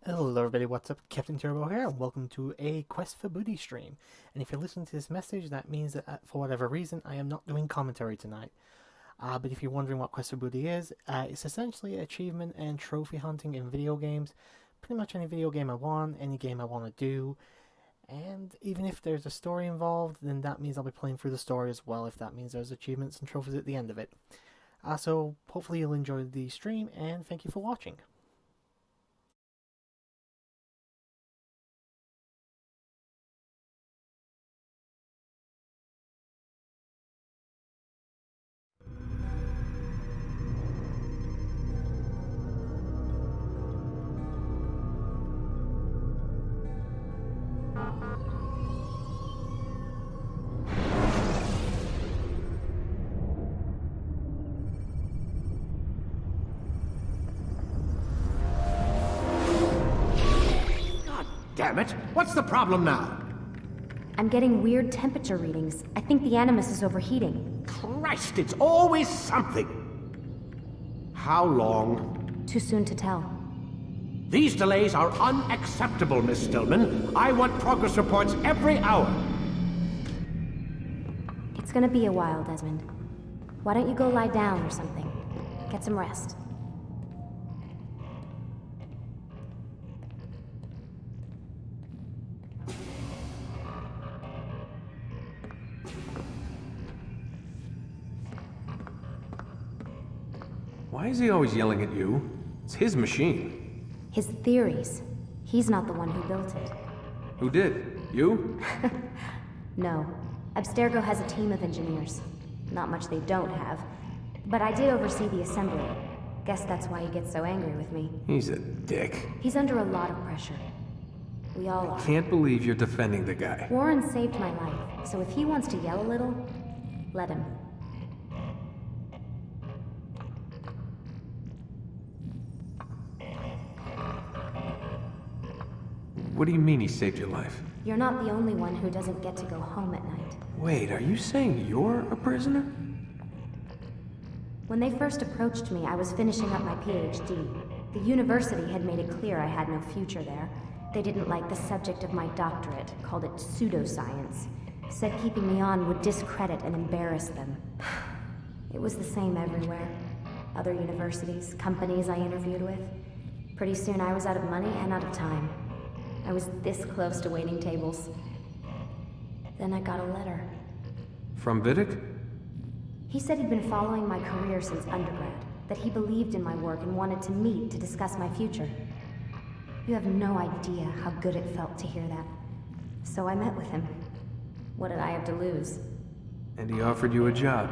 Hello everybody, what's up? CaptainTurbo here, and welcome to a Quest for Booty stream. And if you're listening to this message, that means that for whatever reason, I am not doing commentary tonight. But if you're wondering what Quest for Booty is, it's essentially achievement and trophy hunting in video games. Pretty much any video game I want, any game I want to do. And even if there's a story involved, then that means I'll be playing through the story as well, if that means there's achievements and trophies at the end of it. So hopefully you'll enjoy the stream, and thank you for watching. Damn it! What's the problem now? I'm getting weird temperature readings. I think the Animus is overheating. Christ, it's always something! How long? Too soon to tell. These delays are unacceptable, Miss Stillman. I want progress reports every hour. It's gonna be a while, Desmond. Why don't you go lie down or something? Get some rest. Why is he always yelling at you? It's his machine. His theories. He's not the one who built it. Who did? You? No. Abstergo has a team of engineers. Not much they don't have. But I did oversee the assembly. Guess that's why he gets so angry with me. He's a dick. He's under a lot of pressure. We all are. Can't believe you're defending the guy. Warren saved my life, so if he wants to yell a little, let him. What do you mean he saved your life? You're not the only one who doesn't get to go home at night. Wait, are you saying you're a prisoner? When they first approached me, I was finishing up my PhD. The university had made it clear I had no future there. They didn't like the subject of my doctorate, called it pseudoscience. Said keeping me on would discredit and embarrass them. It was the same everywhere. Other universities, companies I interviewed with. Pretty soon I was out of money and out of time. I was this close to waiting tables. Then I got a letter. From Vidic? He said he'd been following my career since undergrad, that he believed in my work and wanted to meet to discuss my future. You have no idea how good it felt to hear that. So I met with him. What did I have to lose? And he offered you a job.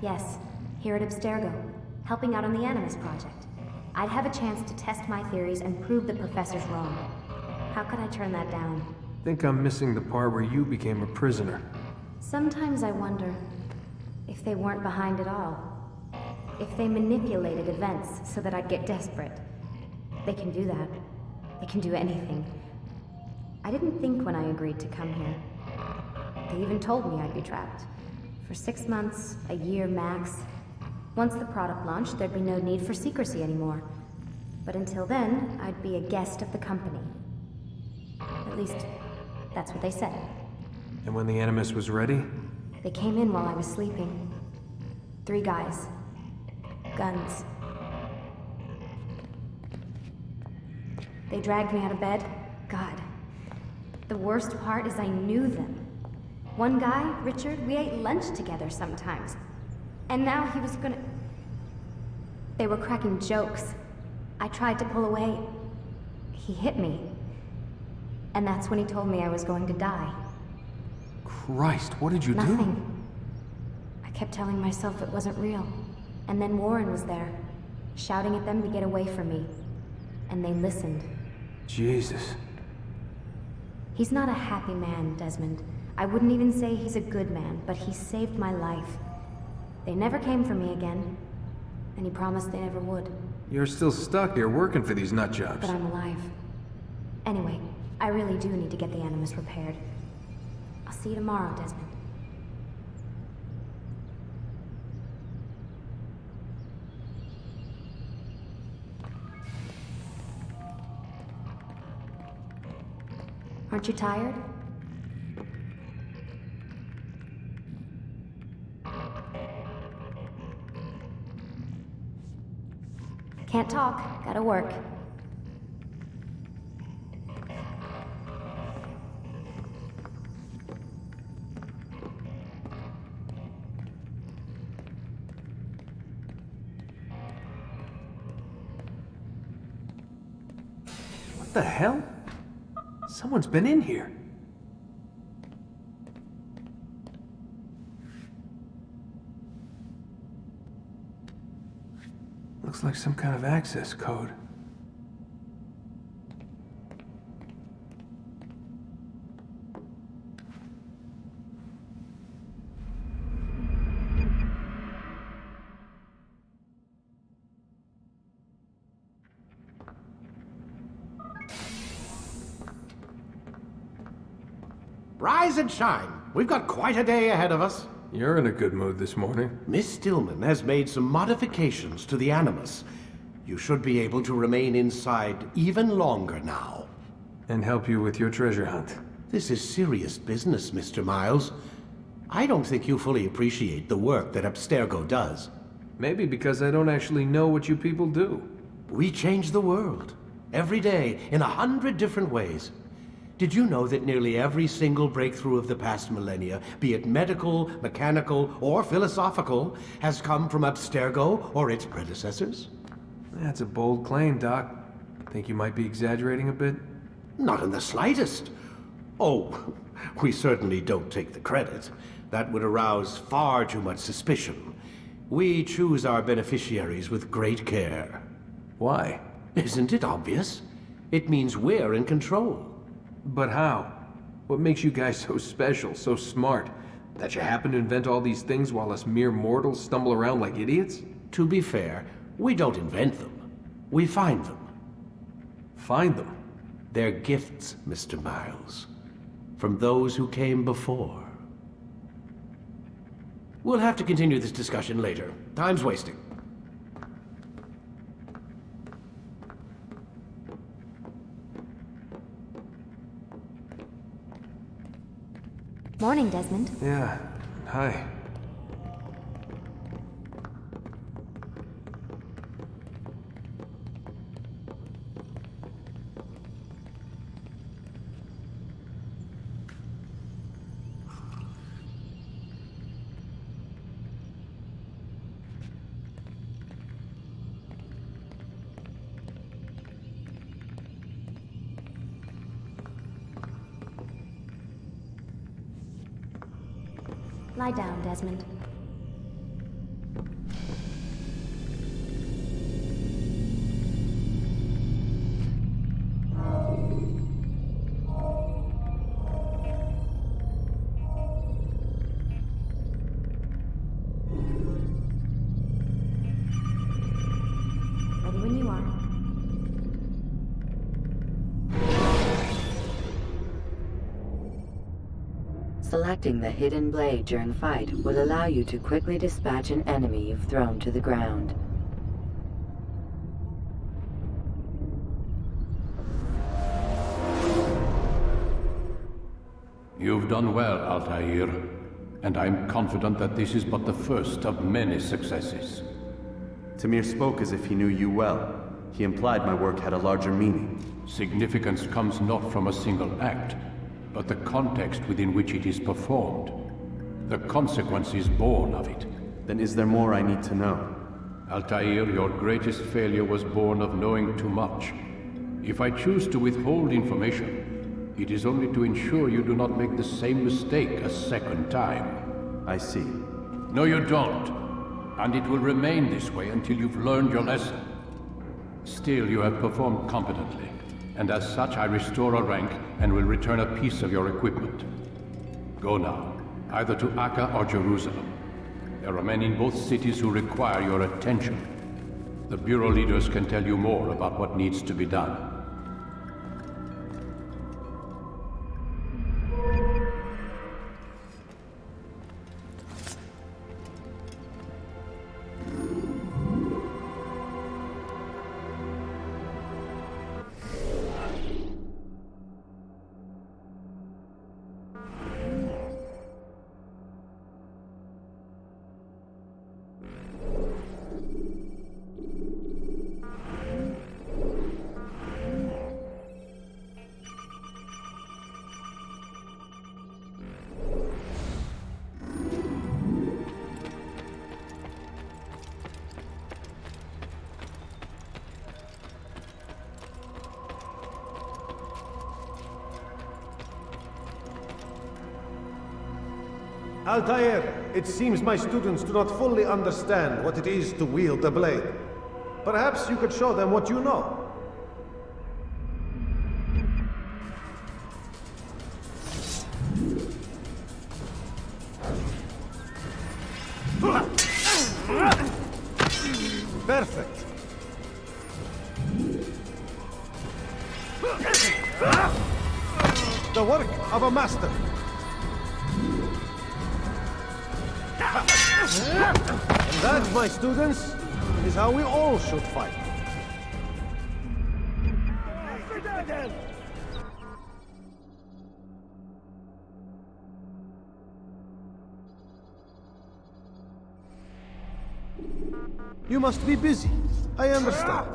Yes, here at Abstergo, helping out on the Animus project. I'd have a chance to test my theories and prove the professors wrong. How could I turn that down? Think I'm missing the part where you became a prisoner. Sometimes I wonder if they weren't behind it all. If they manipulated events so that I'd get desperate. They can do that. They can do anything. I didn't think when I agreed to come here. They even told me I'd be trapped. For 6 months, a year max. Once the product launched, there'd be no need for secrecy anymore. But until then, I'd be a guest of the company. At least, that's what they said. And when the Animus was ready? They came in while I was sleeping. 3 guys. Guns. They dragged me out of bed. God. The worst part is I knew them. One guy, Richard, we ate lunch together sometimes. And now he was gonna... They were cracking jokes. I tried to pull away. He hit me. And that's when he told me I was going to die. Christ, what did you do? Nothing. I kept telling myself it wasn't real. And then Warren was there, shouting at them to get away from me. And they listened. Jesus. He's not a happy man, Desmond. I wouldn't even say he's a good man, but he saved my life. They never came for me again, and he promised they never would. You're still stuck here working for these nut jobs. But I'm alive. Anyway, I really do need to get the Animus repaired. I'll see you tomorrow, Desmond. Aren't you tired? Can't talk. Gotta work. What the hell? Someone's been in here. Looks like some kind of access code. Rise and shine. We've got quite a day ahead of us. You're in a good mood this morning. Miss Stillman has made some modifications to the Animus. You should be able to remain inside even longer now. And help you with your treasure hunt. This is serious business, Mr. Miles. I don't think you fully appreciate the work that Abstergo does. Maybe because I don't actually know what you people do. We change the world. Every day, in 100 different ways. Did you know that nearly every single breakthrough of the past millennia, be it medical, mechanical, or philosophical, has come from Abstergo or its predecessors? That's a bold claim, Doc. Think you might be exaggerating a bit? Not in the slightest. Oh, we certainly don't take the credit. That would arouse far too much suspicion. We choose our beneficiaries with great care. Why? Isn't it obvious? It means we're in control. But how? What makes you guys so special, so smart? That you happen to invent all these things while us mere mortals stumble around like idiots? To be fair, we don't invent them. We find them. Find them? They're gifts, Mr. Miles. From those who came before. We'll have to continue this discussion later. Time's wasting. Morning, Desmond. Yeah. Hi. Lie down, Desmond. Ready when you are. Selecting the hidden blade during fight will allow you to quickly dispatch an enemy you've thrown to the ground. You've done well, Altair, and I'm confident that this is but the first of many successes. Tamir spoke as if he knew you well. He implied my work had a larger meaning. Significance comes not from a single act, but the context within which it is performed. The consequences born of it. Then is there more I need to know? Altair, your greatest failure was born of knowing too much. If I choose to withhold information, it is only to ensure you do not make the same mistake a second time. I see. No, you don't. And it will remain this way until you've learned your lesson. Still, you have performed competently, and as such I restore a rank and will return a piece of your equipment. Go now, either to Akka or Jerusalem. There are men in both cities who require your attention. The Bureau leaders can tell you more about what needs to be done. Altair, it seems my students do not fully understand what it is to wield the blade. Perhaps you could show them what you know. Perfect. The work of a master. And that, my students, is how we all should fight. You must be busy. I understand.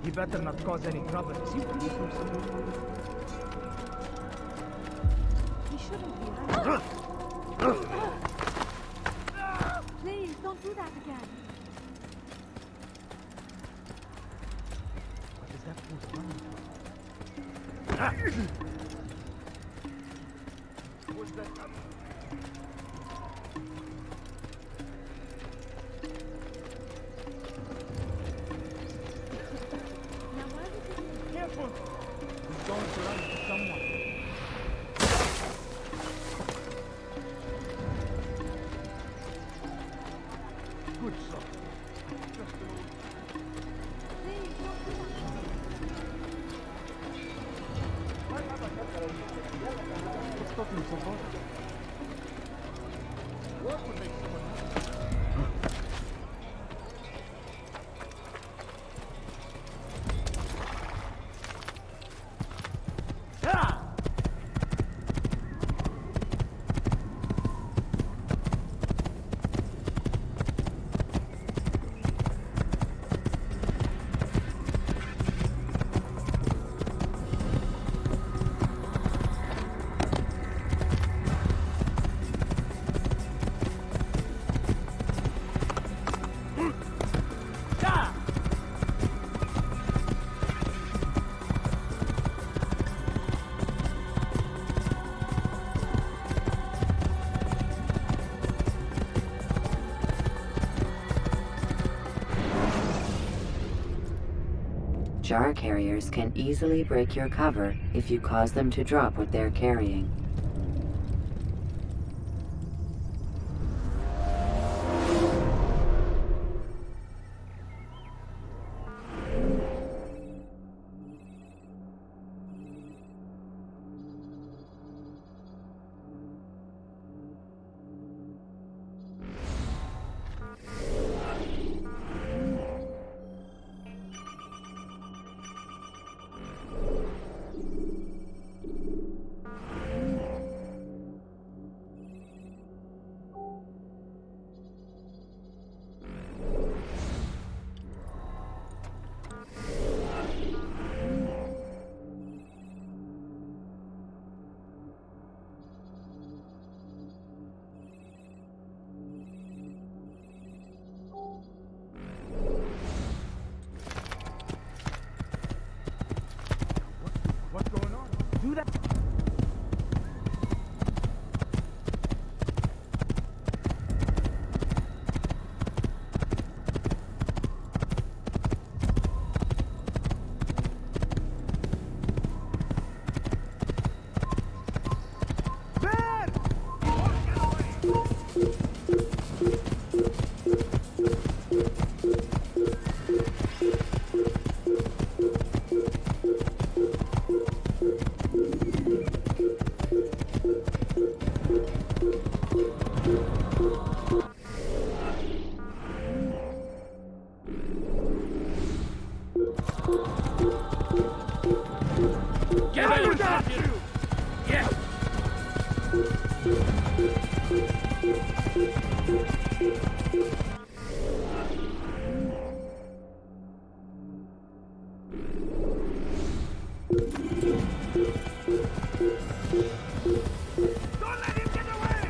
You better not cause any trouble. You shouldn't be Please, don't do that again. What is that fool running from? What's that? Careful! He's going to run into someone. Good son. Just a little... Please, don't do that. What's talking so far? Work would make someone happy. Jar carriers can easily break your cover if you cause them to drop what they're carrying. What's going on? Do that! Get out! Yeah! Don't let him get away!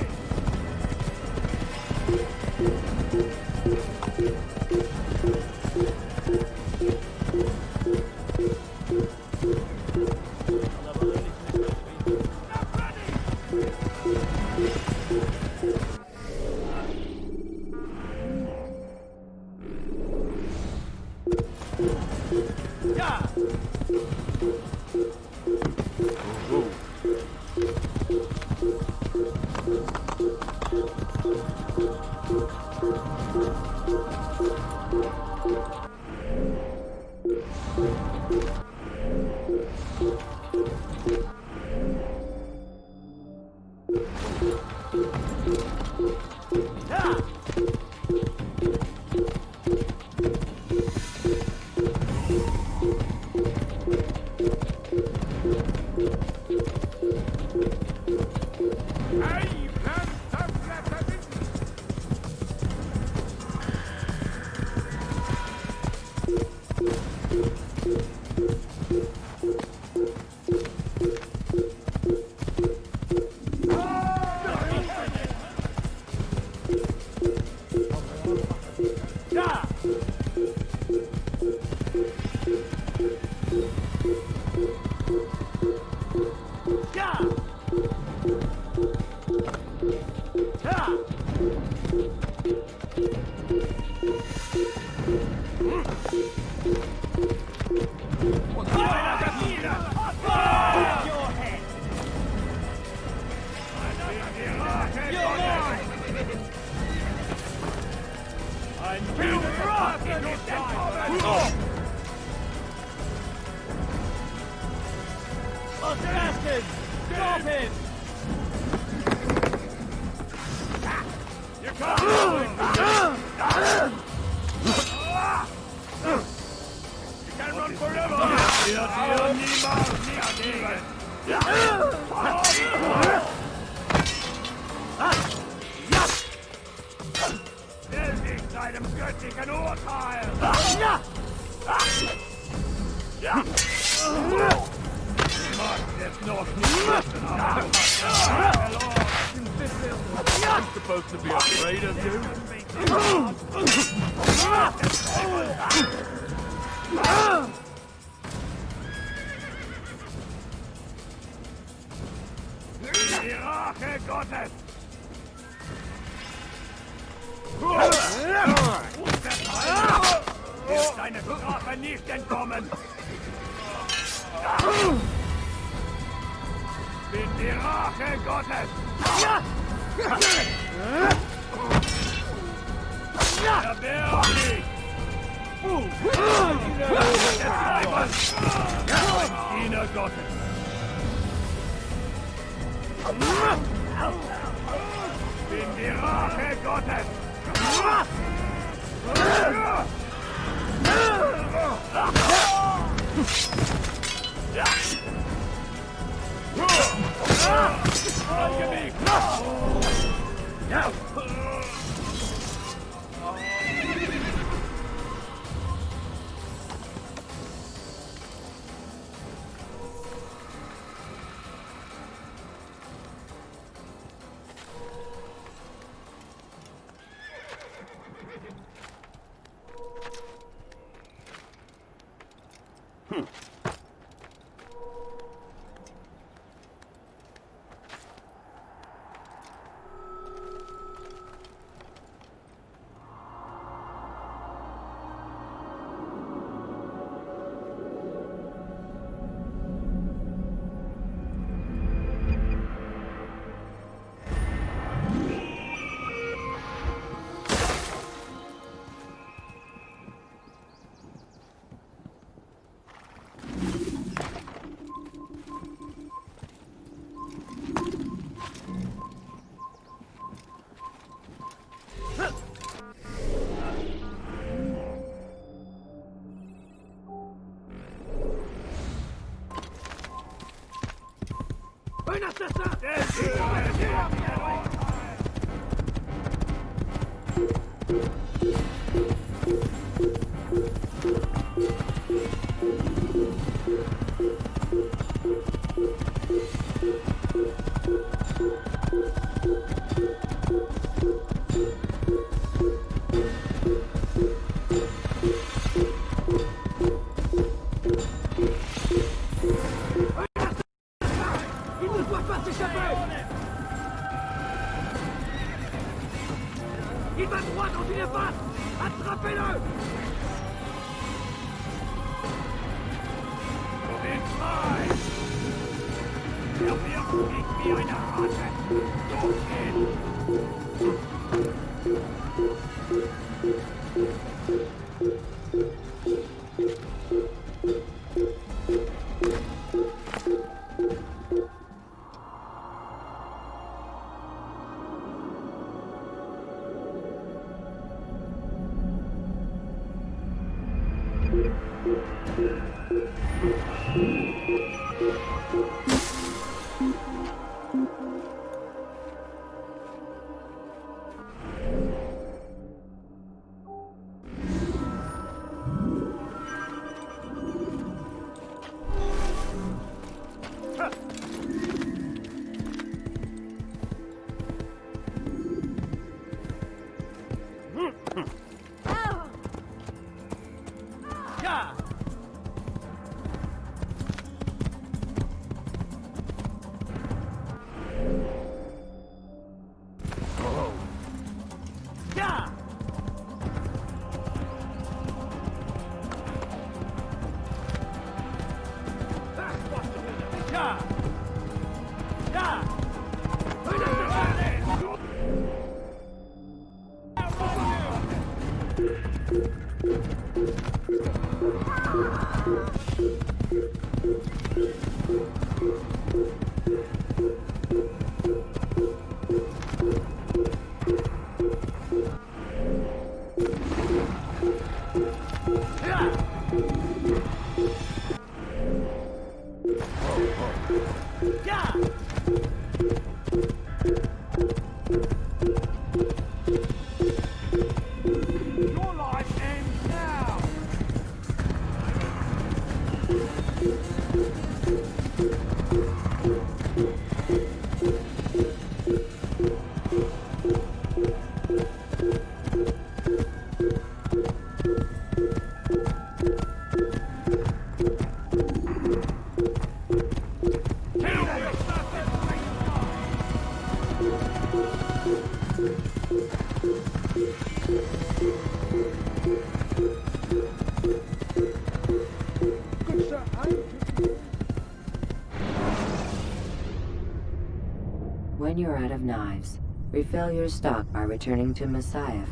When you're out of knives, refill your stock by returning to Messiah,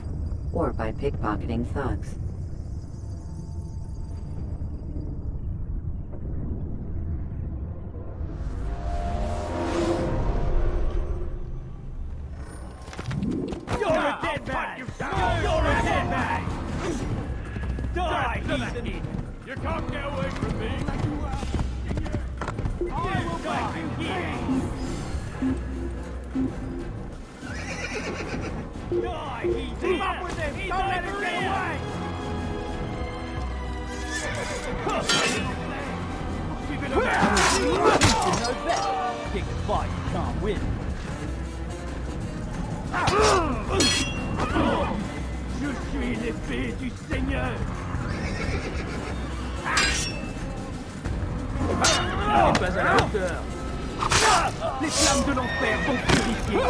or by pickpocketing thugs. You're a dead man! You're a dead man! Die, heathen! You can't get away from me! I will die, you heathen! Die, heathen! Keep up with him! Don't let him get away! Keep it up! You know better! Pick a fight you can't win! Je suis l'épée du Seigneur. Tu n'es pas à la hauteur. Les flammes de l'enfer vont purifier.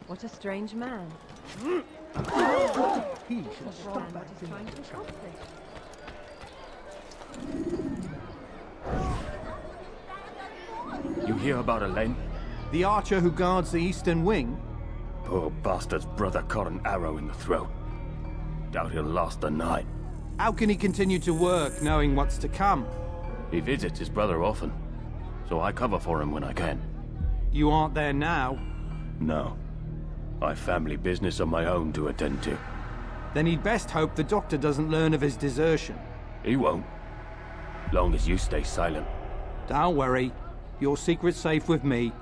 What a strange man. He should stop that thing. Trying to accomplish. You hear about Elaine? The archer who guards the eastern wing? Poor bastard's brother caught an arrow in the throat. Doubt he'll last the night. How can he continue to work, knowing what's to come? He visits his brother often, so I cover for him when I can. You aren't there now? No. I've family business of my own to attend to. Then he'd best hope the doctor doesn't learn of his desertion. He won't. Long as you stay silent. Don't worry. Your secret's safe with me.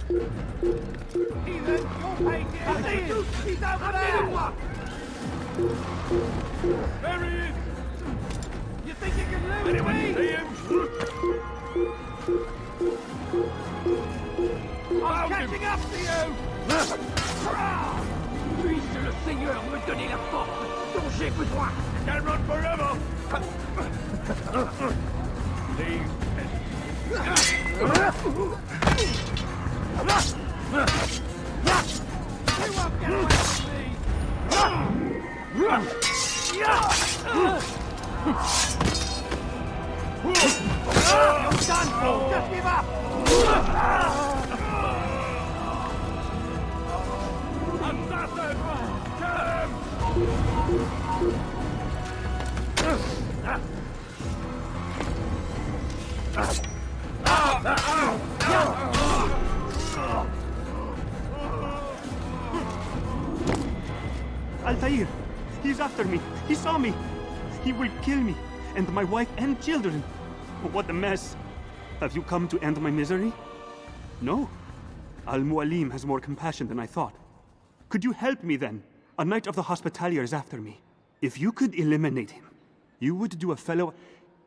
Ethan, you're paid here! I see him! He's over there! There he is! You think you can lose me? See him? I'm catching up to you! Puisse le Seigneur me donner la force dont j'ai besoin! You can't run forever! Leave. You won't get away from me! You're done for! Just give up! Assassin! Kill him! Altair! He's after me! He saw me! He will kill me, and my wife and children! What a mess! Have you come to end my misery? No. Al-Mualim has more compassion than I thought. Could you help me then? A knight of the Hospitalier is after me. If you could eliminate him, you would do a fellow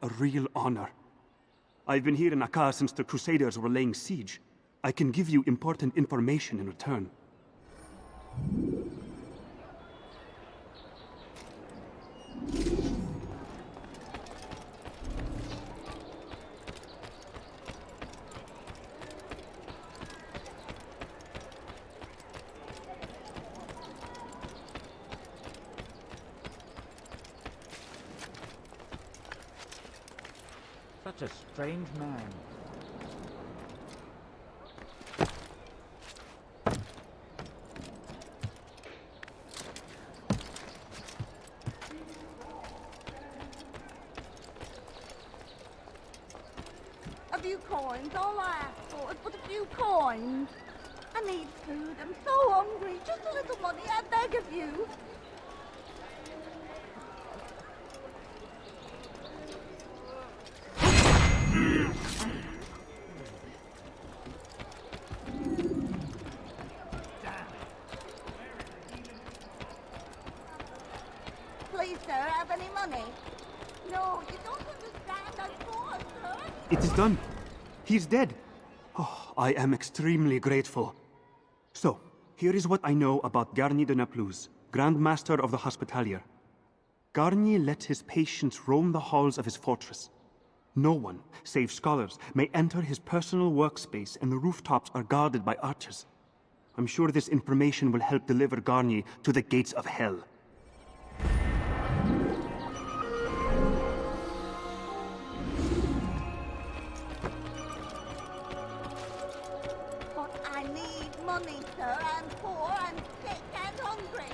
a real honor. I've been here in Akkar since the Crusaders were laying siege. I can give you important information in return. Such a strange man. A few coins, all I ask for is but a few coins. I need food, I'm so hungry. Just a little money, I beg of you. Please, sir, have any money? No, you don't understand. I'm poor, sir. It is done. He's dead. Oh, I am extremely grateful. So, here is what I know about Garnier de Naplouse, Grand Master of the Hospitalier. Garnier let his patients roam the halls of his fortress. No one, save scholars, may enter his personal workspace, and the rooftops are guarded by archers. I'm sure this information will help deliver Garnier to the gates of hell. But I need money, sir. I'm poor, I'm sick and hungry.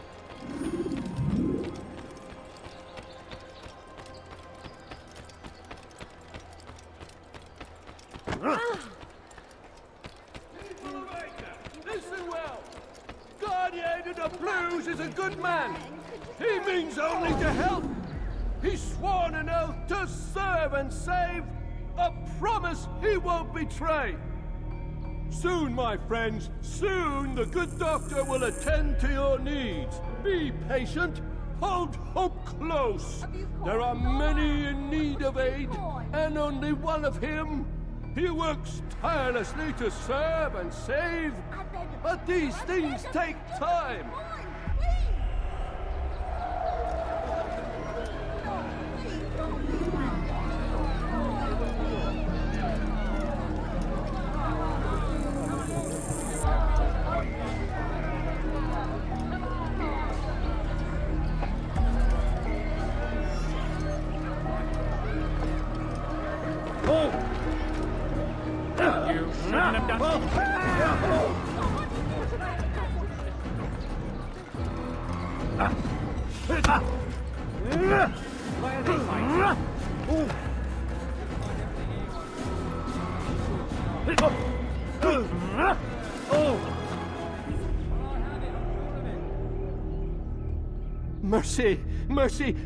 Listen well! Garnier de Naplouse is a good man! He means only to help! He's sworn an oath to serve and save, a promise he won't betray! Soon, my friends, soon the good doctor will attend to your needs. Be patient, hold hope close. There are many in need of aid, and only one of him. He works tirelessly to serve and save, but these things take time. You shouldn't have done Why are they fighting? Mercy! Mercy!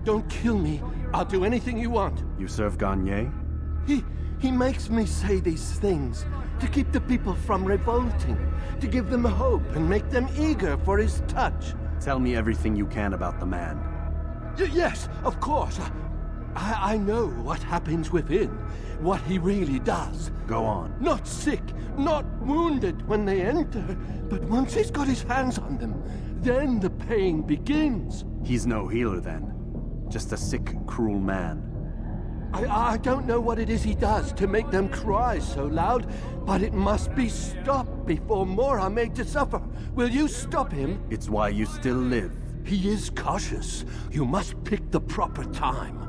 Don't kill me. I'll do anything you want. You serve Garnier? He makes me say these things to keep the people from revolting, to give them hope and make them eager for his touch. Tell me everything you can about the man. Yes, of course. I know what happens within, what he really does. Go on. Not sick, not wounded when they enter, but once he's got his hands on them, then the pain begins. He's no healer then. Just a sick, cruel man. I don't know what it is he does to make them cry so loud, but it must be stopped before more are made to suffer. Will you stop him? It's why you still live. He is cautious. You must pick the proper time.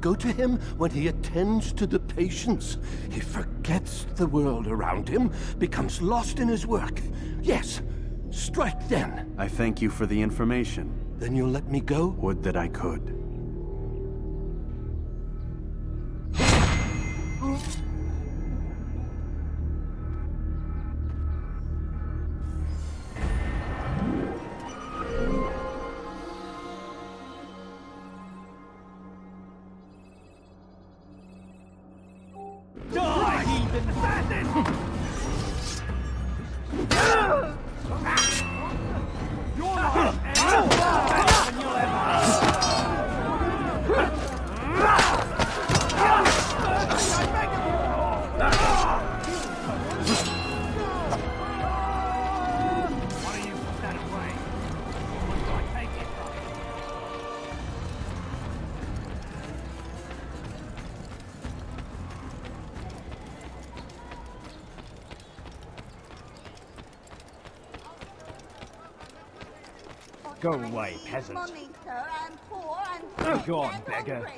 Go to him when he attends to the patients. He forgets the world around him, becomes lost in his work. Yes, strike then. I thank you for the information. Then you'll let me go? Would that I could. Go away, peasant. Money, sir, I'm poor, I'm Go on, beggar.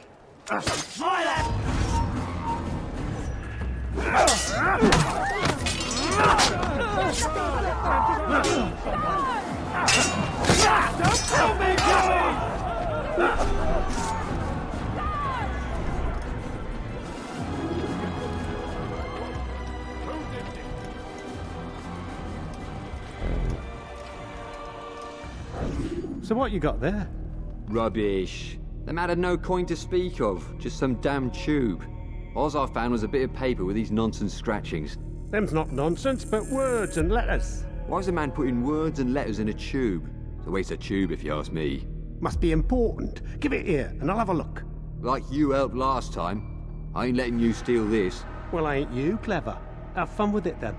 So what you got there? Rubbish. The man had no coin to speak of, just some damn tube. All I found was a bit of paper with these nonsense scratchings. Them's not nonsense, but words and letters. Why's a man putting words and letters in a tube? It's a waste of tube, if you ask me. Must be important. Give it here, and I'll have a look. Like you helped last time. I ain't letting you steal this. Well, ain't you clever? Have fun with it, then.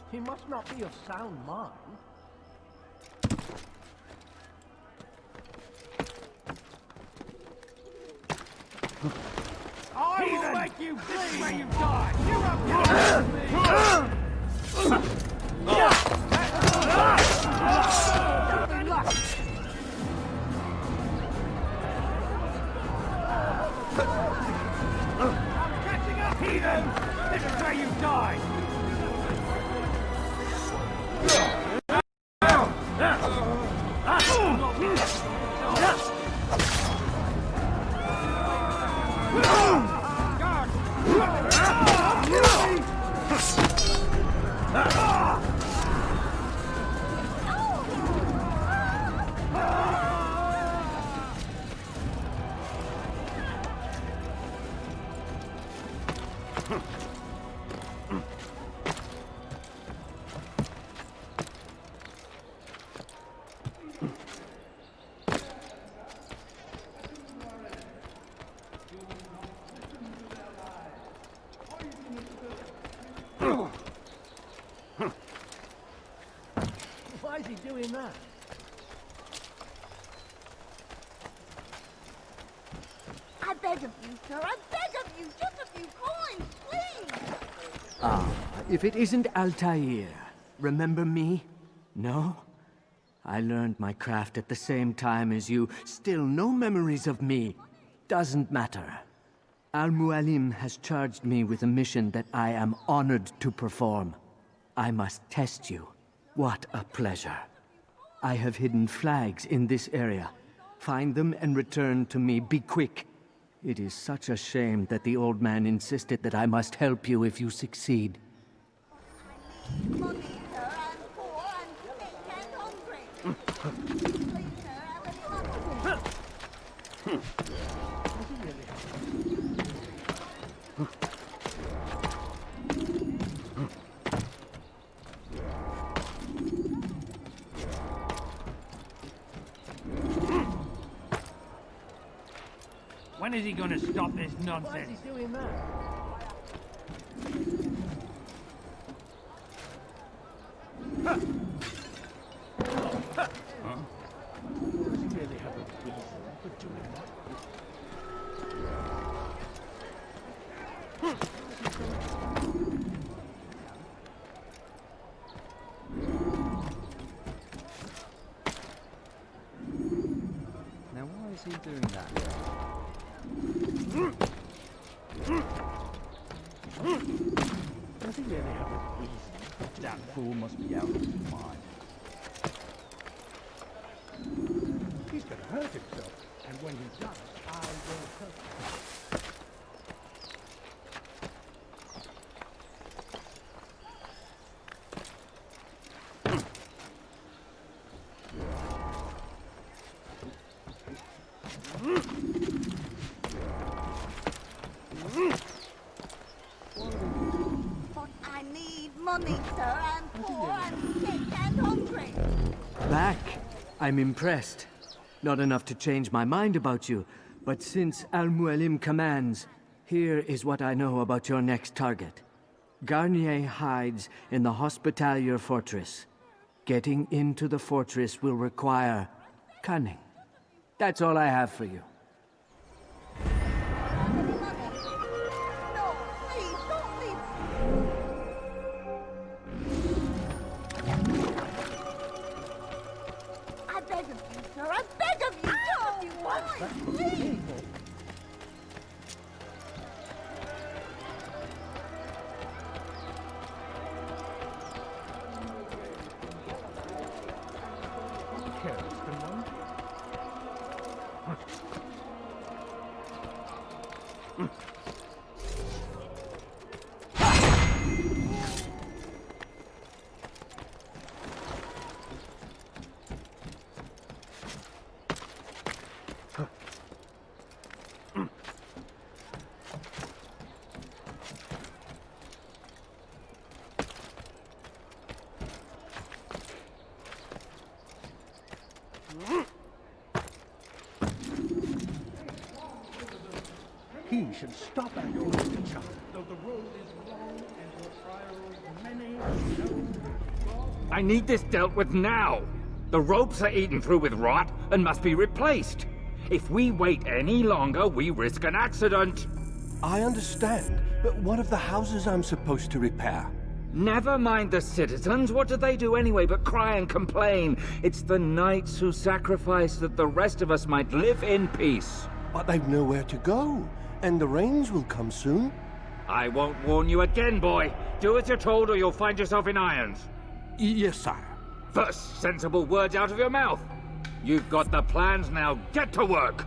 He must not be of sound mind. I will make you bleed where you die! You have I'm catching up, heathen! This is where you die! Why is he doing that? I beg of you, sir, I beg of just a few coins, please. Ah, if it isn't Altair. Remember me? No? I learned my craft at the same time as you. Still no memories of me. Doesn't matter. Al-Mualim has charged me with a mission that I am honored to perform. I must test you. What a pleasure. I have hidden flags in this area. Find them and return to me. Be quick. It is such a shame that the old man insisted that I must help you if you succeed. Money, sir, I'm poor and sick and hungry. Please, sir, have any luck? When is he gonna stop this nonsense? Why is he doing that? Huh? Does he really have a reason for doing that? Now why is he doing that? Does he really have a reason? That fool must be out of his mind. He's gonna hurt himself, and when he does, I will help him. But I need money, sir. I'm poor and sick and hungry. Back. I'm impressed. Not enough to change my mind about you, but since Al-Mualim commands, here is what I know about your next target. Garnier hides in the Hospitalier Fortress. Getting into the fortress will require cunning. That's all I have for you. No, please, don't leave. I beg of you, sir. I beg of you. Just a few coins, please. He should stop at your child. Though the road is long and your trials many, I need this dealt with now. The ropes are eaten through with rot and must be replaced. If we wait any longer, we risk an accident. I understand, but what of the houses I'm supposed to repair? Never mind the citizens. What do they do anyway but cry and complain? It's the knights who sacrifice that the rest of us might live in peace. But they've nowhere to go, and the rains will come soon. I won't warn you again, boy. Do as you're told or you'll find yourself in irons. Yes, sire. First, sensible words out of your mouth. You've got the plans, now get to work.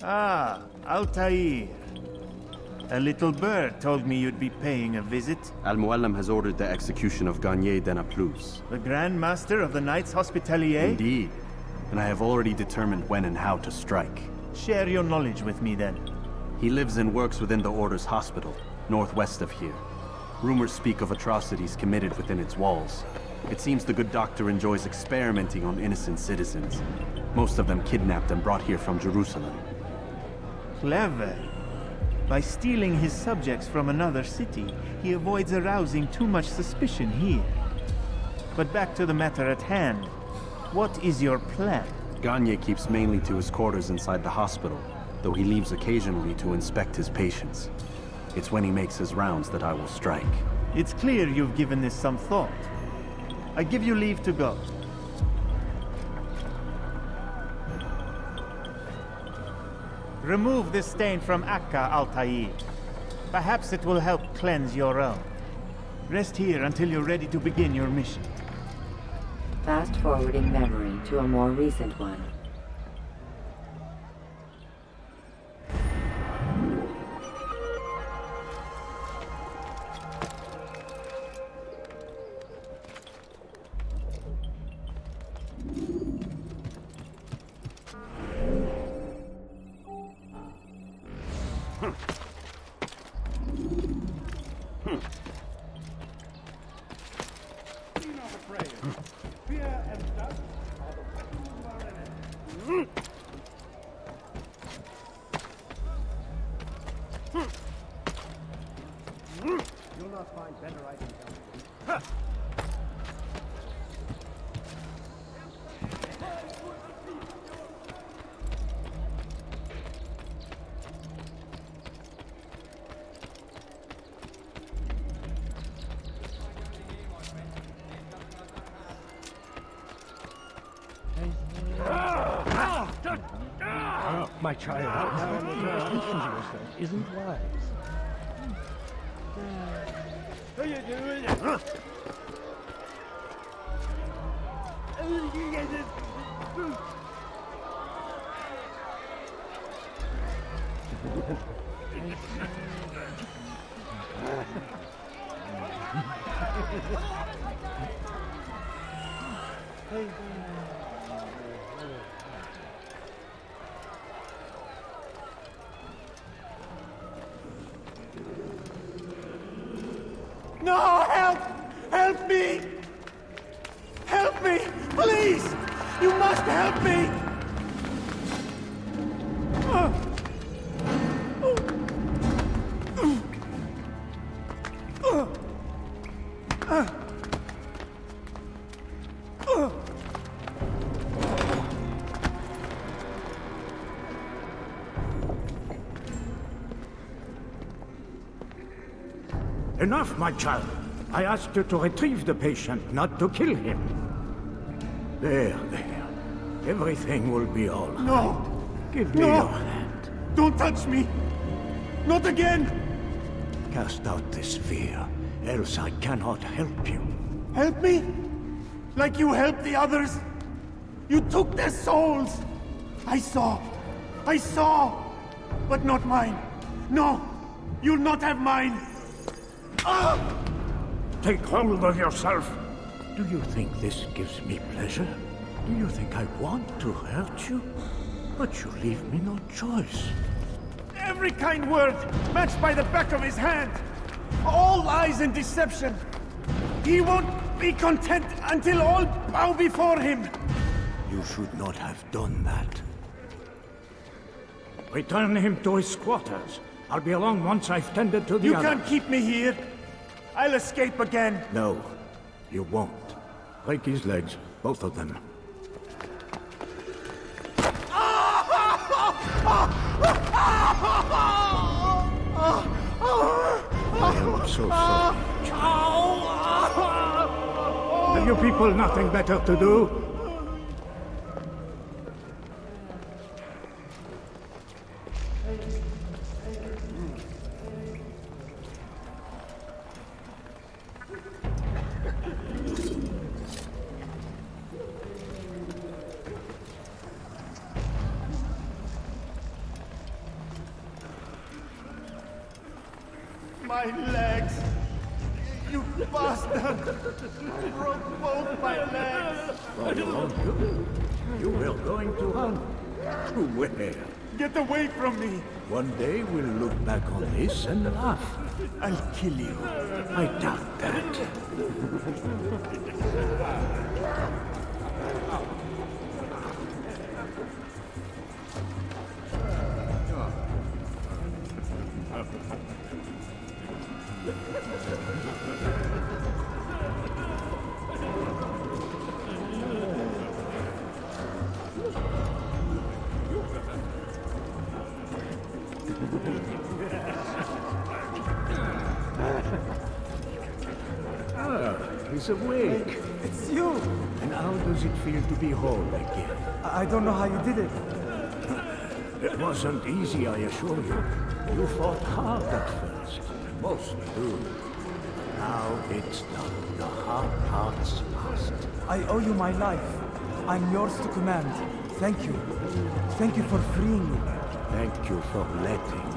Ah, Altair. A little bird told me you'd be paying a visit. Al-Muallim has ordered the execution of Garnier de Naplouse. The Grand Master of the Knights Hospitalier? Indeed. And I have already determined when and how to strike. Share your knowledge with me then. He lives and works within the Order's hospital, northwest of here. Rumors speak of atrocities committed within its walls. It seems the good doctor enjoys experimenting on innocent citizens. Most of them kidnapped and brought here from Jerusalem. Clever. By stealing his subjects from another city, he avoids arousing too much suspicion here. But back to the matter at hand. What is your plan? Garnier keeps mainly to his quarters inside the hospital, though he leaves occasionally to inspect his patients. It's when he makes his rounds that I will strike. It's clear you've given this some thought. I give you leave to go. Remove this stain from Akka, Altair. Perhaps it will help cleanse your own. Rest here until you're ready to begin your mission. Fast-forwarding memory to a more recent one. You'll not find better items out there. My child, isn't wise. How you doing? No, help! Help me! Help me! Please! You must help me! Enough, my child. I asked you to retrieve the patient, not to kill him. There. Everything will be all right. No! Give me your hand. Don't touch me! Not again! Cast out this fear, else I cannot help you. Help me? Like you helped the others? You took their souls! I saw! But not mine! No! You'll not have mine! Take hold of yourself. Do you think this gives me pleasure? Do you think I want to hurt you? But you leave me no choice. Every kind word matched by the back of his hand. All lies and deception. He won't be content until all bow before him. You should not have done that. Return him to his quarters. I'll be along once I've tended to the You others. can't keep me here. I'll escape again. No, you won't. Break his legs, both of them. I am so sorry. Have you people nothing better to do? My legs! You bastard! Broke both my legs! You were going to hunt. To where? Get away from me! One day we'll look back on this and laugh. I'll kill you. I doubt that. He's awake. It's you! And how does it feel to be whole again? I don't know how you did it. It wasn't easy, I assure you. You fought hard at first. Most do. Now it's done. The hard part's past. I owe you my life. I'm yours to command. Thank you. Thank you for freeing me. Thank you for letting me.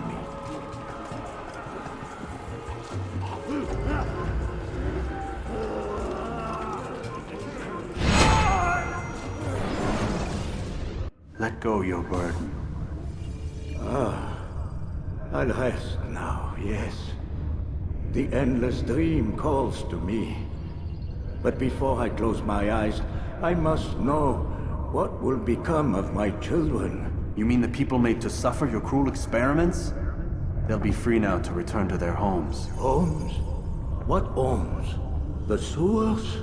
Let go your burden. I'll rest now, yes. The endless dream calls to me. But before I close my eyes, I must know what will become of my children. You mean the people made to suffer your cruel experiments? They'll be free now to return to their homes. Homes? What homes? The sewers?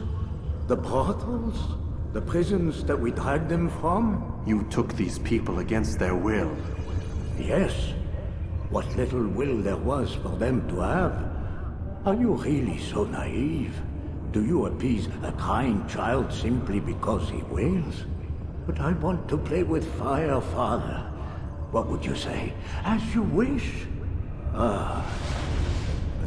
The brothels? The prisons that we dragged them from? You took these people against their will. Yes. What little will there was for them to have. Are you really so naive? Do you appease a crying child simply because he wails? But I want to play with fire, Father. What would you say? As you wish. But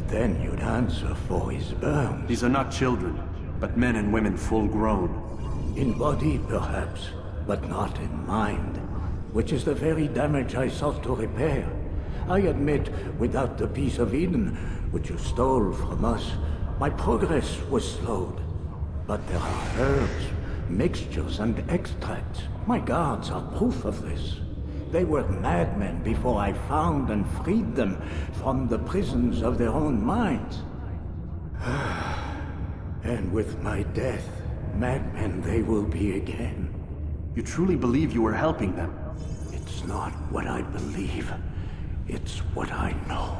then you'd answer for his burns. These are not children, but men and women full grown. In body, perhaps, but not in mind. Which is the very damage I sought to repair. I admit, without the piece of Eden, which you stole from us, my progress was slowed. But there are herbs, mixtures, and extracts. My guards are proof of this. They were madmen before I found and freed them from the prisons of their own minds. And with my death, madmen they will be again. You truly believe you were helping them? It's not what I believe. It's what I know.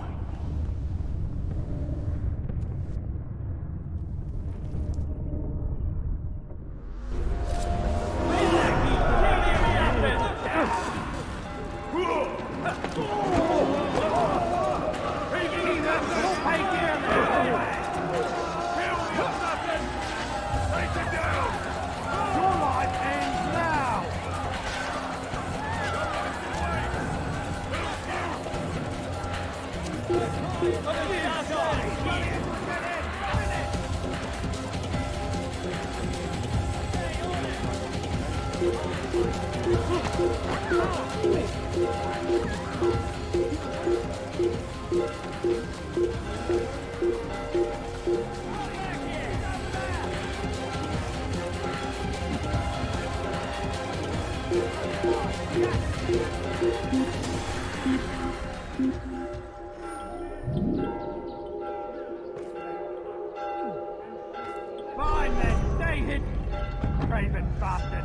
Fine then, stay hidden, craven bastard.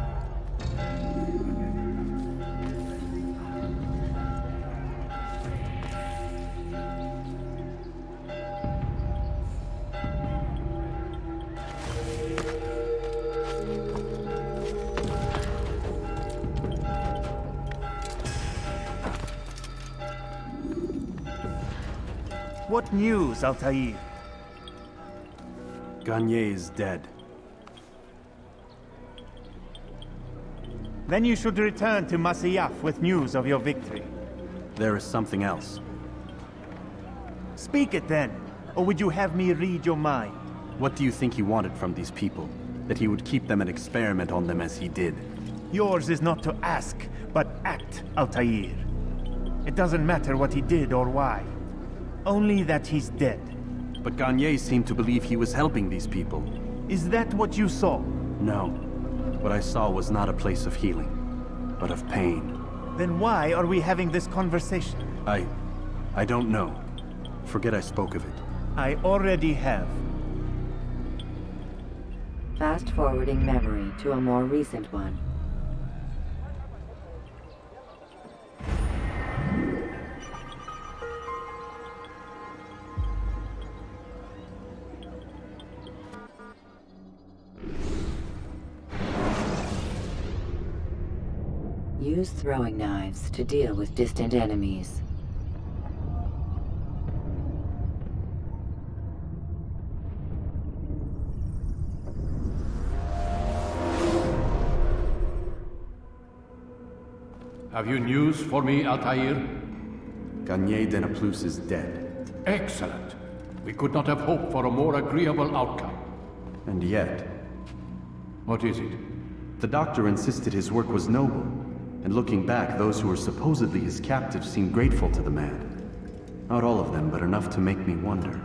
What news, Altair? Gagne is dead. Then you should return to Masyaf with news of your victory. There is something else. Speak it then, or would you have me read your mind? What do you think he wanted from these people? That he would keep them and experiment on them as he did? Yours is not to ask, but act, Altair. It doesn't matter what he did or why. Only that he's dead. But Garnier seemed to believe he was helping these people. Is that what you saw? No. What I saw was not a place of healing, but of pain. Then why are we having this conversation? I don't know. Forget I spoke of it. I already have. Fast-forwarding memory to a more recent one. Use throwing knives to deal with distant enemies. Have you news for me, Altair? Garnier de Naplouse is dead. Excellent. We could not have hoped for a more agreeable outcome. And yet... What is it? The doctor insisted his work was noble, and looking back, those who were supposedly his captives seemed grateful to the man. Not all of them, but enough to make me wonder.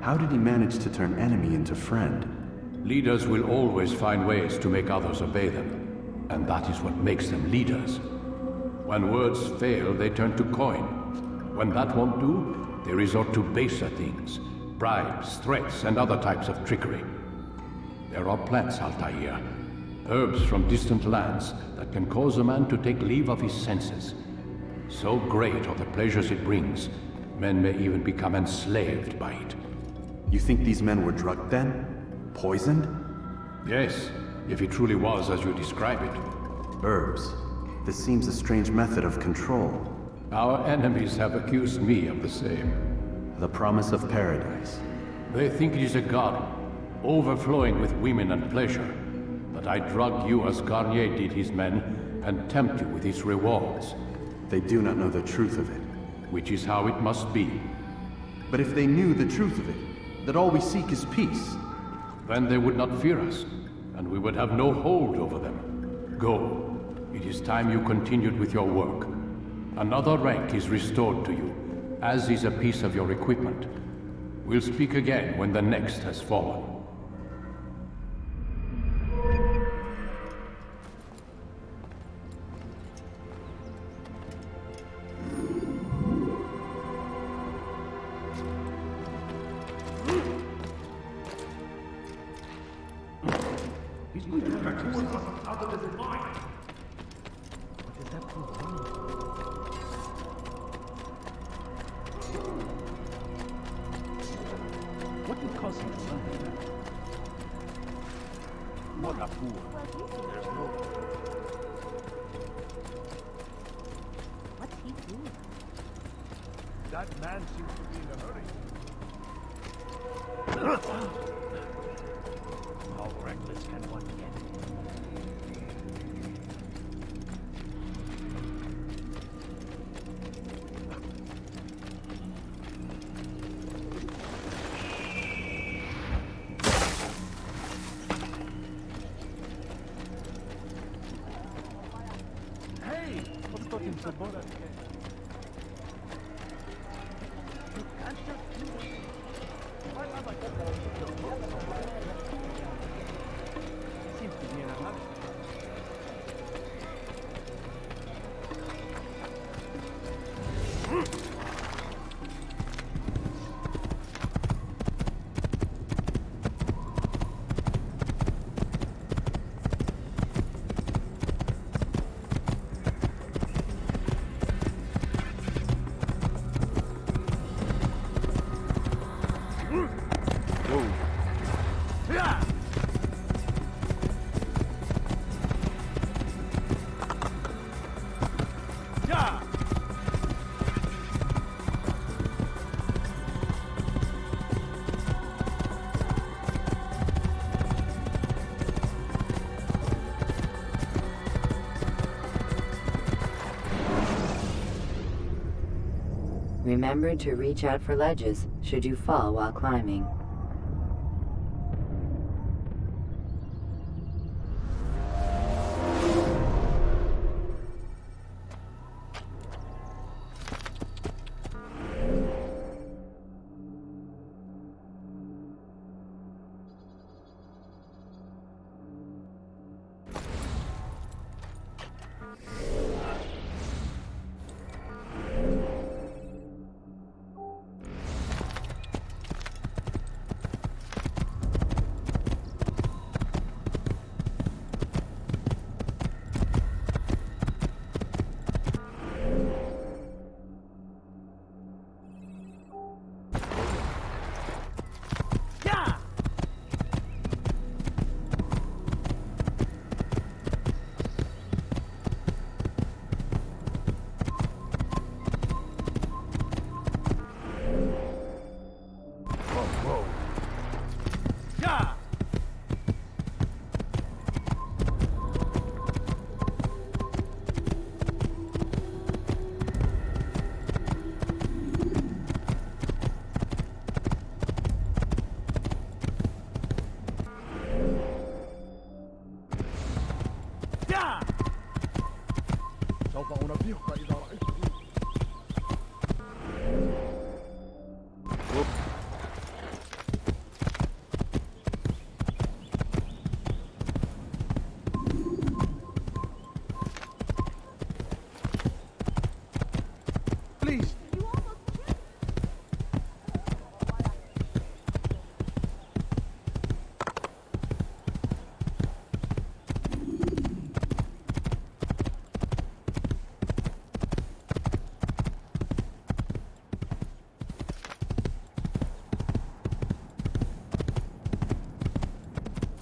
How did he manage to turn enemy into friend? Leaders will always find ways to make others obey them, and that is what makes them leaders. When words fail, they turn to coin. When that won't do, they resort to baser things. Bribes, threats, and other types of trickery. There are plants, Altair. Herbs from distant lands that can cause a man to take leave of his senses. So great are the pleasures it brings, men may even become enslaved by it. You think these men were drugged then? Poisoned? Yes, if it truly was as you describe it. Herbs. This seems a strange method of control. Our enemies have accused me of the same. The promise of paradise. They think it is a garden, overflowing with women and pleasure. But I drug you as Garnier did his men, and tempt you with its rewards. They do not know the truth of it. Which is how it must be. But if they knew the truth of it, that all we seek is peace... Then they would not fear us, and we would have no hold over them. Go. It is time you continued with your work. Another rank is restored to you, as is a piece of your equipment. We'll speak again when the next has fallen. He's going to attack us other than mine. What is that for? What would cause him to run like that? What a fool. There's no... What's he doing? That man seems to be in a hurry. How reckless can one get? Hey! What's got him so bothered? You can't just do this. Why am I seems to be in a hurry. Remember to reach out for ledges should you fall while climbing.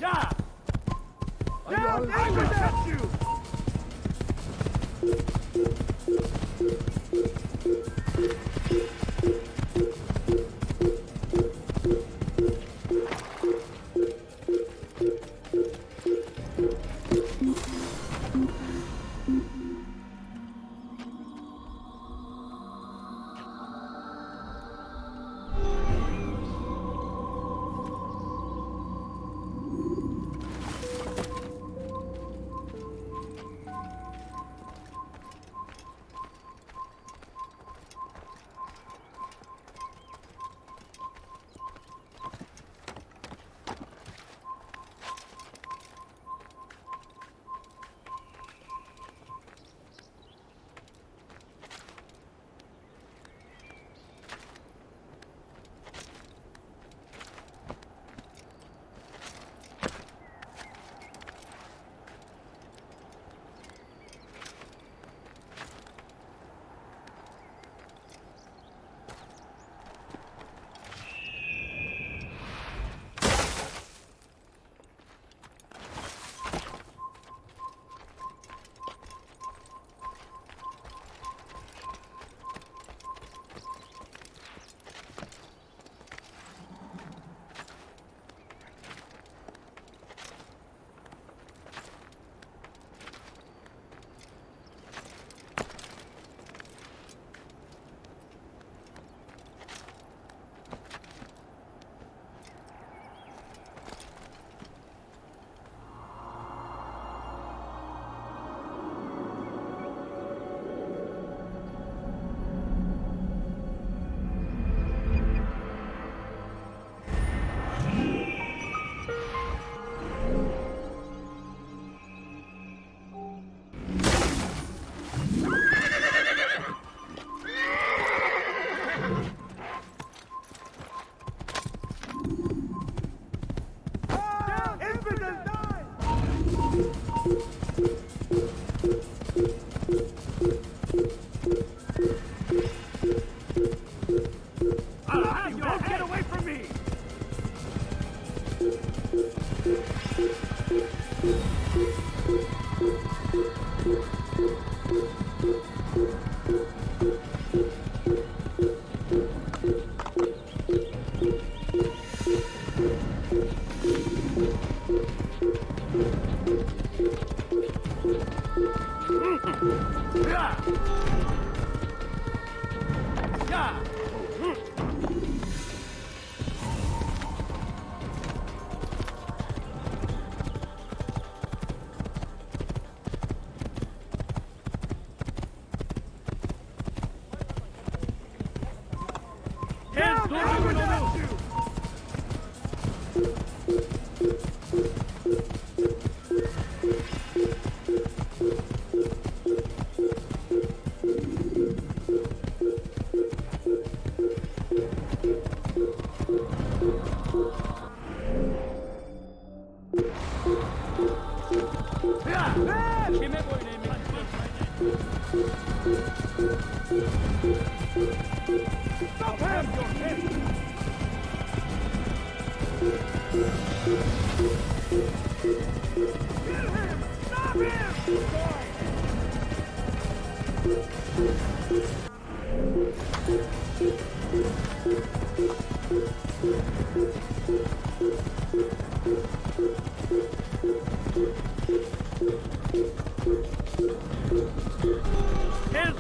Yeah! Yeah, I will catch you!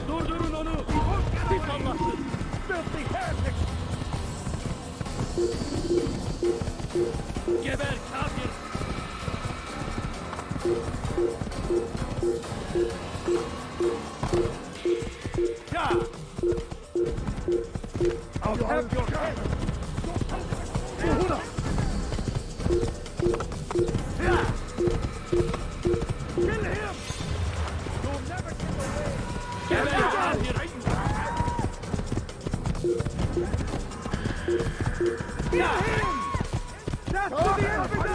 Durdurun onu! Pis Allahsız! Filthy heretic! Geber kafir! Ya! I'll have your head! Yeah! Kill him! You'll never get away! Geber kafir! Kill him! That's to the infidel!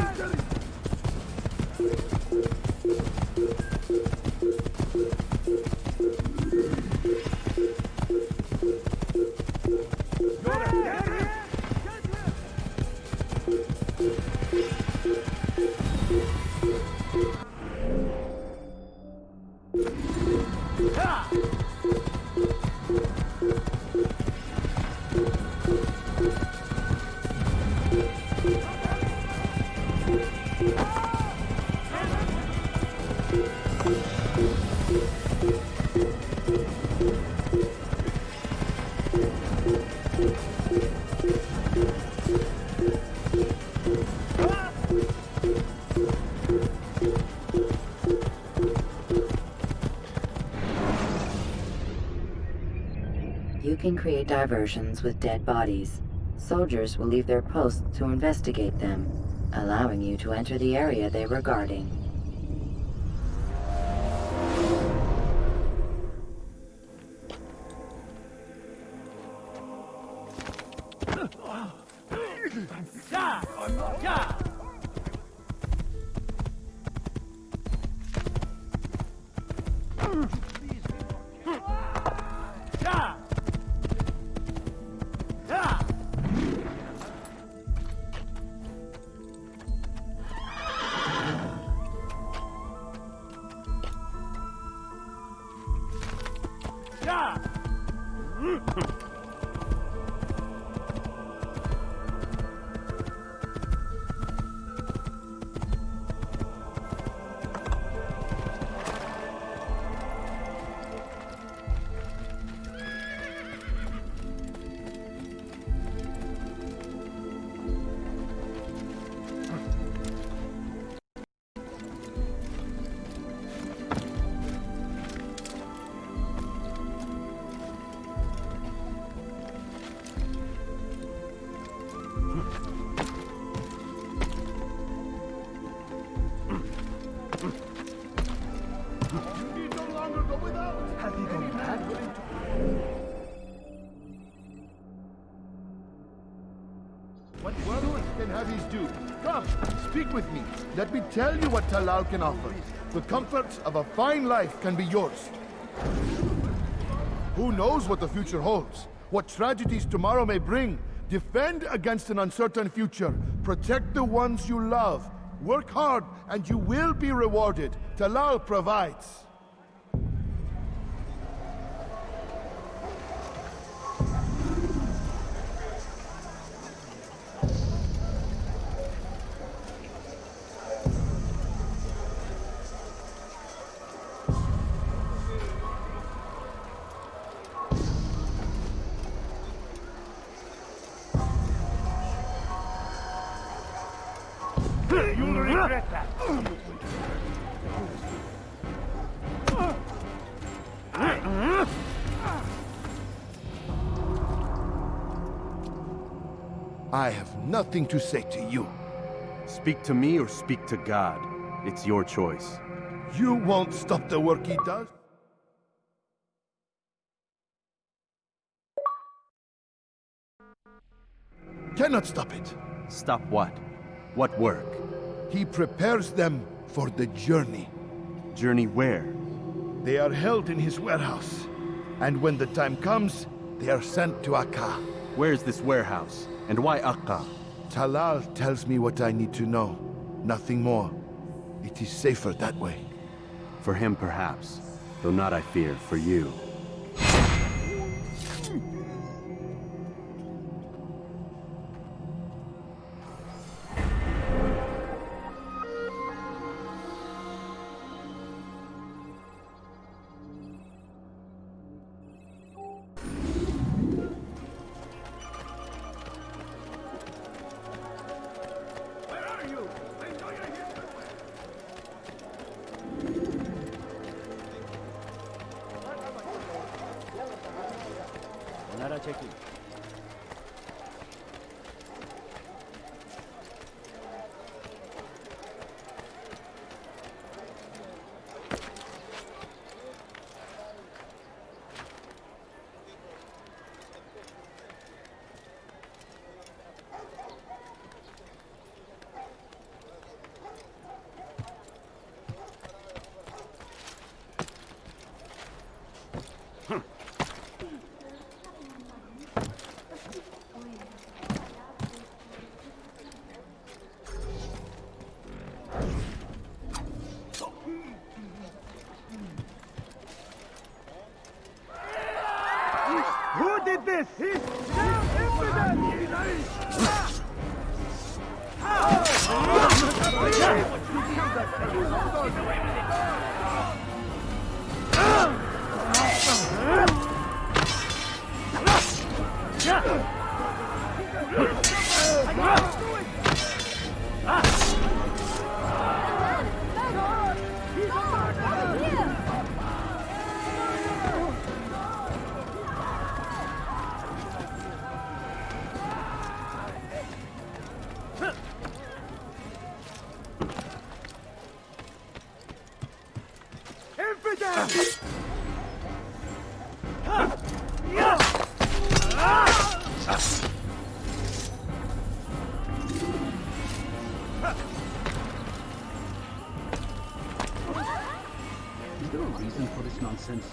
You're a You can create diversions with dead bodies. Soldiers will leave their posts to investigate them, allowing you to enter the area they were guarding. Can have his due. Come, speak with me. Let me tell you what Talal can offer. The comforts of a fine life can be yours. Who knows what the future holds? What tragedies tomorrow may bring? Defend against an uncertain future. Protect the ones you love. Work hard and you will be rewarded. Talal provides. You'll regret that. I have nothing to say to you. Speak to me or speak to God. It's your choice. You won't stop the work he does? Cannot stop it. Stop what? What work? He prepares them for the journey. Journey where? They are held in his warehouse. And when the time comes, they are sent to Akka. Where is this warehouse? And why Akka? Talal tells me what I need to know. Nothing more. It is safer that way. For him, perhaps. Though not, I fear, for you. Is there a reason for this nonsense?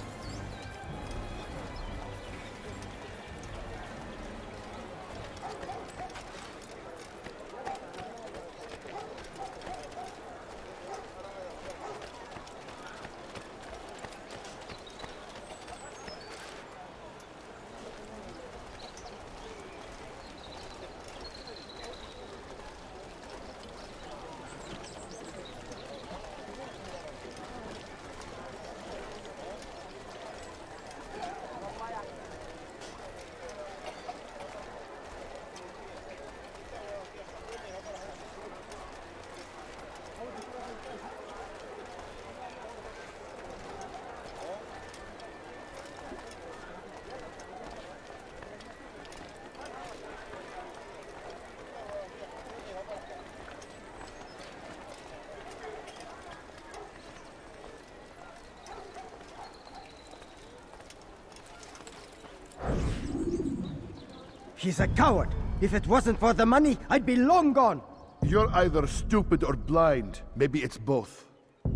He's a coward. If it wasn't for the money, I'd be long gone. You're either stupid or blind. Maybe it's both.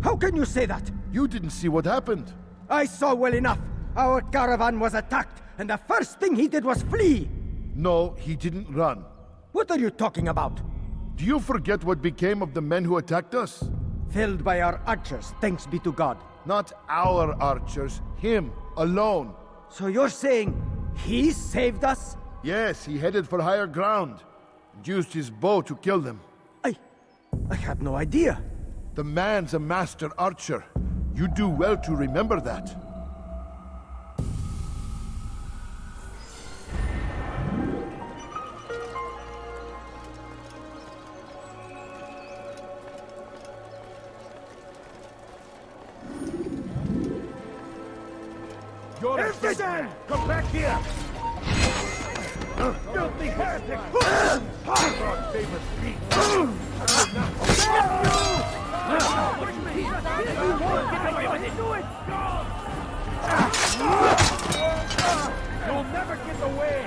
How can you say that? You didn't see what happened. I saw well enough. Our caravan was attacked, and the first thing he did was flee. No, he didn't run. What are you talking about? Do you forget what became of the men who attacked us? Felled by our archers, thanks be to God. Not our archers, him, alone. So you're saying he saved us? Yes, he headed for higher ground. And used his bow to kill them. I had no idea. The man's a master archer. You do well to remember that. You're a dead man! Come back here! Filthy heretic! God save us, Pete! You'll never get away!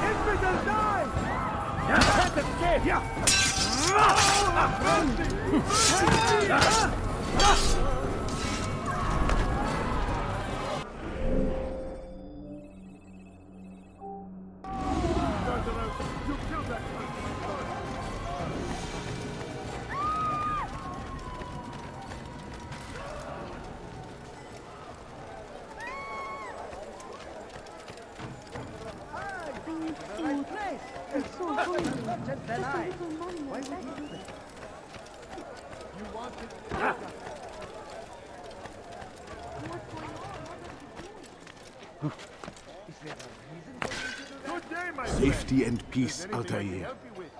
Infidel, die! Can't escape! Safety and peace, Altair.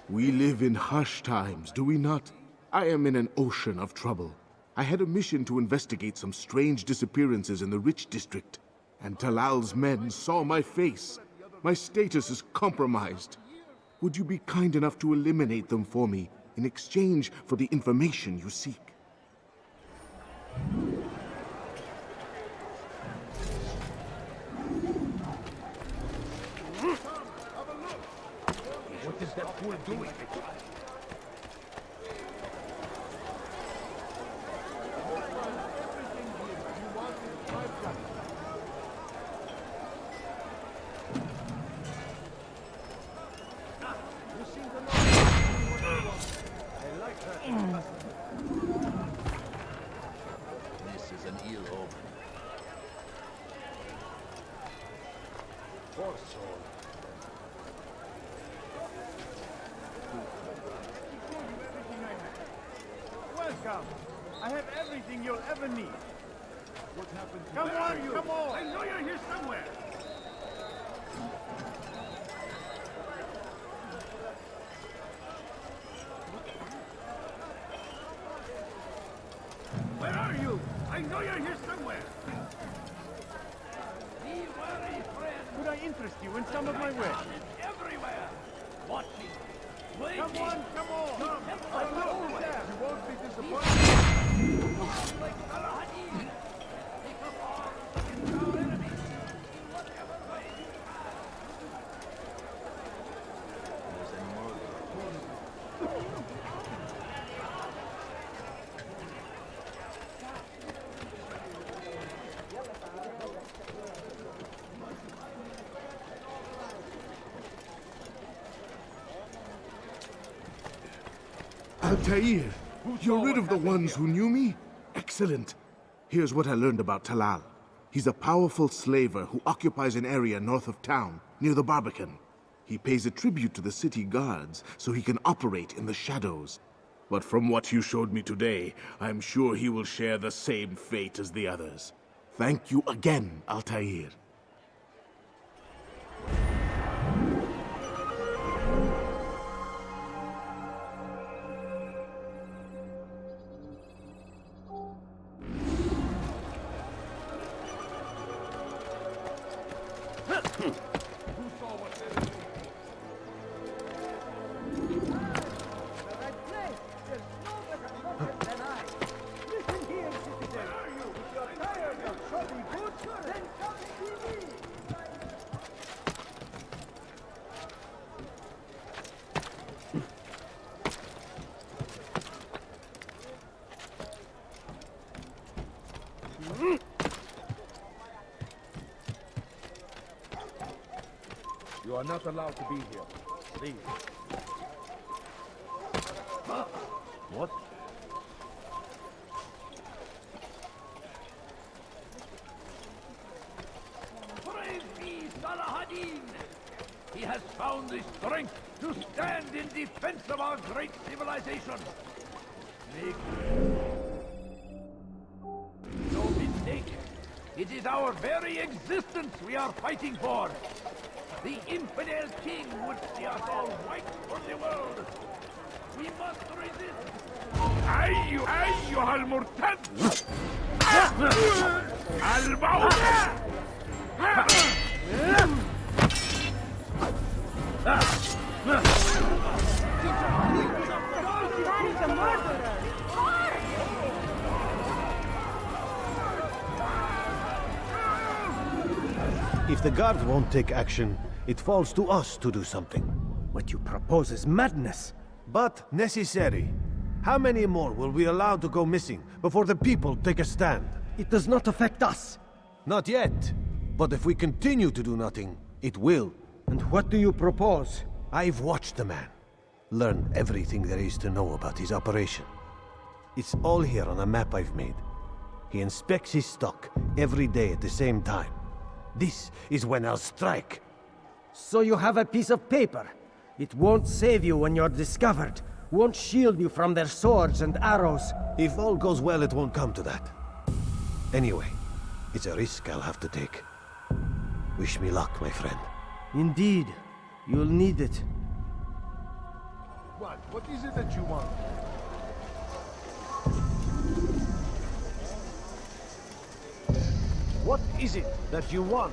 We live in harsh times, do we not? I am in an ocean of trouble. I had a mission to investigate some strange disappearances in the rich district, and Talal's men saw my face. My status is compromised. Would you be kind enough to eliminate them for me in exchange for the information you seek? What is that fool doing? This is an ill omen. Poor soul. Welcome. I have everything you'll ever need. What happened to Come Where on, are you? come on! I know you're here somewhere! Where are you? I know you're here somewhere! Be wary, friend. Could I interest you in some of my wares? Everywhere. Watching. Waiting. Come on, come on! Come. I know Always. that. You won't be disappointed. Like Salahadin. Take up arms against our enemies. In whatever way. Altair, you're rid of the ones who knew me? Excellent. Here's what I learned about Talal. He's a powerful slaver who occupies an area north of town, near the Barbican. He pays a tribute to the city guards so he can operate in the shadows. But from what you showed me today, I'm sure he will share the same fate as the others. Thank you again, Altair. You are not allowed to be here. Leave. What? Praise be Salahadin! He has found the strength to stand in defense of our great civilization. Make no mistake. It is our very existence we are fighting for. The infidel king would see us all wiped from the world. We must resist. أيها المرتد الموت Daddy's a murderer! If the guards won't take action, it falls to us to do something. What you propose is madness. But necessary. How many more will we allow to go missing before the people take a stand? It does not affect us. Not yet. But if we continue to do nothing, it will. And what do you propose? I've watched the man. Learned everything there is to know about his operation. It's all here on a map I've made. He inspects his stock every day at the same time. This is when I'll strike. So you have a piece of paper. It won't save you when you're discovered. Won't shield you from their swords and arrows. If all goes well, it won't come to that. Anyway, it's a risk I'll have to take. Wish me luck, my friend. Indeed. You'll need it. What? What is it that you want? What is it that you want?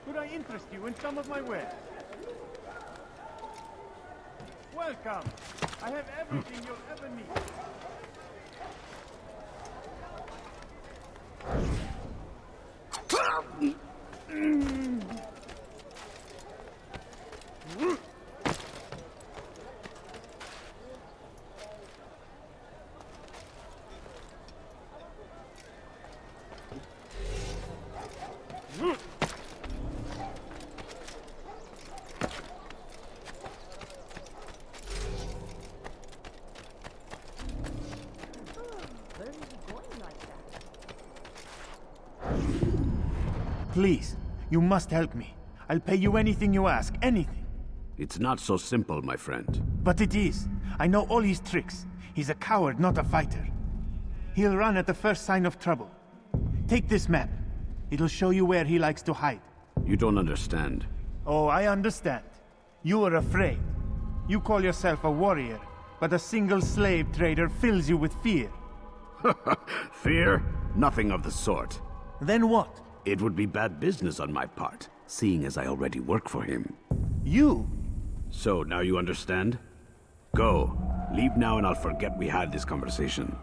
Could I interest you in some of my wares? Welcome. I have everything you'll ever need. please, you must help me. I'll pay you anything you ask, anything. It's not so simple, my friend. But it is. I know all his tricks. He's a coward, not a fighter. He'll run at the first sign of trouble. Take this map. It'll show you where he likes to hide. You don't understand. Oh, I understand. You are afraid. You call yourself a warrior, but a single slave trader fills you with fear. Fear? Nothing of the sort. Then what? It would be bad business on my part, seeing as I already work for him. You? So, now you understand? Go. Leave now and I'll forget we had this conversation.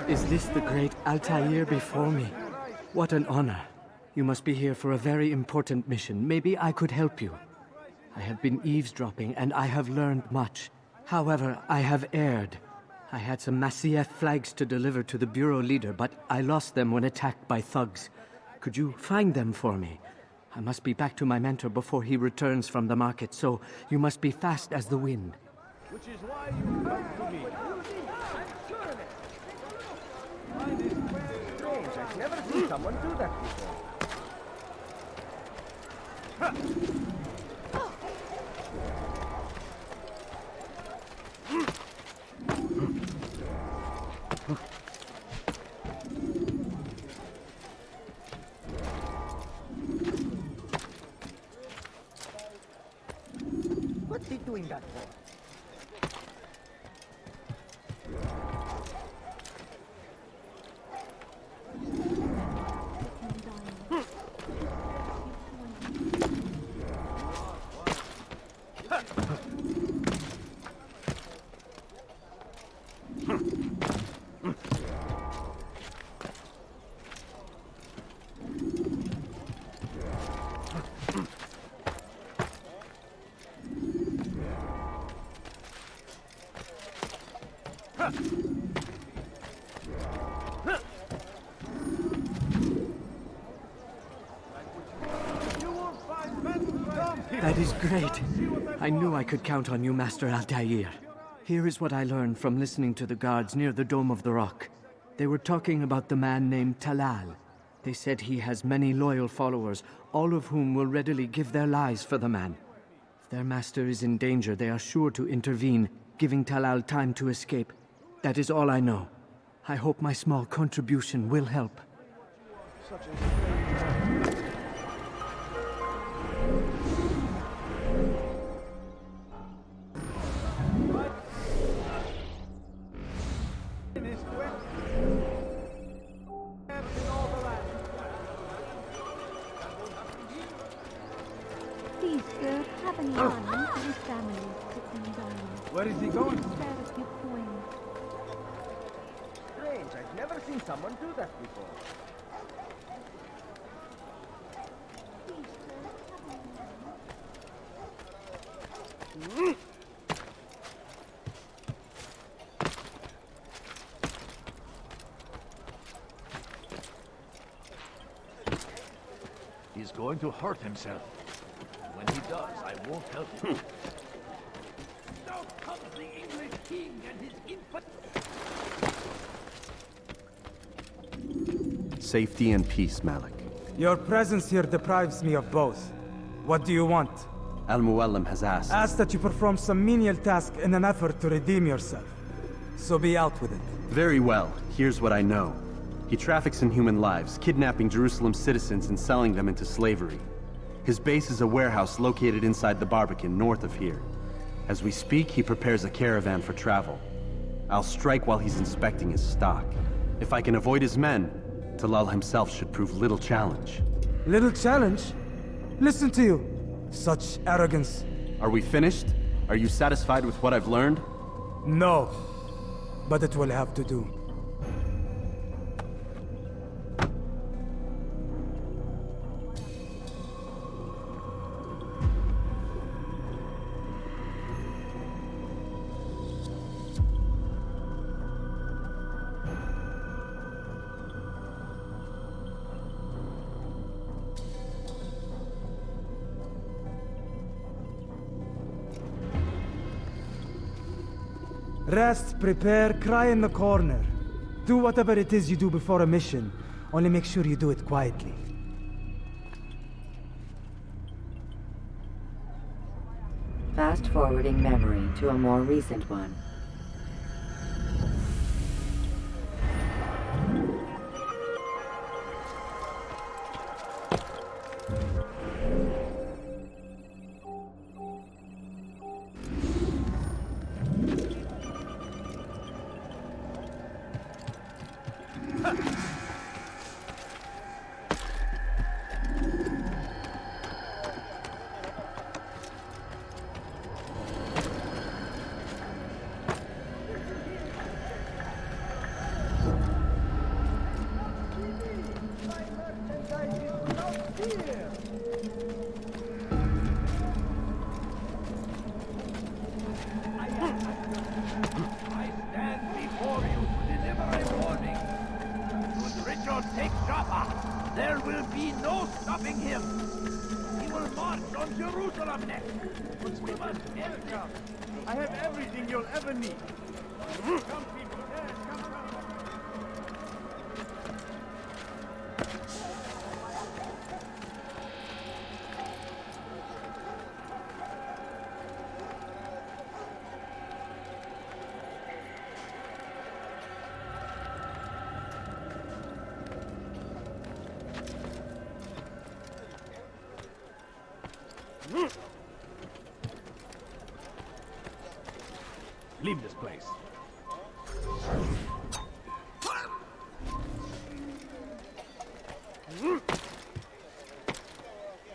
Is this the great Altair before me? What an honor. You must be here for a very important mission. Maybe I could help you. I have been eavesdropping, and I have learned much. However, I have erred. I had some Masyaf flags to deliver to the Bureau leader, but I lost them when attacked by thugs. Could you find them for me? I must be back to my mentor before he returns from the market, so you must be fast as the wind. Which is why you come to me. Find this very strange. I've never seen someone do that before. What's he doing that for? That is great. I knew I could count on you, Master Altair. Here is what I learned from listening to the guards near the Dome of the Rock. They were talking about the man named Talal. They said he has many loyal followers, all of whom will readily give their lives for the man. If their master is in danger, they are sure to intervene, giving Talal time to escape. That is all I know. I hope my small contribution will help. Please, sir, have any money for his family sitting down. Where is he going? Spare a few coins. Strange. I've never seen someone do that before. He's going to hurt himself. When he does, I won't help him. Now comes the English king and his infant. Safety and peace, Malik. Your presence here deprives me of both. What do you want? Al-Muallim has asked. Ask that you perform some menial task in an effort to redeem yourself. So be out with it. Very well. Here's what I know. He traffics in human lives, kidnapping Jerusalem citizens and selling them into slavery. His base is a warehouse located inside the Barbican, north of here. As we speak, he prepares a caravan for travel. I'll strike while he's inspecting his stock. If I can avoid his men, Talal himself should prove little challenge. Little challenge? Listen to you. Such arrogance. Are we finished? Are you satisfied with what I've learned? No, but it will have to do. Rest, prepare, cry in the corner. Do whatever it is you do before a mission. Only make sure you do it quietly. Fast-forwarding memory to a more recent one. There will be no stopping him. He will march on Jerusalem next. We must end him. I have everything you'll ever need. Come, people. Yes, come. Leave this place.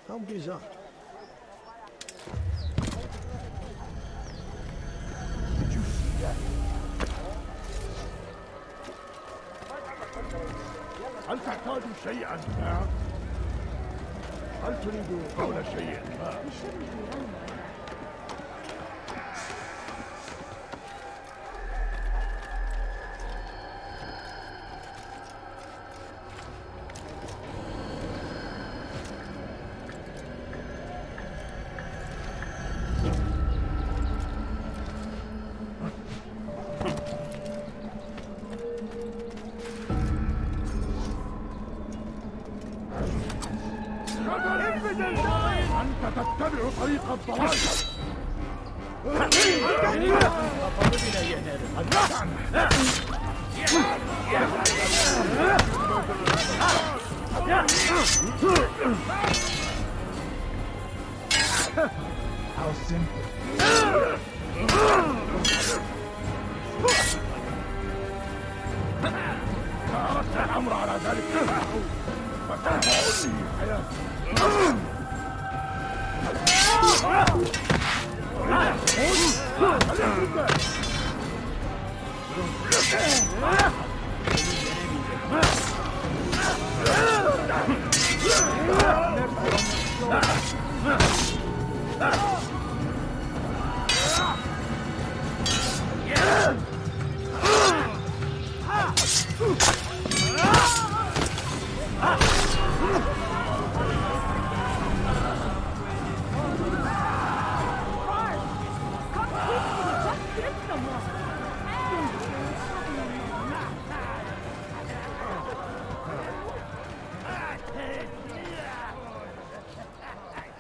How bizarre. Did you see that? هل تحتاج شيئا ما؟ هل تريد قول شيء ما؟ أنت تتبع طريق الضلال. How simple. أردت الأمر على ذلك فتنفعني حياتي.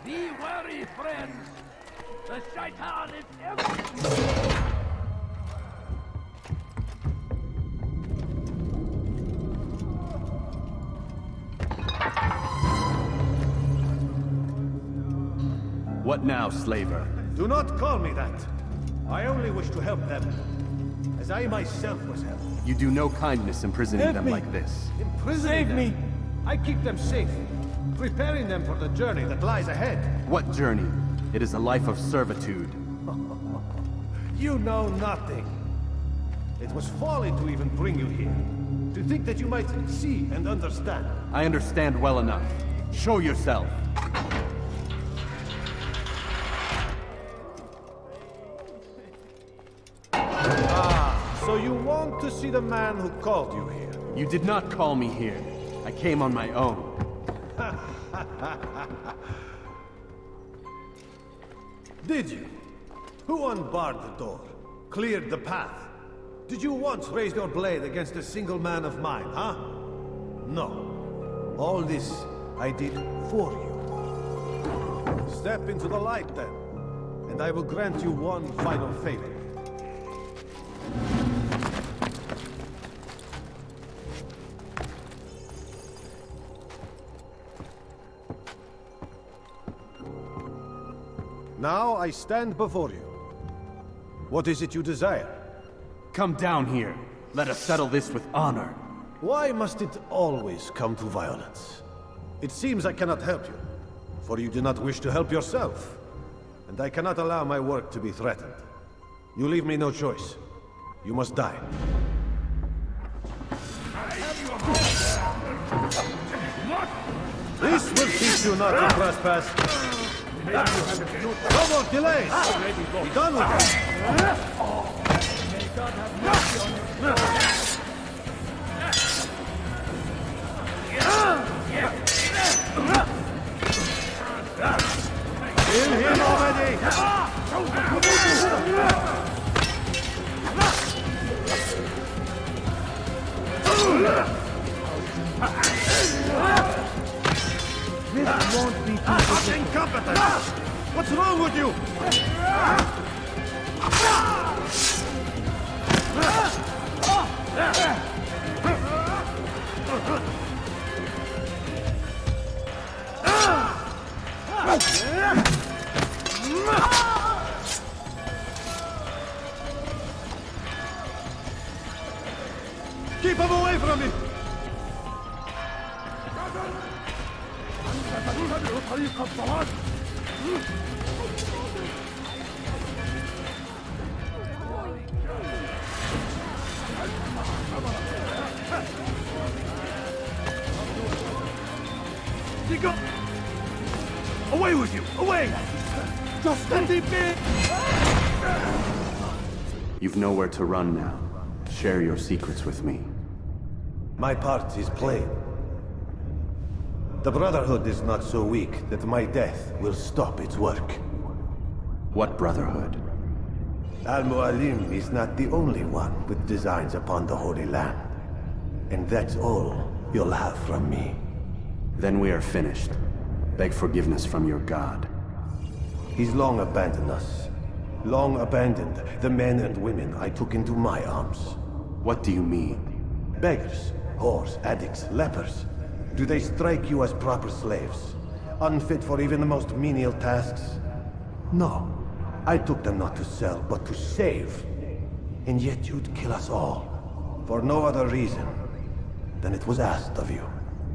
Be wary, friends. The shaitan is everywhere. What now, slaver? Do not call me that. I only wish to help them, as I myself was helped. You do no kindness imprisoning Help them me. like this. Save me! I keep them safe, preparing them for the journey that lies ahead. What journey? It is a life of servitude. You know nothing. It was folly to even bring you here. To think that you might see and understand. I understand well enough. Show yourself. So you want to see the man who called you here? You did not call me here. I came on my own. Did you? Who unbarred the door? Cleared the path? Did you once raise your blade against a single man of mine, huh? No. All this I did for you. Step into the light then, and I will grant you one final favor. Now I stand before you. What is it you desire? Come down here. Let us settle this with honor. Why must it always come to violence? It seems I cannot help you, for you do not wish to help yourself. And I cannot allow my work to be threatened. You leave me no choice. You must die. This will teach you not to trespass. No more delays! Be done with it! May God have mercy on your Kill him already! This won't be too incompetent! What's wrong with you? Keep him away from me! Go! Away with you! Away! Just let it be! You've nowhere to run now. Share your secrets with me. My part is plain. The Brotherhood is not so weak that my death will stop its work. What Brotherhood? Al-Mualim is not the only one with designs upon the Holy Land. And that's all you'll have from me. Then we are finished. Beg forgiveness from your god. He's long abandoned us. Long abandoned the men and women I took into my arms. What do you mean? Beggars, whores, addicts, lepers. Do they strike you as proper slaves? Unfit for even the most menial tasks? No. I took them not to sell, but to save. And yet you'd kill us all. For no other reason than it was asked of you.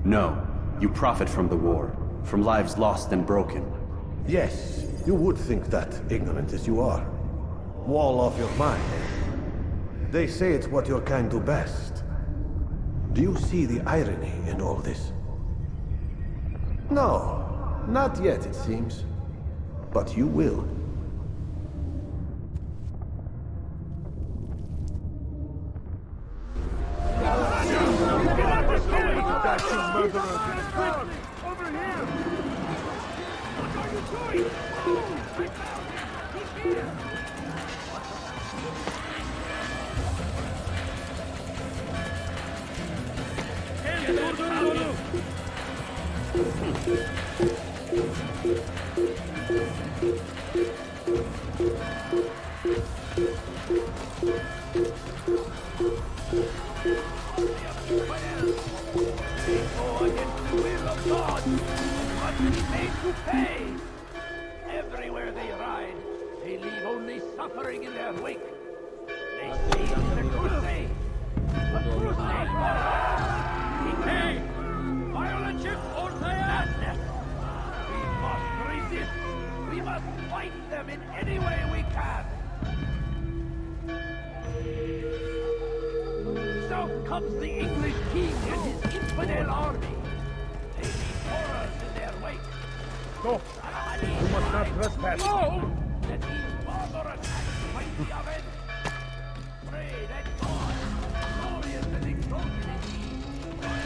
No. You profit from the war. From lives lost and broken. Yes. You would think that, ignorant as you are. Wall off your mind. They say it's what your kind do best. Do you see the irony in all this? No, not yet, it seems. But you will. Over here! What are you doing? Everywhere they ride, they leave only suffering in their wake. They say it's a crusade. A crusade! Decay! Violence or madness! We must resist! We must fight! fight them in any way we can! South comes the English king and his infidel army. They leave horrors in their wake. Stop! You must not trespass. No! Let these barbarous acts fight the avenged. Pray that God, glorious and exalted indeed,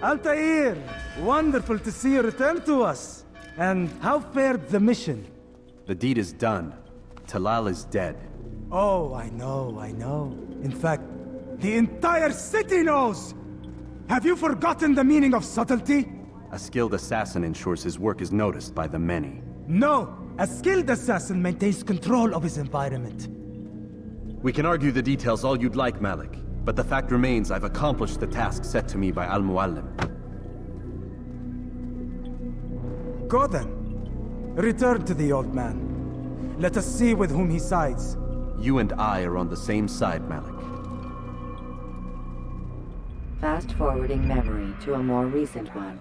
Altair! Wonderful to see you return to us. And how fared the mission? The deed is done. Talal is dead. Oh, I know. In fact, the entire city knows! Have you forgotten the meaning of subtlety? A skilled assassin ensures his work is noticed by the many. No! A skilled assassin maintains control of his environment. We can argue the details all you'd like, Malik. But the fact remains I've accomplished the task set to me by Al-Muallim. Go then. Return to the old man. Let us see with whom he sides. You and I are on the same side, Malik. Fast-forwarding memory to a more recent one.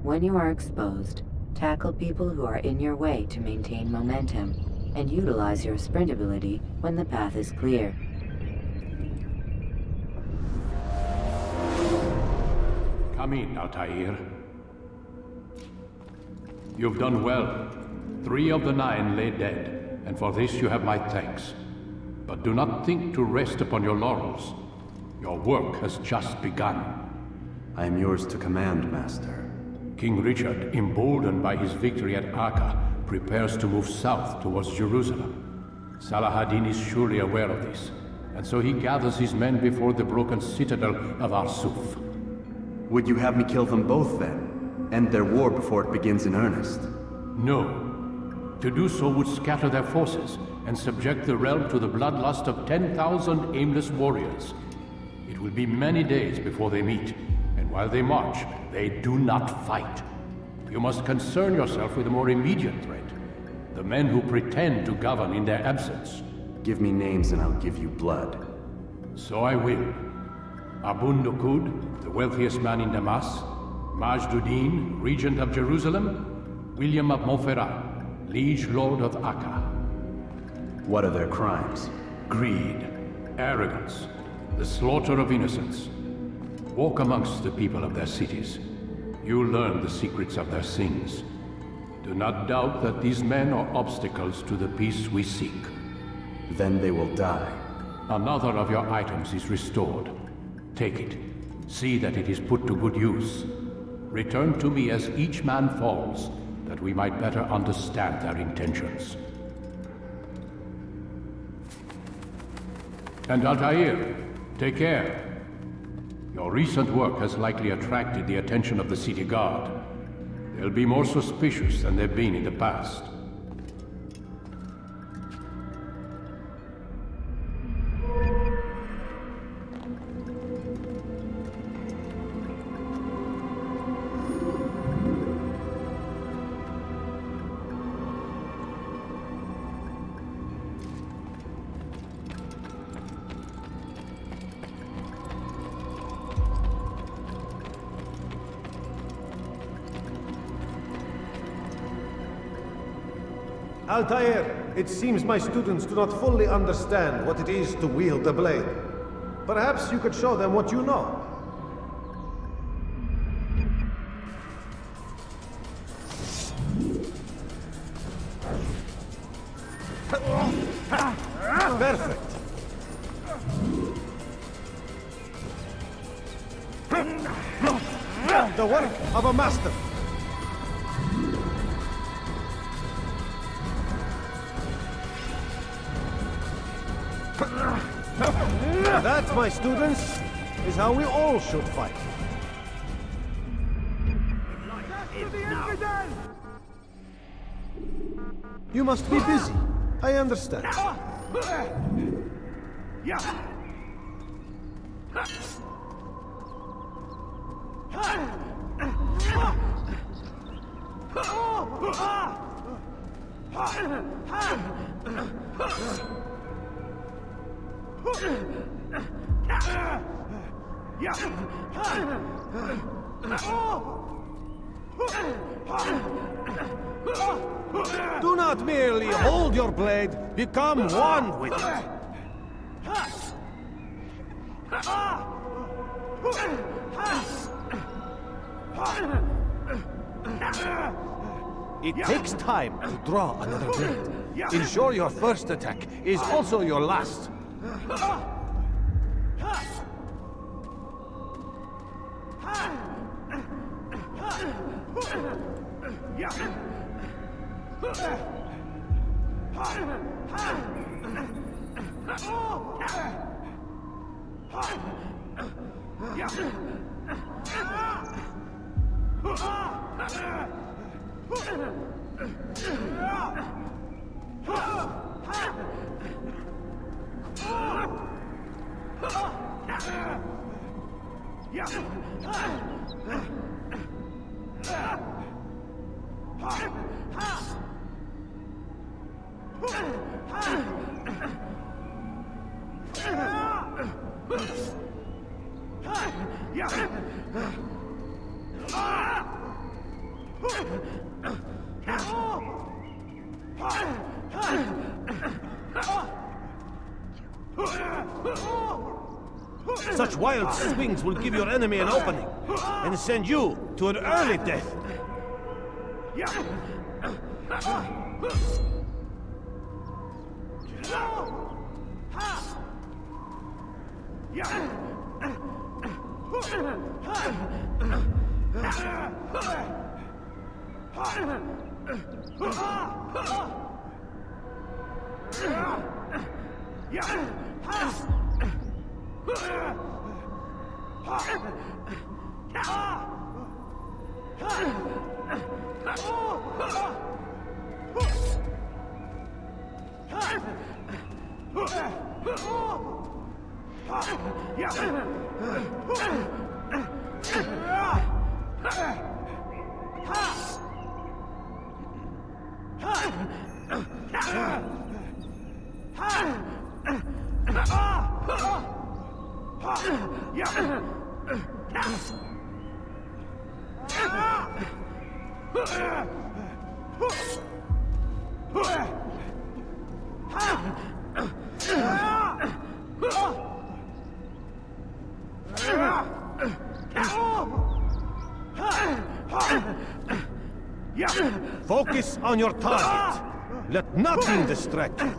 When you are exposed, tackle people who are in your way to maintain momentum, and utilize your sprint ability when the path is clear. Come in, Altair. You've done well. 3 of the 9 lay dead, and for this you have my thanks. But do not think to rest upon your laurels. Your work has just begun. I am yours to command, Master. King Richard, emboldened by his victory at Acre, prepares to move south towards Jerusalem. Salah-ad-Din is surely aware of this, and so he gathers his men before the broken citadel of Arsuf. Would you have me kill them both then? End their war before it begins in earnest? No. To do so would scatter their forces and subject the realm to the bloodlust of 10,000 aimless warriors. It will be many days before they meet, and while they march, they do not fight. You must concern yourself with a more immediate threat. The men who pretend to govern in their absence. Give me names and I'll give you blood. So I will. Abun Nukud, the wealthiest man in Damas. Majduddin, regent of Jerusalem. William of Montferrat, liege lord of Acre. What are their crimes? Greed, arrogance, the slaughter of innocents. Walk amongst the people of their cities. You'll learn the secrets of their sins. Do not doubt that these men are obstacles to the peace we seek. Then they will die. Another of your items is restored. Take it. See that it is put to good use. Return to me as each man falls, that we might better understand their intentions. And Altair, take care. Your recent work has likely attracted the attention of the city guard. They'll be more suspicious than they've been in the past. Altair, it seems my students do not fully understand what it is to wield the blade. Perhaps you could show them what you know. Perfect. The work of a master. That, my students, is how we all should fight. You must be busy. I understand. Do not merely hold your blade, become one with it. It takes time to draw another blade. Ensure your first attack is also your last. Such wild swings will give your enemy an opening and send you to an early death. Focus on your target. Let nothing distract you.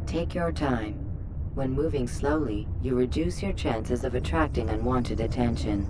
Take your time. When moving slowly, you reduce your chances of attracting unwanted attention.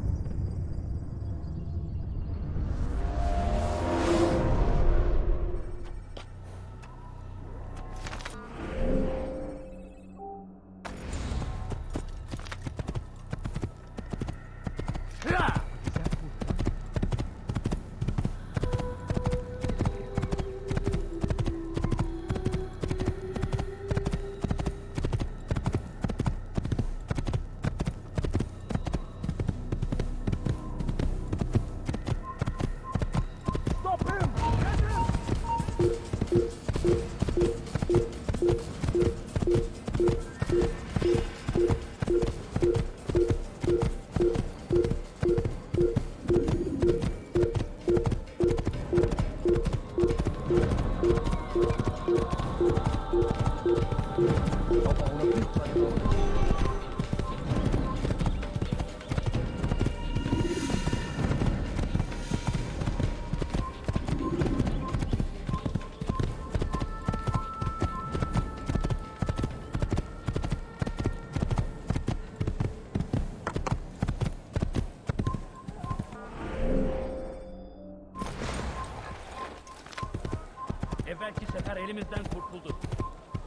Evvelki sefer elimizden kurtuldu.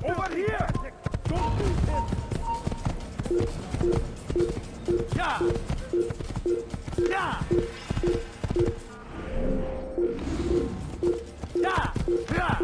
Over here! Don't lose him! Ya! Ya! Ya! Ya!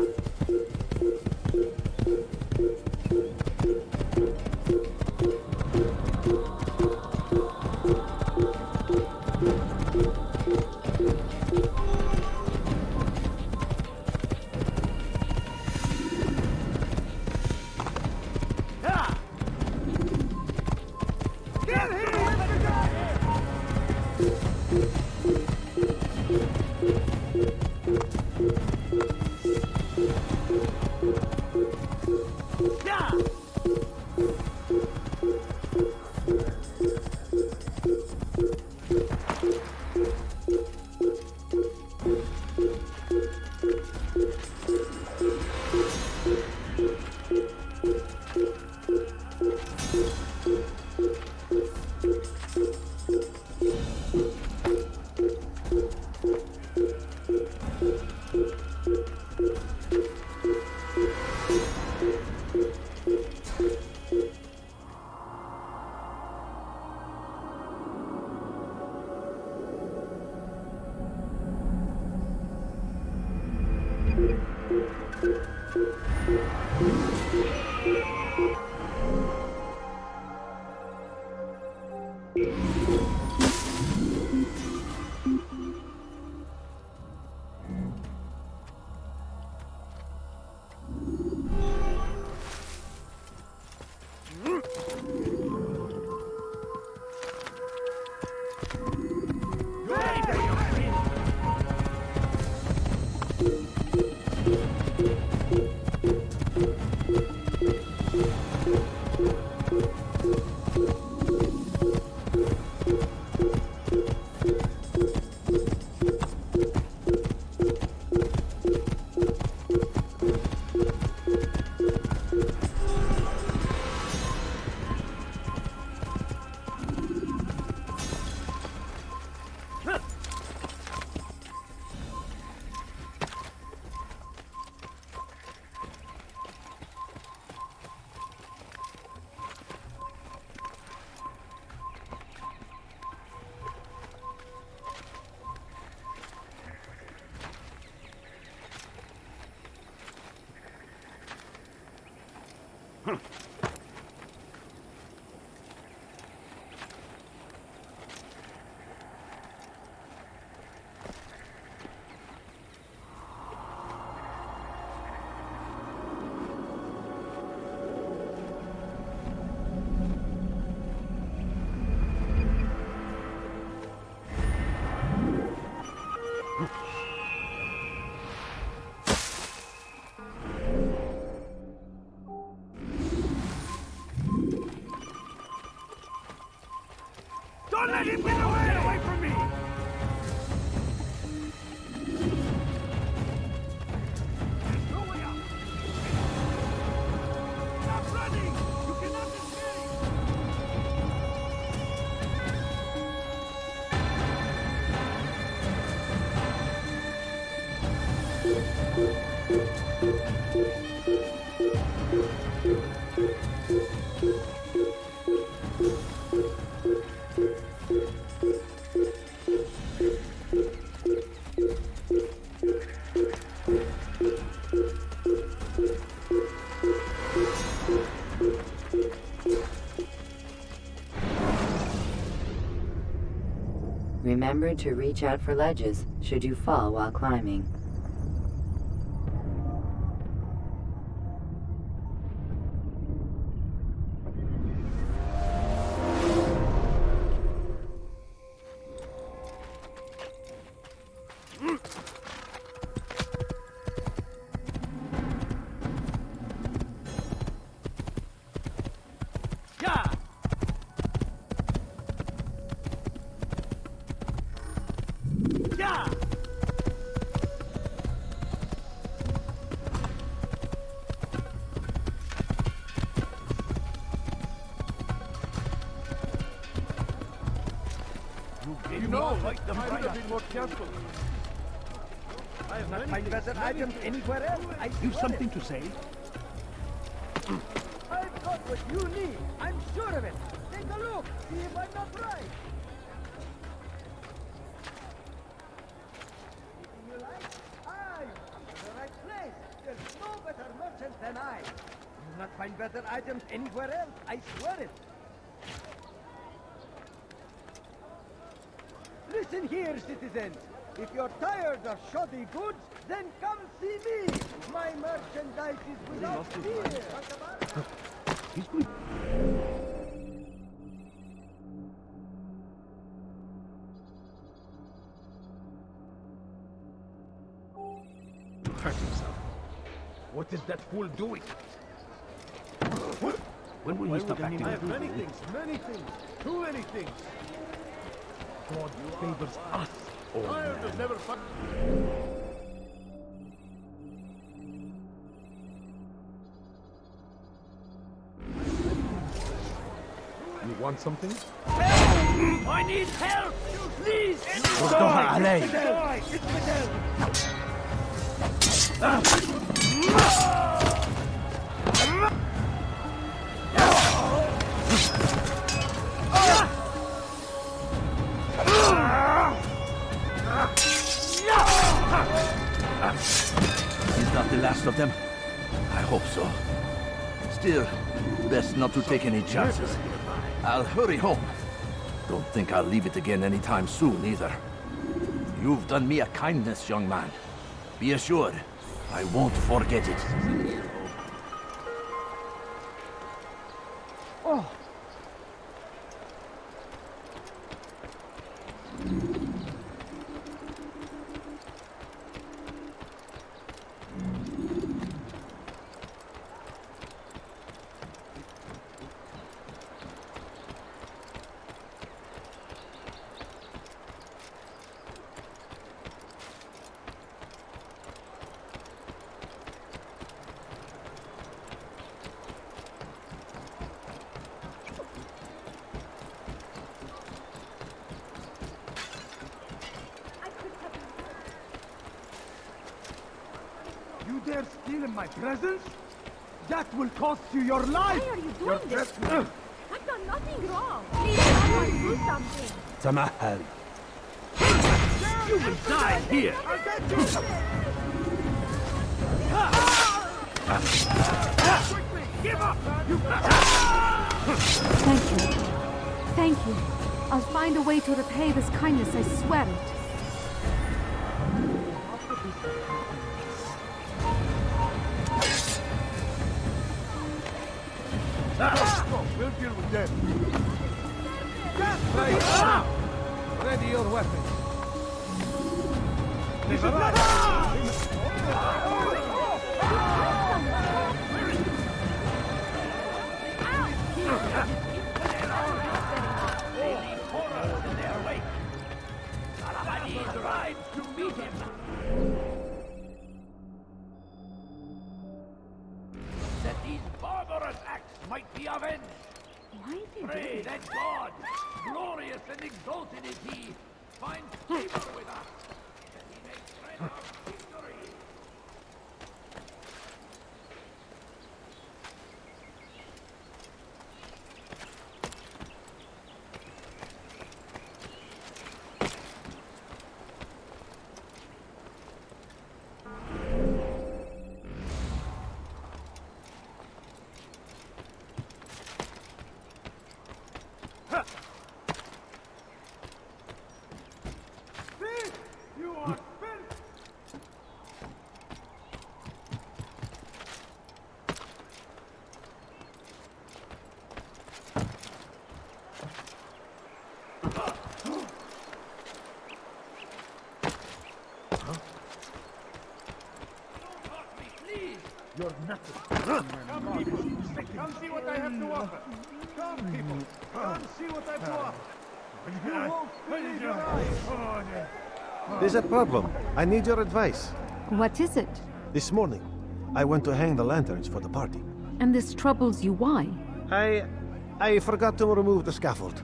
Get away from me! There's no way out! Stop running! You cannot escape! Remember to reach out for ledges should you fall while climbing. You know, I should have been more careful. I have not find better items anywhere else. You've something to say? I've got what you need. I'm sure of it. Take a look. See if I'm not right. Anything you like? I'm in the right place. There's no better merchant than I. You'll not find better items anywhere else. I swear it. Listen here, citizens. If you're tired of shoddy goods, then come see me. My merchandise is without fear. He's good. Hurt himself. What is that fool doing? When will you stop acting? I have many things, too many things. God favors us. Tired of never fuck. You want something? Help! I need help! Please! Is that the last of them? I hope so. Still, best not to take any chances. I'll hurry home. Don't think I'll leave it again anytime soon, either. You've done me a kindness, young man. Be assured, I won't forget it. Oh! You dare steal in my presence? That will cost you your life! Why are you doing this? I've done nothing wrong. Please, someone do something. Samahal. You will die here! I'll get you! Give up! Thank you. Thank you. I'll find a way to repay this kindness, I swear it. We'll deal with them. Ready your weapons. might be avenged. Why is he Pray doing that God, glorious and exalted is He, finds favor with us, that He may spread our victory. You are spent! You're nothing. Come, people. Come see what I have to offer. Come, people. Come see what I have to offer. You won't believe your eyes. There's a problem. I need your advice. What is it? This morning, I went to hang the lanterns for the party. And this troubles you why? I forgot to remove the scaffold.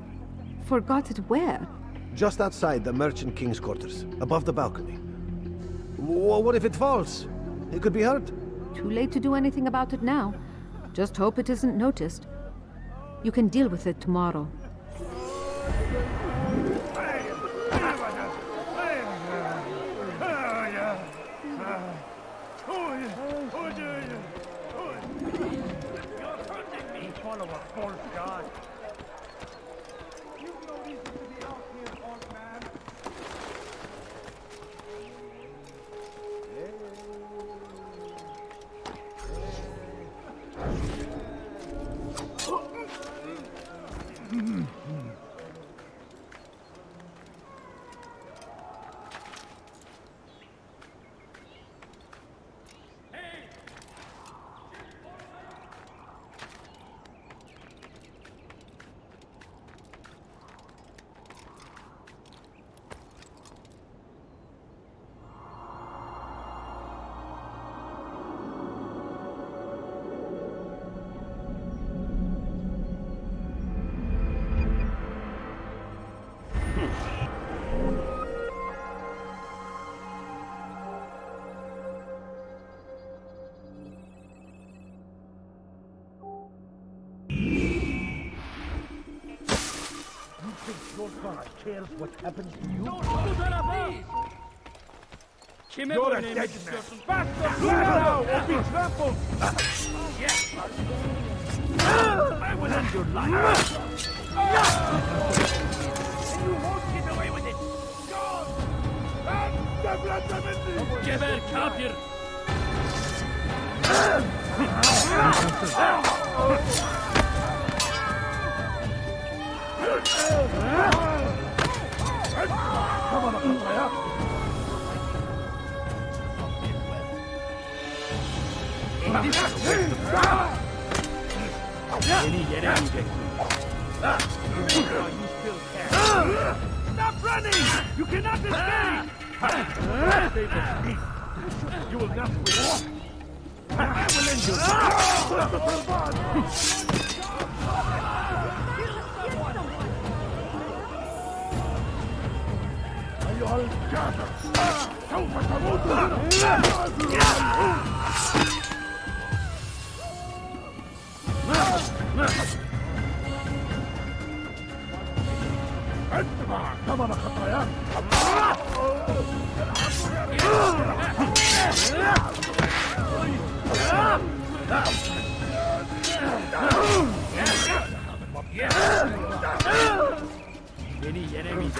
Forgot it where? Just outside the Merchant King's quarters, above the balcony. What if it falls? It could be hurt. Too late to do anything about it now. Just hope it isn't noticed. You can deal with it tomorrow. Follow a false god. You've no reason to be out here, old man. Your God cares what happens to you? You're a dead man. Faster, fly now, or be trampled! Yes! I will end your life! And you won't get away with it! Geber kafir! Stop running! You cannot escape! You will not win. I will end you all gather! Any enemies?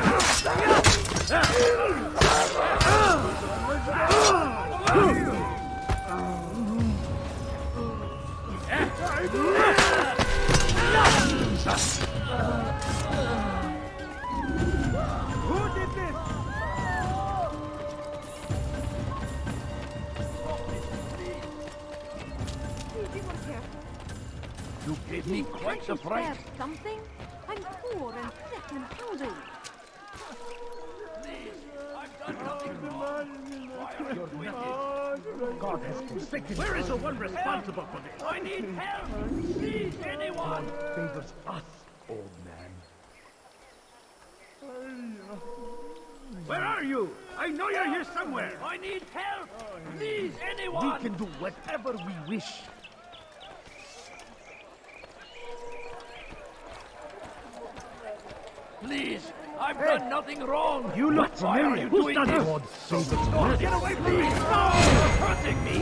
Who did this? You gave me quite a fright. Something? I'm poor and sick and hungry. You're wicked. God has forsaken. Where is the one responsible for this? I need help! Please, anyone! Someone favors us, old man. Where are you? I know you're here somewhere. I need help. Please, anyone. We can do whatever we wish. Please, I've done nothing wrong. You look Why are you doing this? Oh, get away from me! No! You're hurting me!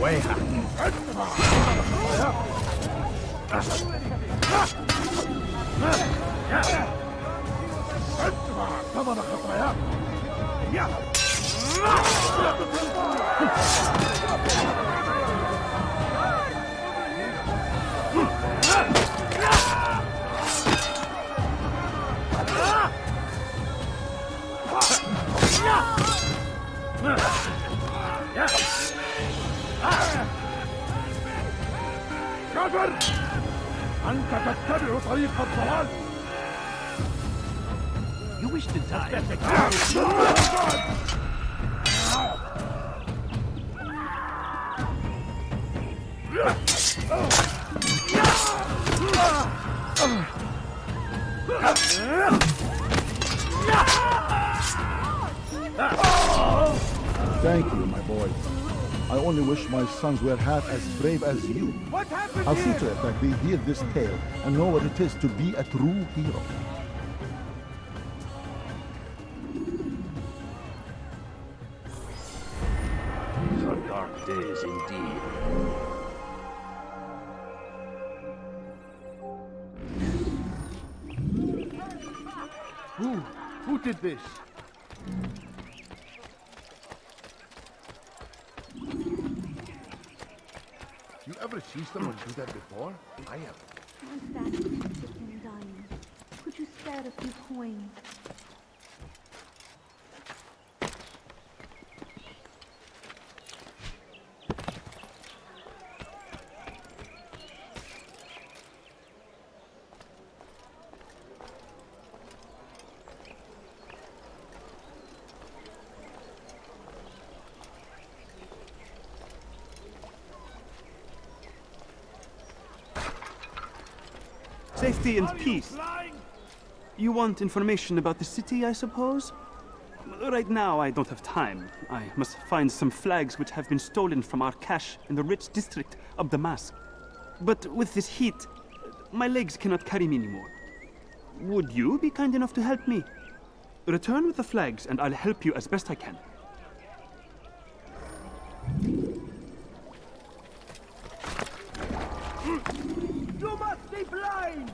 كافر! أنت تتبع طريق الضلال! You wish to die? Thank you, my boy. I only wish my sons were half as brave as you. What happened I'll see here? to it that they hear this tale and know what it is to be a true hero. These are dark days indeed. Who did this? You ever see someone do that before? I have. My family's sick and dying. Could you spare a few coins? Safety and peace. You want information about the city, I suppose? Right now, I don't have time. I must find some flags which have been stolen from our cache in the rich district of Damask. But with this heat, my legs cannot carry me anymore. Would you be kind enough to help me? Return with the flags, and I'll help you as best I can. You must be blind!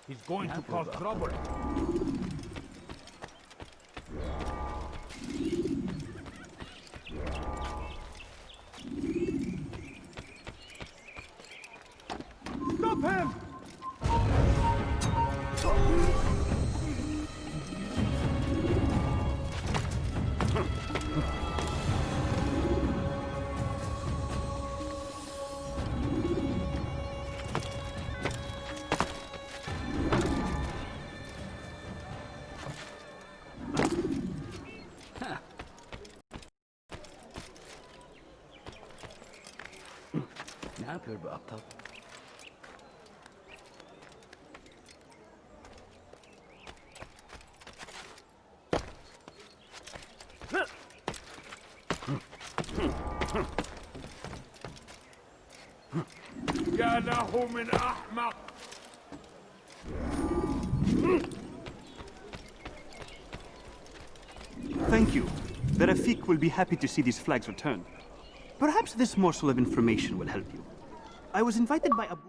He's going to cause trouble. Stop him! Ne yapıyor bu aptal? يا له من أحمق! Thank you. The Rafik will be happy to see these flags returned. Perhaps this morsel of information will help you. I was invited by Abu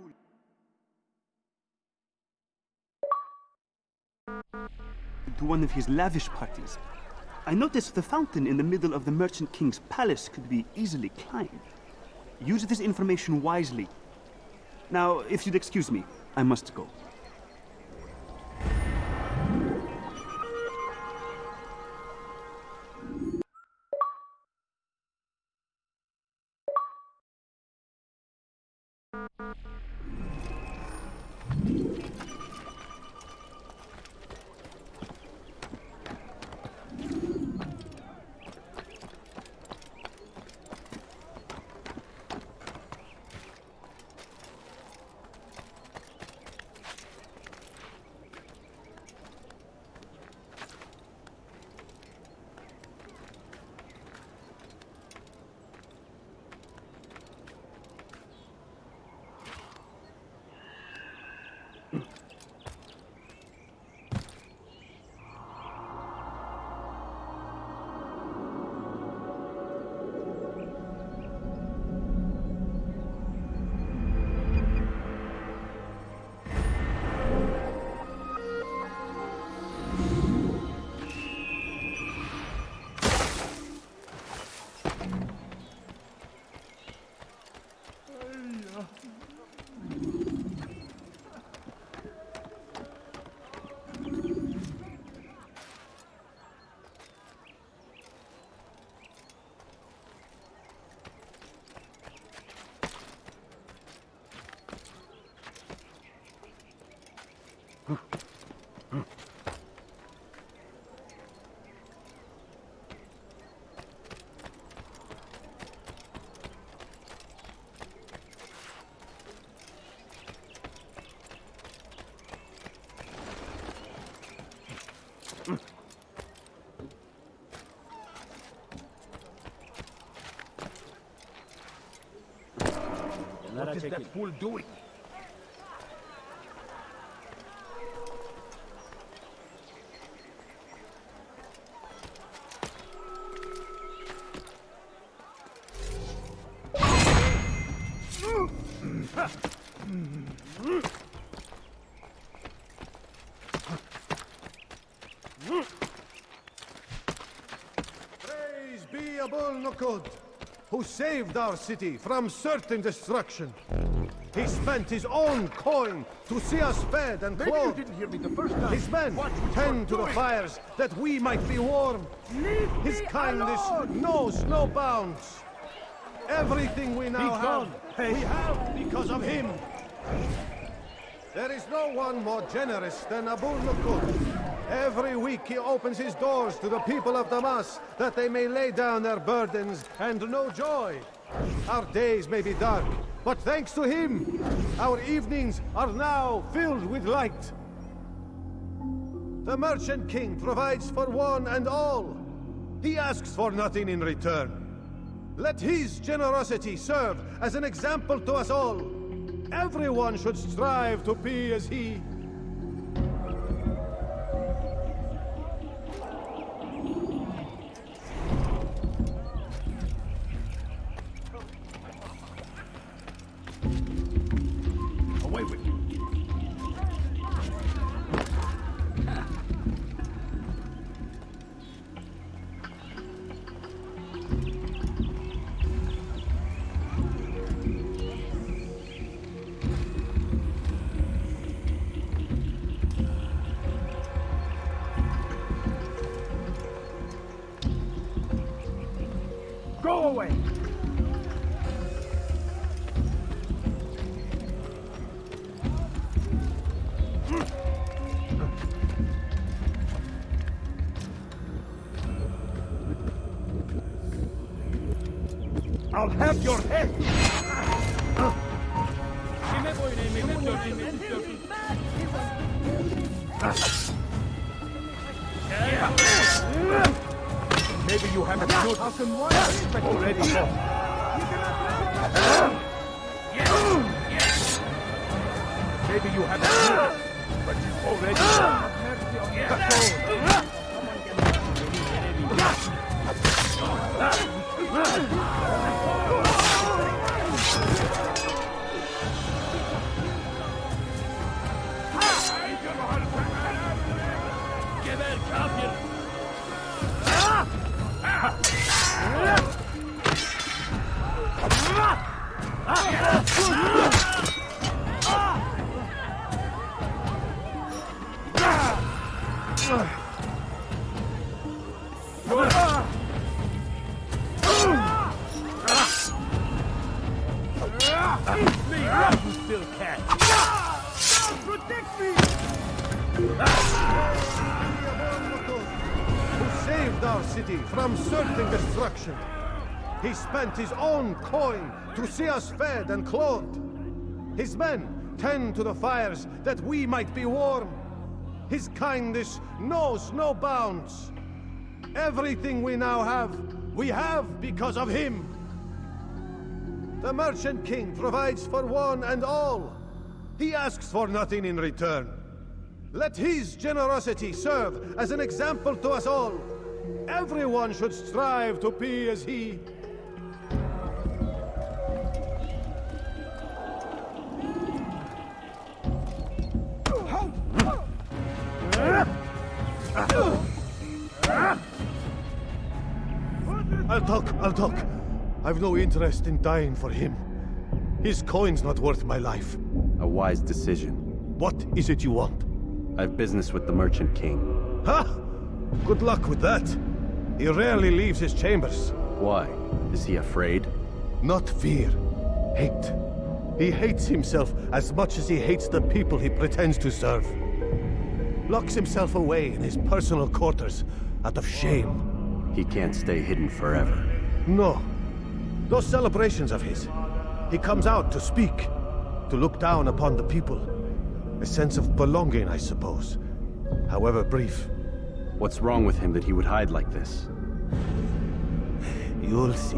to one of his lavish parties. I noticed the fountain in the middle of the Merchant King's palace could be easily climbed. Use this information wisely. Now, if you'd excuse me, I must go. What is that fool doing? Praise be Abul Nukud, who saved our city from certain destruction. He spent his own coin to see us fed and Maybe clothed. you didn't hear me the first time. His men Watch what tend you're to the doing. fires that we might be warm. Leave His me kindness alone. knows no bounds. Everything we now Be gone. have, we have because of him. There is no one more generous than Abul Nukud. Every week he opens his doors to the people of Damas that they may lay down their burdens and know joy. Our days may be dark, but thanks to him, our evenings are now filled with light. The Merchant King provides for one and all. He asks for nothing in return. Let his generosity serve as an example to us all. Everyone should strive to be as he. Away with you. Go away! I'll have your head! Maybe you haven't noticed. Already lost. Maybe you haven't noticed, but you've already lost. Me, you still can. Protect me! Who saved our city from certain destruction. He spent his own coin to see us fed and clothed. His men tend to the fires that we might be warm. His kindness knows no bounds. Everything we now have, we have because of him. The Merchant King provides for one and all. He asks for nothing in return. Let his generosity serve as an example to us all. Everyone should strive to be as he. I'll talk. I've no interest in dying for him. His coin's not worth my life. A wise decision. What is it you want? I've business with the Merchant King. Huh? Good luck with that. He rarely leaves his chambers. Why? Is he afraid? Not fear. Hate. He hates himself as much as he hates the people he pretends to serve. Locks himself away in his personal quarters out of shame. He can't stay hidden forever. No. Those celebrations of his. He comes out to speak, to look down upon the people. A sense of belonging, I suppose. However brief. What's wrong with him that he would hide like this? You'll see.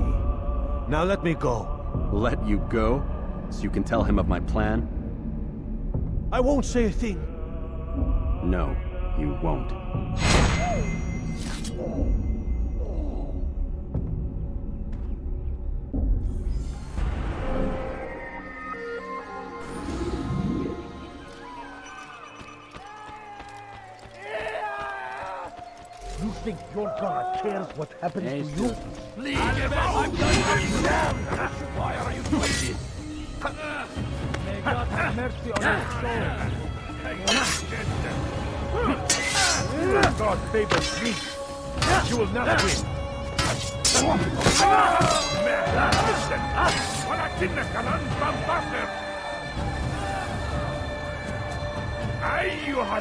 Now let me go. Let you go? So you can tell him of my plan? I won't say a thing. No, you won't. You think your God cares what happens to you? Leave him out! I'm done. Why are you doing this? May God have mercy on your soul. God favors me. You will not win. Listen! ولكنك لن تنتصر! أيها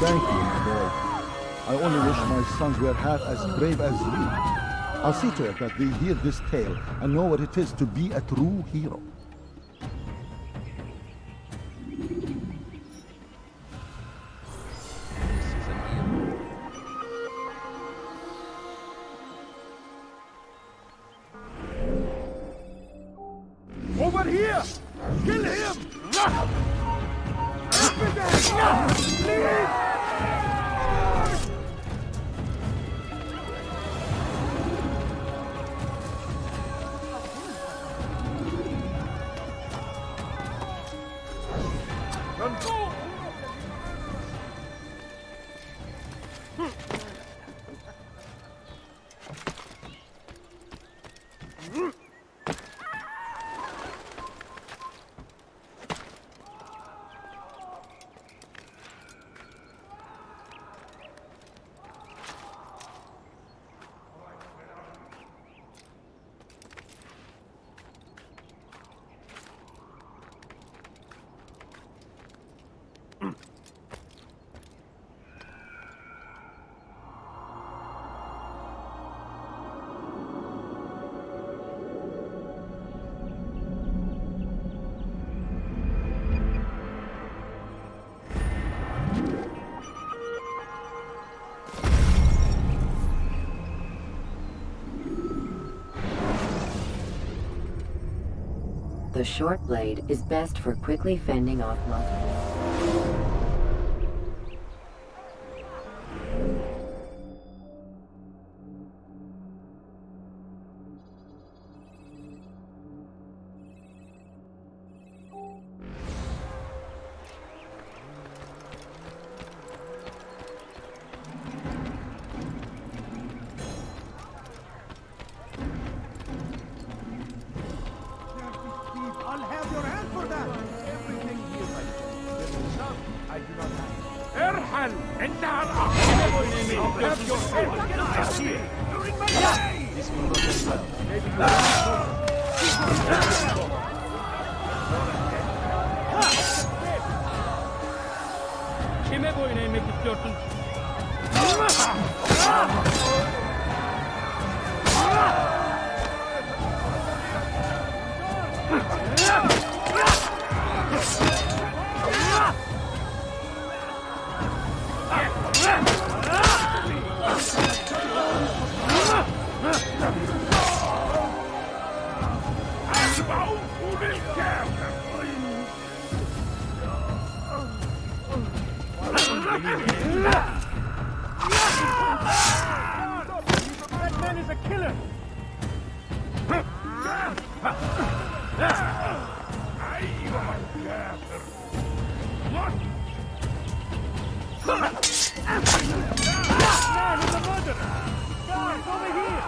Thank you, my boy. I only wish my sons were half as brave as you. I'll see to it that they hear this tale and know what it is to be a true hero. Over here! Kill him! Leave! The short blade is best for quickly fending off multiple. speak of yourself. Maybe you Kime boyun eğmek istiyorsun? That man is a killer! Man is a murderer! Guys, over here!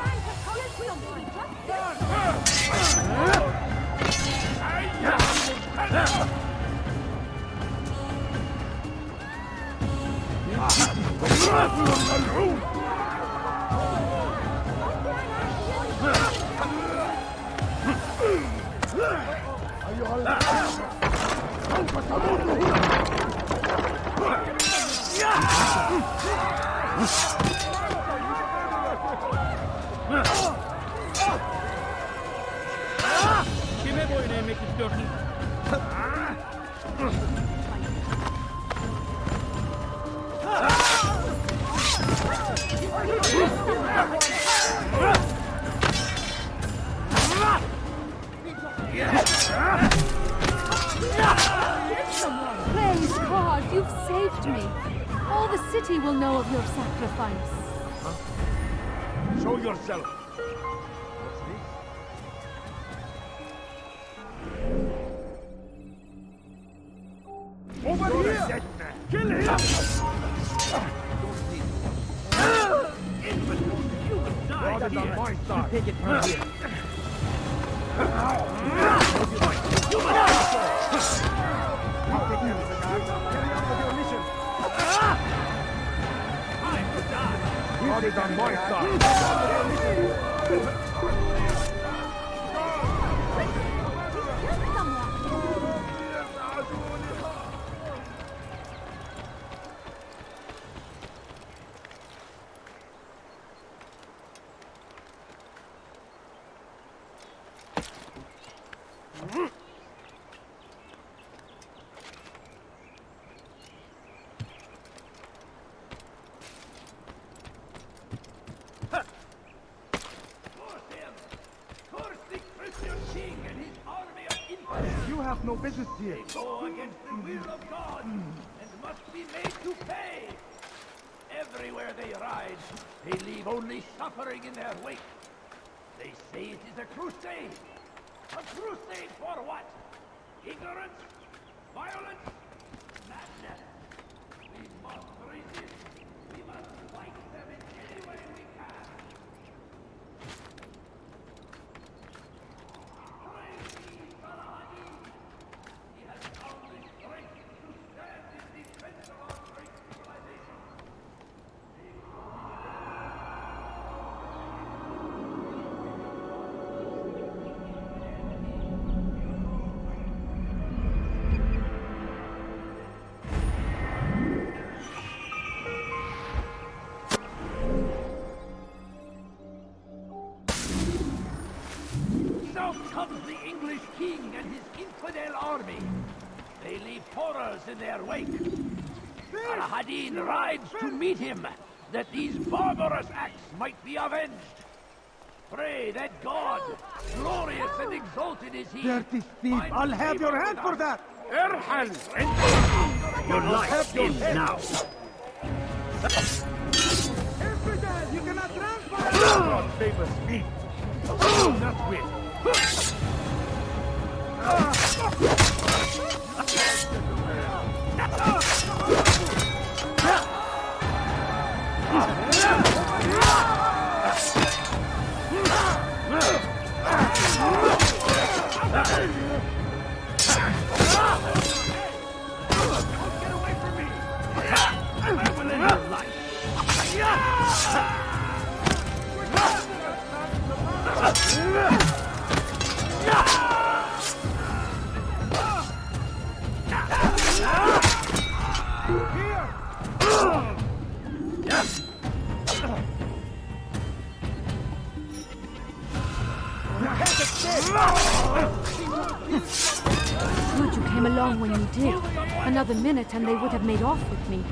Kime boyun eğmek istiyorsun? Praise God, you've saved me. All the city will know of your sacrifice. Show yourself! Over here! Kill him! God is on my side. Take it from here. God is on my side. You have no business here. They go against the will of God and must be made to pay. Everywhere they ride, they leave only suffering in their wake. They say it is a crusade. A crusade for what? Ignorance? Violence? Madness? We must resist. We must fight them in any way we can. Praise ye Salahadin. He has found the strength to stand in defense of our great civilization. So comes the English king and his infidel army. They leave horrors in their wake. Al-Hadin rides to meet him, that these barbarous acts might be avenged. Pray that God, glorious and exalted is he, Dirty thief, I'll have your hand for that! Erhal, your life ends now. Infidel, you cannot transfer! God favors me. Do not win. Good you came along when you did. Another minute and they would have made off with me.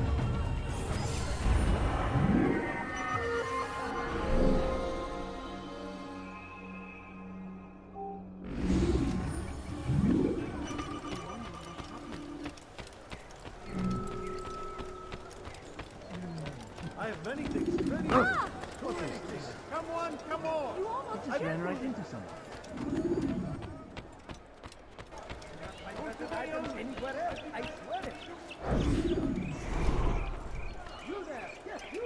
I have many things. Many things. What is this? Come on, come on. It just ran right into something. Anywhere else, I swear it. You there, yes, you.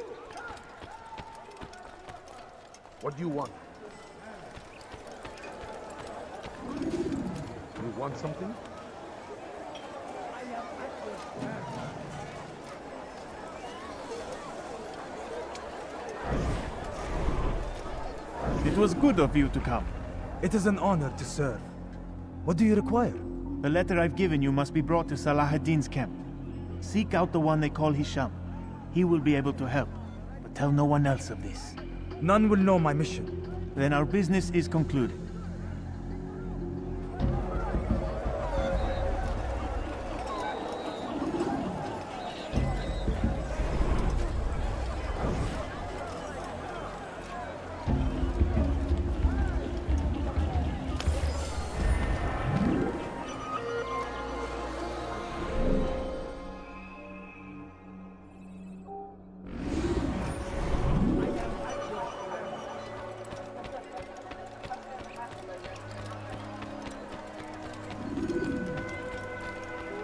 What do you want? You want something? It was good of you to come. It is an honor to serve. What do you require? The letter I've given you must be brought to Salah ad-Din's camp. Seek out the one they call Hisham. He will be able to help, but tell no one else of this. None will know my mission. Then our business is concluded.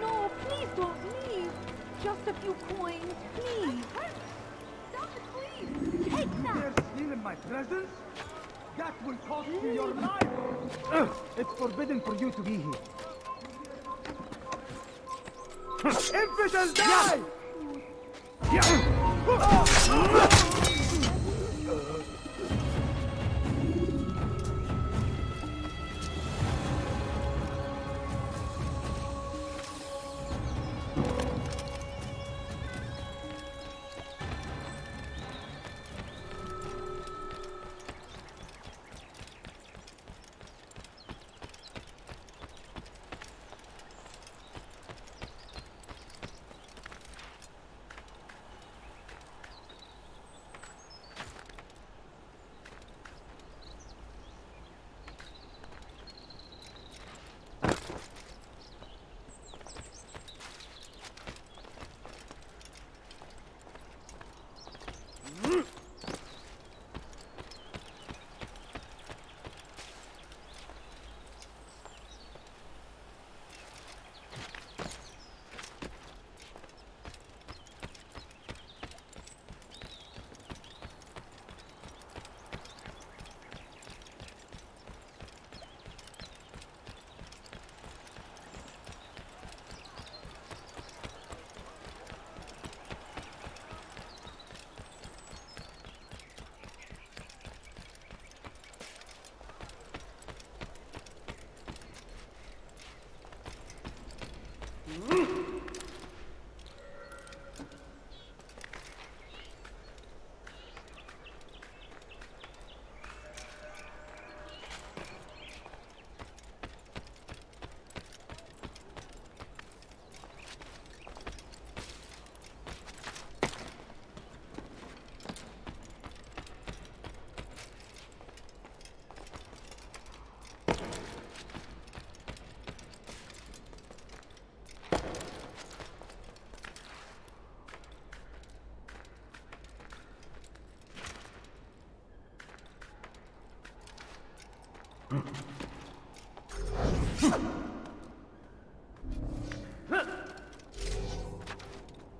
No, please don't leave. Just a few coins, please. Stop it, please. Take that. Dare steal in my presence? That will cost you your life! It's forbidden for you to be here. Infidel, die!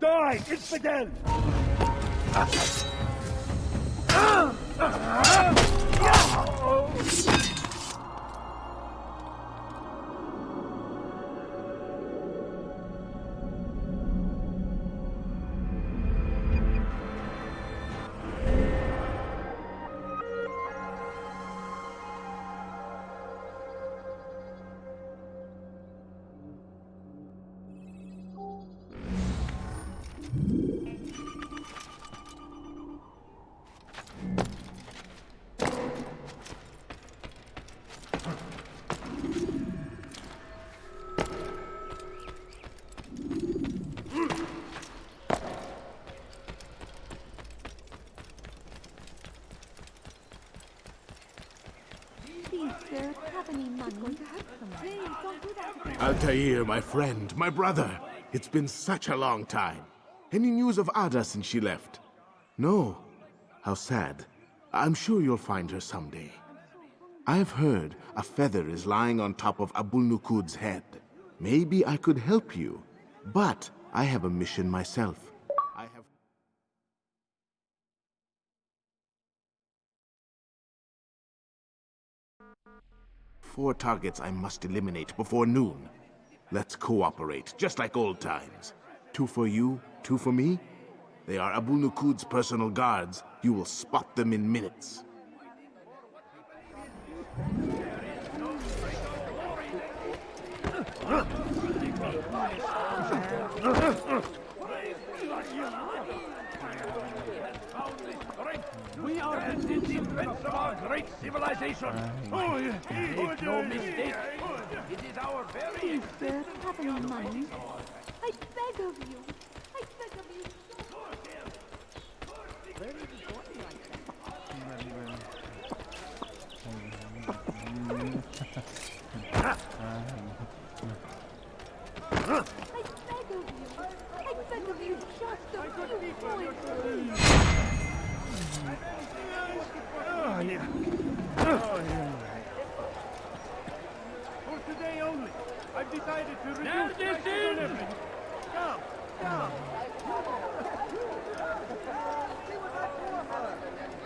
Die, infidel! sir, have any money? Please, don't do that again. Altair, my friend, my brother. It's been such a long time. Any news of Ada since she left? No. How sad. I'm sure you'll find her someday. I've heard a feather is lying on top of Abul-Nukud's head. Maybe I could help you, but I have a mission myself. I have... 4 targets I must eliminate before noon. Let's cooperate, just like old times. 2 for you, 2 for me? They are Abul-Nukud's personal guards. You will spot them in minutes. We are in defense of our great civilization. Make no mistake, it is our very Please, sir, have any money? I beg of you. I beg of you. For today only, I've decided to reduce my delivery. Come, come.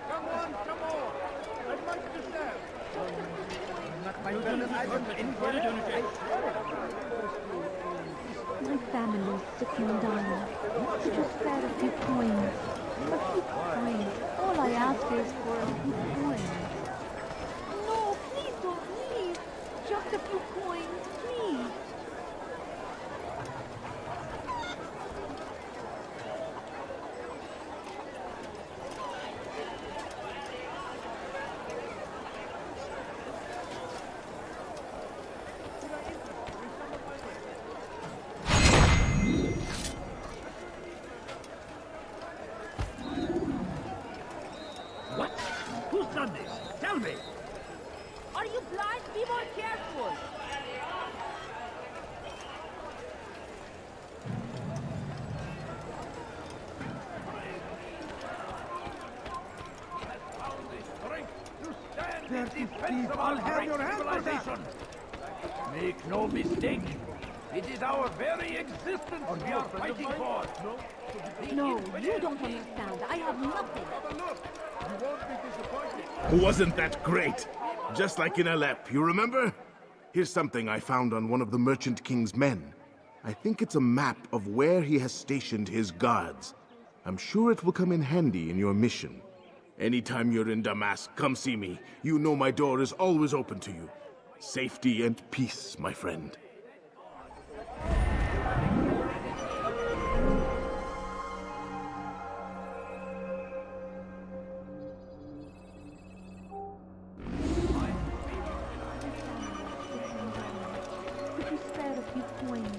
Come on, come on. I'd like to sell. My family's sick and dying. Could you spare a few coins? A few coins. All I ask is for a few coins. No, please don't leave. Just a few coins, please. What? Who's done this? Tell me. Are you blind? Be more careful. Stand in defense of our great civilization. Make no mistake, it is our very existence we are fighting for. No, you don't understand. I have nothing. You won't be disappointed. Wasn't that great? Just like in Alep, you remember? Here's something I found on one of the Merchant King's men. I think it's a map of where he has stationed his guards. I'm sure it will come in handy in your mission. Anytime you're in Damascus, come see me. You know my door is always open to you. Safety and peace, my friend. Could you spare a few coins?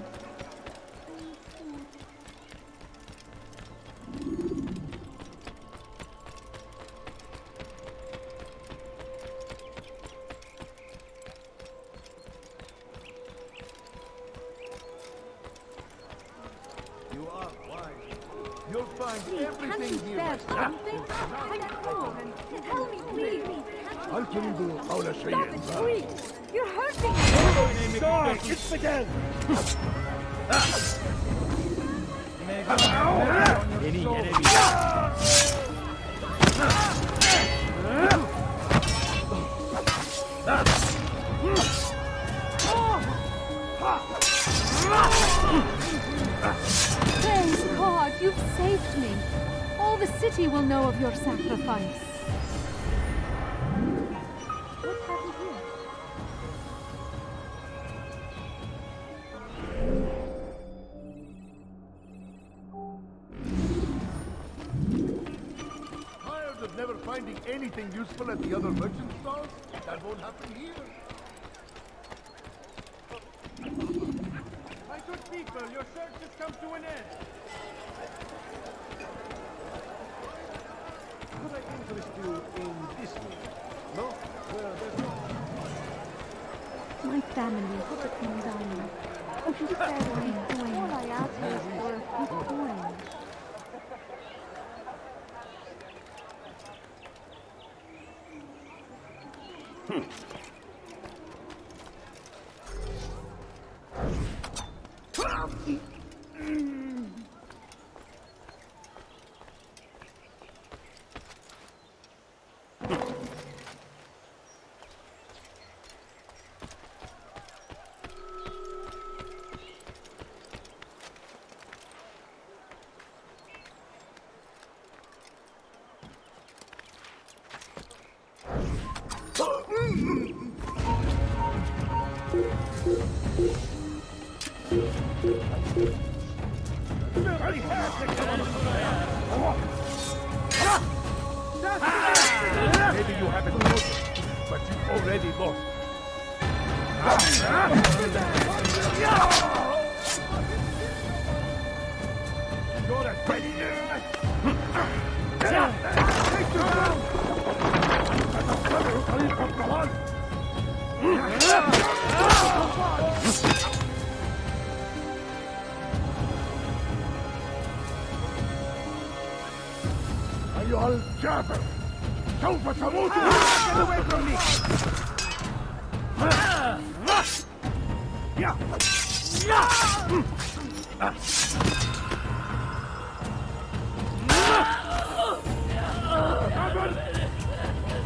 You are wise. You'll find Please, everything can't you here. spare something? I'm poor. Tell me, please. حول شيء Please, you're hurting me. Start! It's again! Any enemy? Praise God, you've saved me. All the city will know of your sacrifice. What have you here? Tired of never finding anything useful at the other merchant stalls? That won't happen here. My good people, your search has come to an end. Could I interest you in this way? No? Well, there's no... family sitting down. Oh, just spare a few coins. All I ask is for a few coins. Maybe you haven't noticed, but you've already lost. You're a ready. Take your gun! أيها الكافر سوف تموت. Get away from me!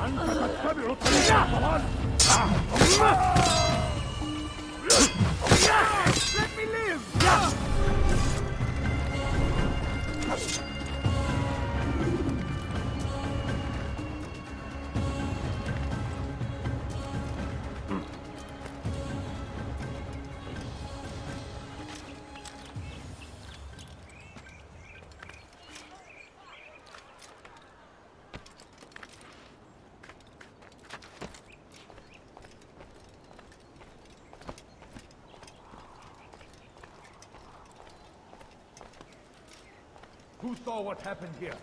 أنت تتبع طريق الضلال. Let me live! Who saw what happened here?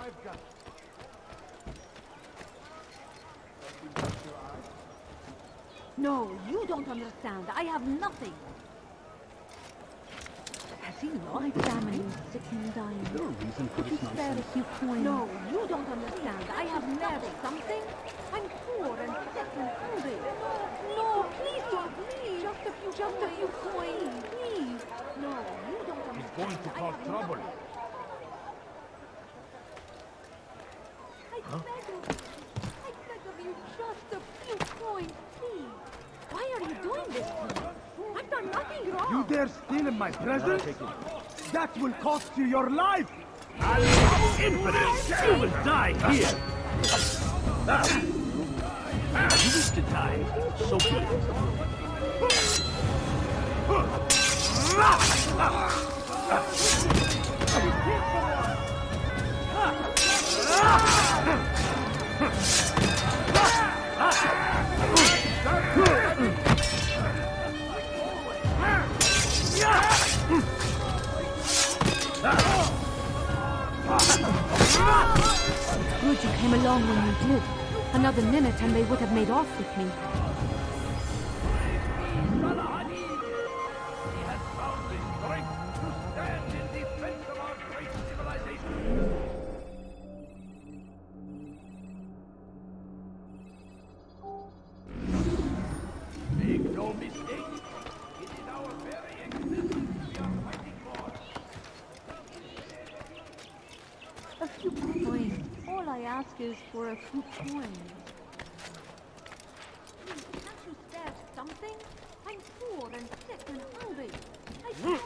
I've got it. No, you don't understand. I have nothing. Has he lost? My family is sick and dying. Is there a reason for Could you this spare a nonsense? few coins? No, you don't understand. I have nothing. Something? I'm poor and sick and hungry. No, please don't. Please. Just a few coins. Please. No, you don't understand. He's going to cause trouble. I beg of you, just a few coins, please. Why are you doing this to me? I've done nothing wrong. You dare steal in my presence? That will cost you your life! Infidel! You will die here! You wish to die, so be it. Good you came along when you did. Another minute and they would have made off with me. Make no mistake, it ask is for a few coins. Can't you spare something? I'm poor and sick and hungry. I can't...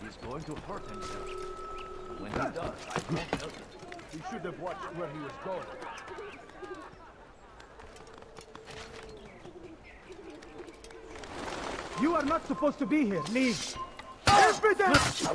He's going to hurt himself. When he does, I won't help him. He should have watched where he was going. You are not supposed to be here. Leave. Evidence!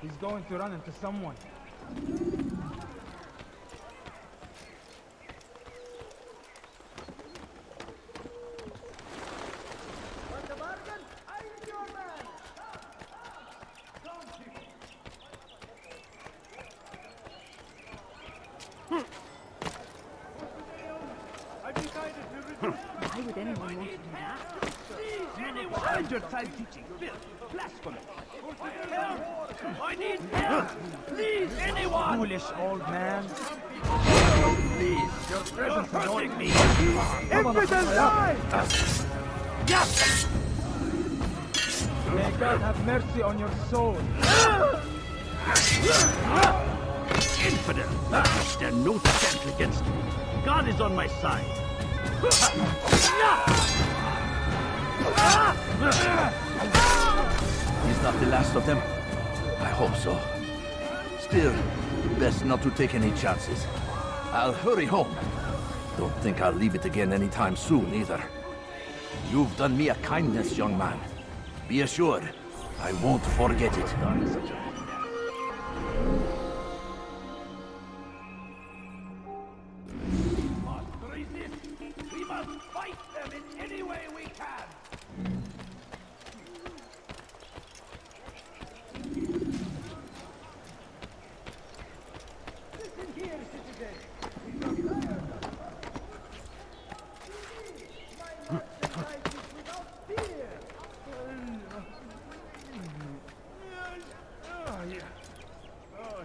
He's going to run into someone. Why would anyone want to do that? Find your time teaching. Blasphemy. I need help! Please, anyone! Foolish old man. Please, your presence annoys me. Evidence lies! Yes! May God have mercy on your soul. Infidel! Stand no chance against me. God is on my side. He's not the last of them. I hope so. Still, best not to take any chances. I'll hurry home. Don't think I'll leave it again anytime soon, either. You've done me a kindness, young man. Be assured, I won't forget it. We must fight them in any way we can! Listen here, citizen. My merchandise is without fear. Oh, yeah. Oh,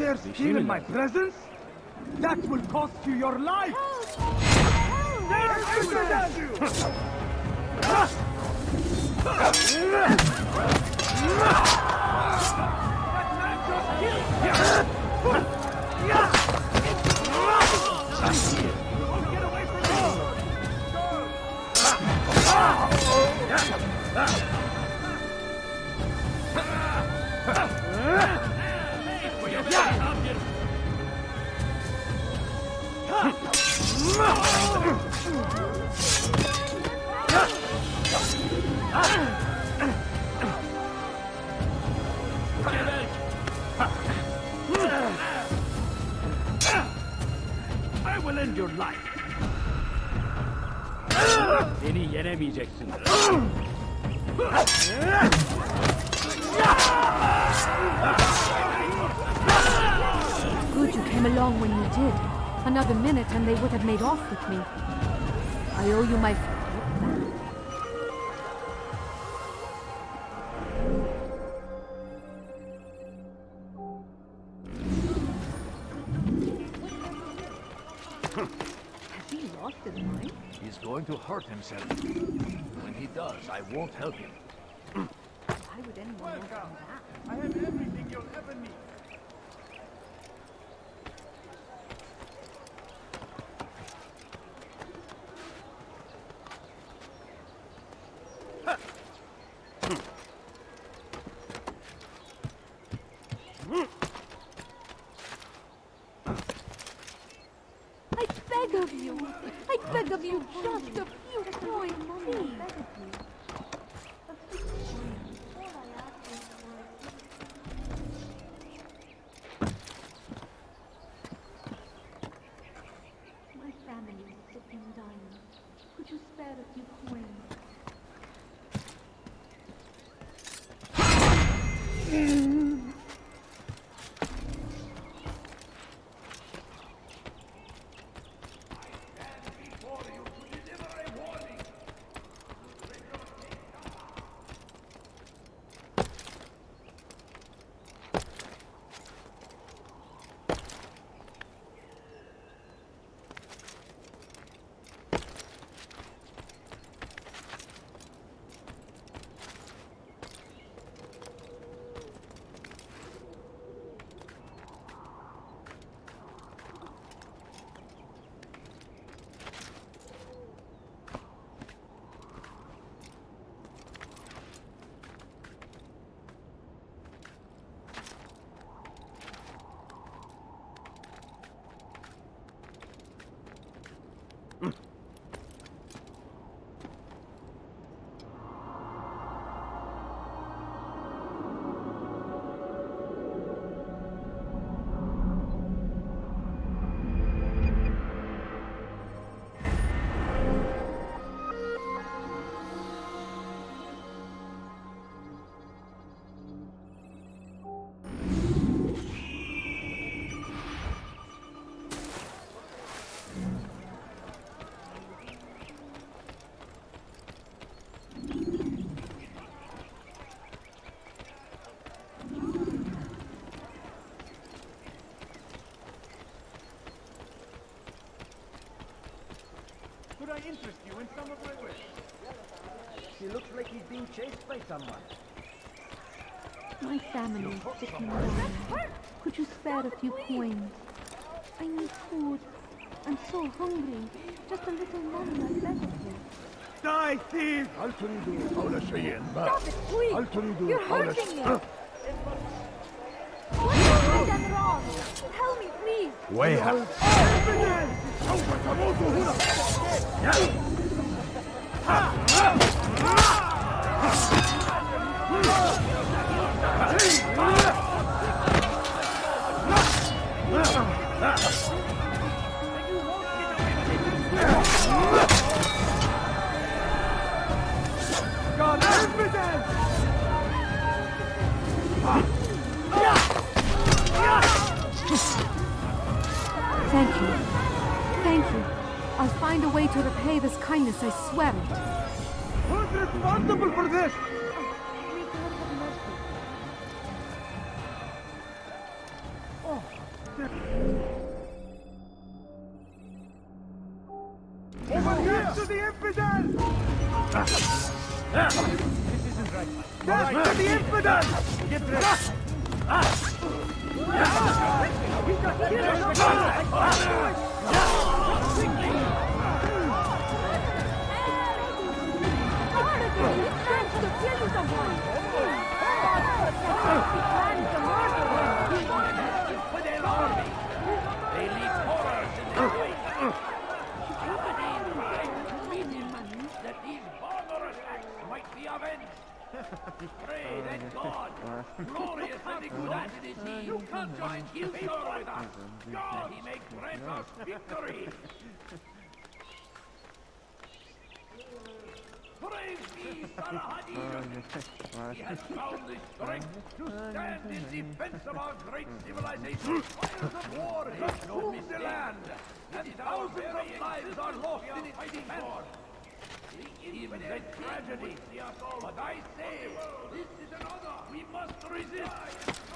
dare steal in my presence? That will cost you your life! I will end your life. Beni yenemeyeceksin. Good you came along when you did. Another minute and they would have made off with me. I owe you my... Has he lost his mind? He's going to hurt himself. When he does, I won't help him. Why would anyone want him back? I have everything you'll ever need. I beg of you! I beg of you, just a few coins, please! My family is sick and dying. Could you spare a few coins? Could I interest you in some of my work? He looks like he's being chased by someone. My family is sick and dying. Could you spare a few coins? I need food. I'm so hungry. Just a little money, I beg of you. Die, thief! Stop it, please! You're hurting me! What have I done wrong? Tell me, please! God, evidence! Thank you. Thank you. I'll find a way to repay this kindness, I swear it. Who's responsible for this? May God have mercy. Oh, Over here to the infidel! This isn't right. Death to the infidel! Get ready. Pray that God, glorious and exalted is He, you can't join His favor with us. God, He may grant us victory. Praise be Sarahadin. He has found the strength to stand in defense of our great civilization. Fires of war have consumed the land, and thousands of lives are lost in its defense. Seems a tragedy, but I say, this is another. We must resist.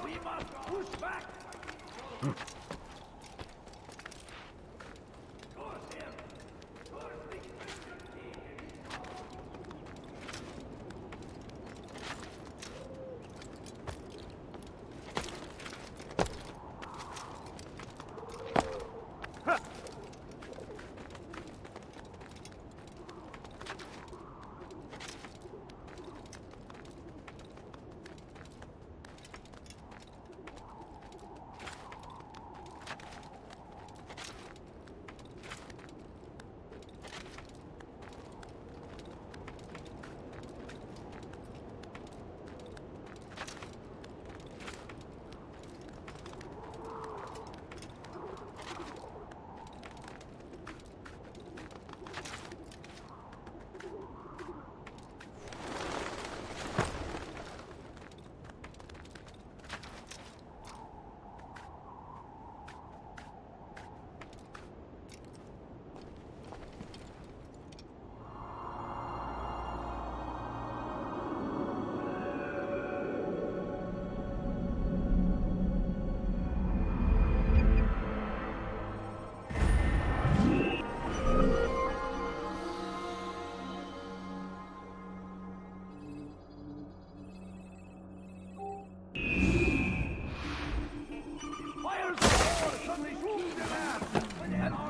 We must push back.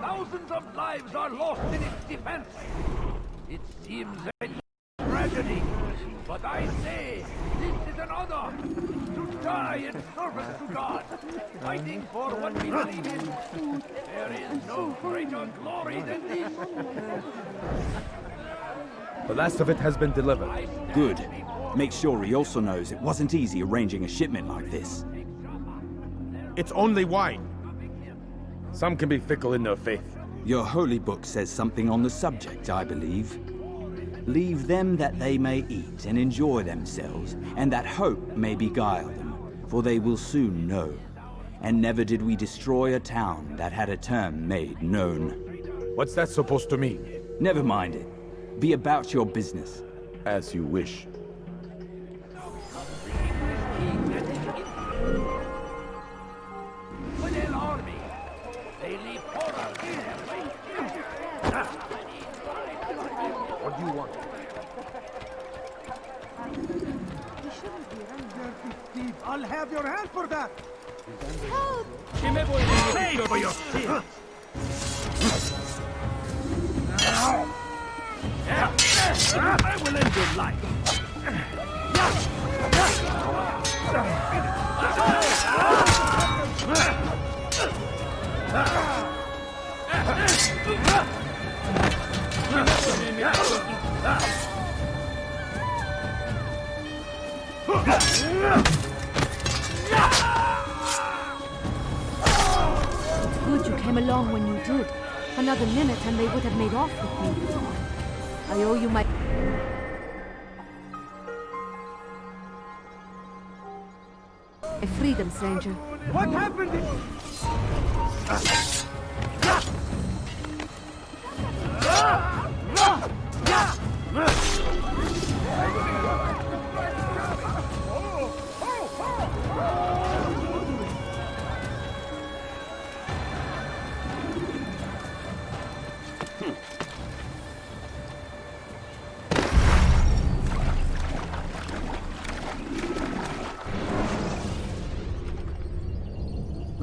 Thousands of lives are lost in its defense. It seems a tragedy, but I say, this is an honor to die in service to God, fighting for what we believe in. There is no greater glory than this. The last of it has been delivered. Good. Make sure he also knows it wasn't easy arranging a shipment like this. It's only wine. Some can be fickle in their faith. Your holy book says something on the subject, I believe. Leave them that they may eat and enjoy themselves, and that hope may beguile them, for they will soon know. And never did we destroy a town that had a term made known. What's that supposed to mean? Never mind it. Be about your business. As you wish. What do you want? I'll have your hand for that! Help! Pay for your sins! I will end your life! Good you came along when you did. Another minute and they would have made off with me. I owe you my... A freedom, stranger. What happened?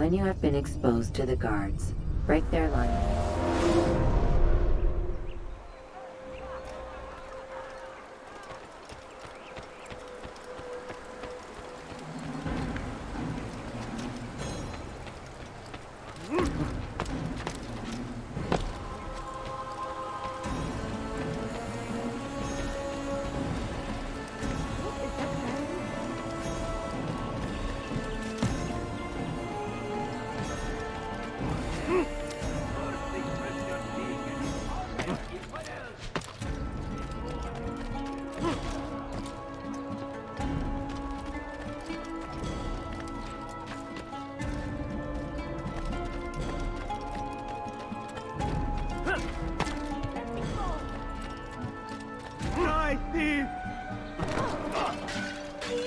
When you have been exposed to the guards, break their line.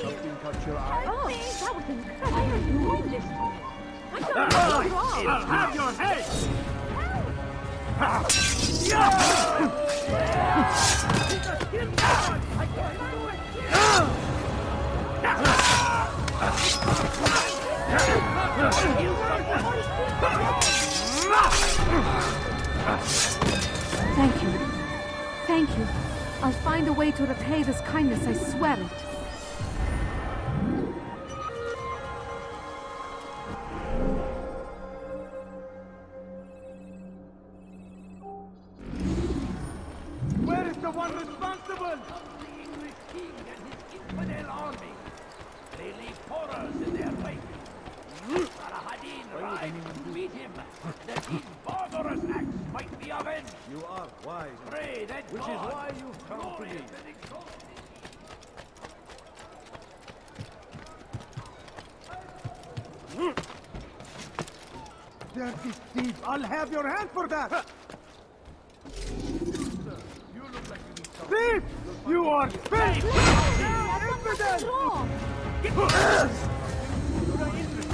Something caught your eye? Oh, that was incredible. Why are you doing this to me? I don't know what's wrong. Have your head! Thank you. Thank you. I'll find a way to repay this kindness, I swear it. Where is the one responsible? The English king and his infidel army. They leave horrors in their wake. Salahadin rides to meet him. That his barbarous acts might be avenged. You are wise. Pray that Which is God, why you've come to glorious me. and exalted, Dirty thief! I'll have your hand for that! Thief! You are thief! What's wrong?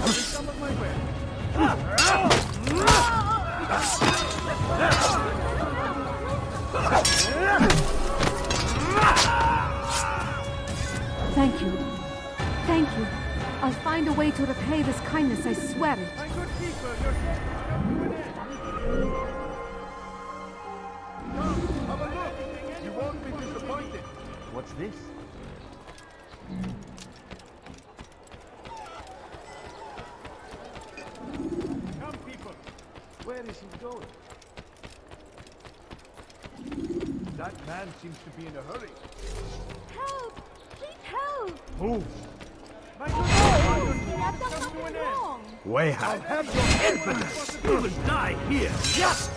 some of my wares. Thank you. Thank you. I'll find a way to repay this kindness, I swear it. My good keeper, your service has come to an end. Come, have a look. You won't be disappointed. What's this? Come, people. Where is he going? That man seems to be in a hurry. Help! Please help! Move! My good I've done something wrong! Way I'll out! have your infamous You will die here. Yes.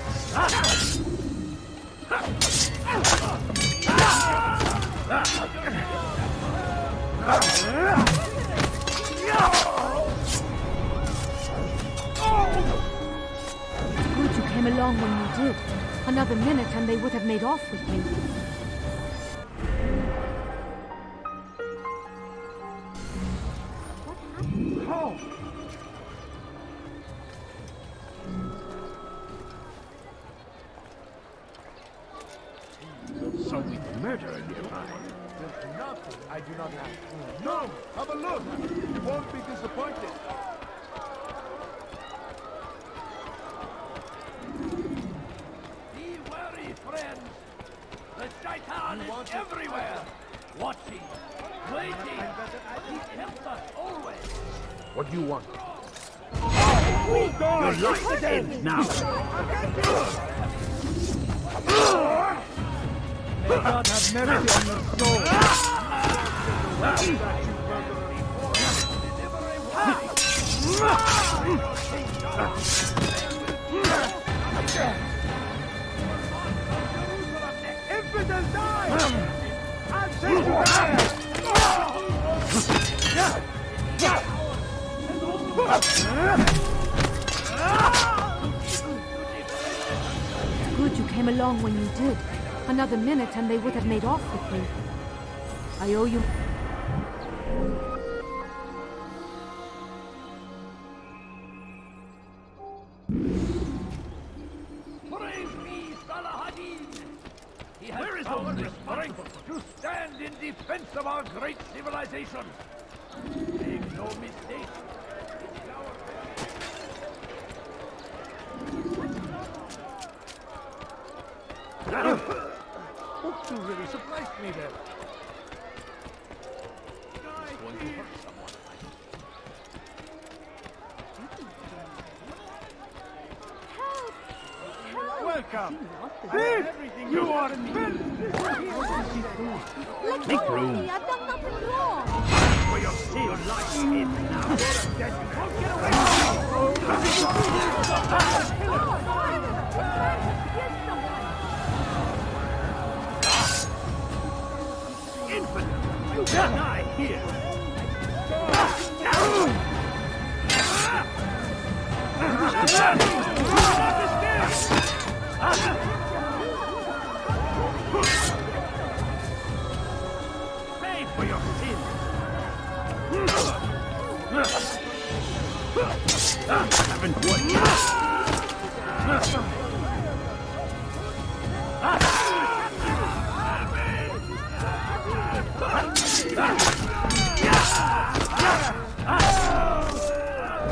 Good you came along when you did. Another minute and they would have made off with me. home. Something murder nearby. There's nothing I do not have. No! Have a look! You won't be disappointed. Be wary, friends. The Shaitan is everywhere. Watching, waiting. He helps us always. What do you want? Your Your life ends now. May God have mercy on your soul. Infidel die! I'll take you back! Good you came along when you did. Another minute and they would have made off with me. I owe you... Praise be Salahadin! He has power and strength to stand in defense of our great civilization. Make no mistake. It's our... You really surprised me there. Going to hurt someone. Welcome. Everything you are Make room. I've done nothing wrong. for your life in now. Don't get away from me. Infidel, you die here. Pay for your sins. Haven't won yet.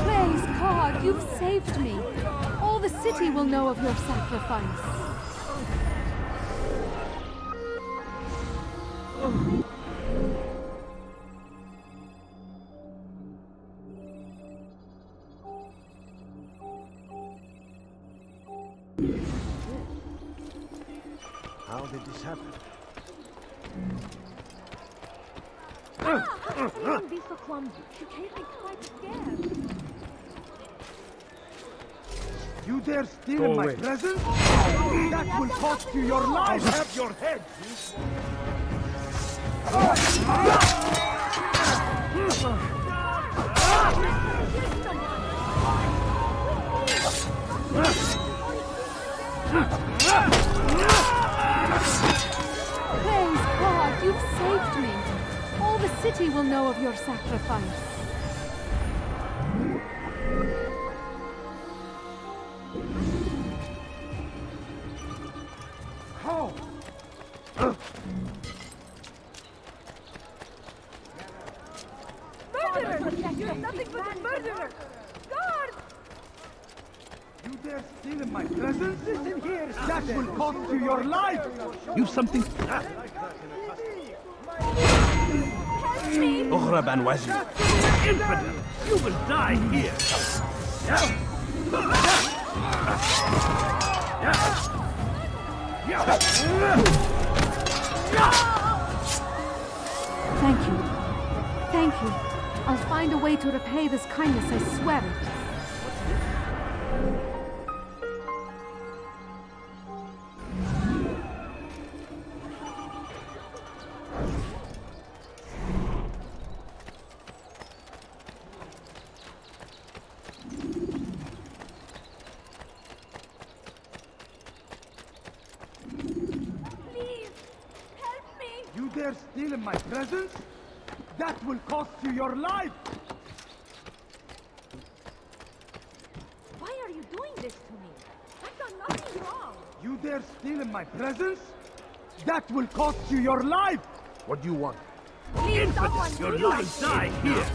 Praise God, you've saved me. All the city will know of your sacrifice. How did this happen? How can you be so clumsy? You can't be quite scared. You dare steal Go my away. presents? That will cost you your life! I'll have your head. Praise God, you've saved me. All the city will know of your sacrifice. How? Murderer! You're nothing but a murderer! Guard! You dare steal my presents? Listen here, that will cost you your life! You something. اهرب عن وجهي. Infidel! You will die here! Thank you. Thank you. I'll find a way to repay this kindness, I swear it. You dare steal my presents? That will cost you your life! Why are you doing this to me? I've done nothing wrong. You dare steal my presents? That will cost you your life! What do you want? Please, someone, Your please. life die here!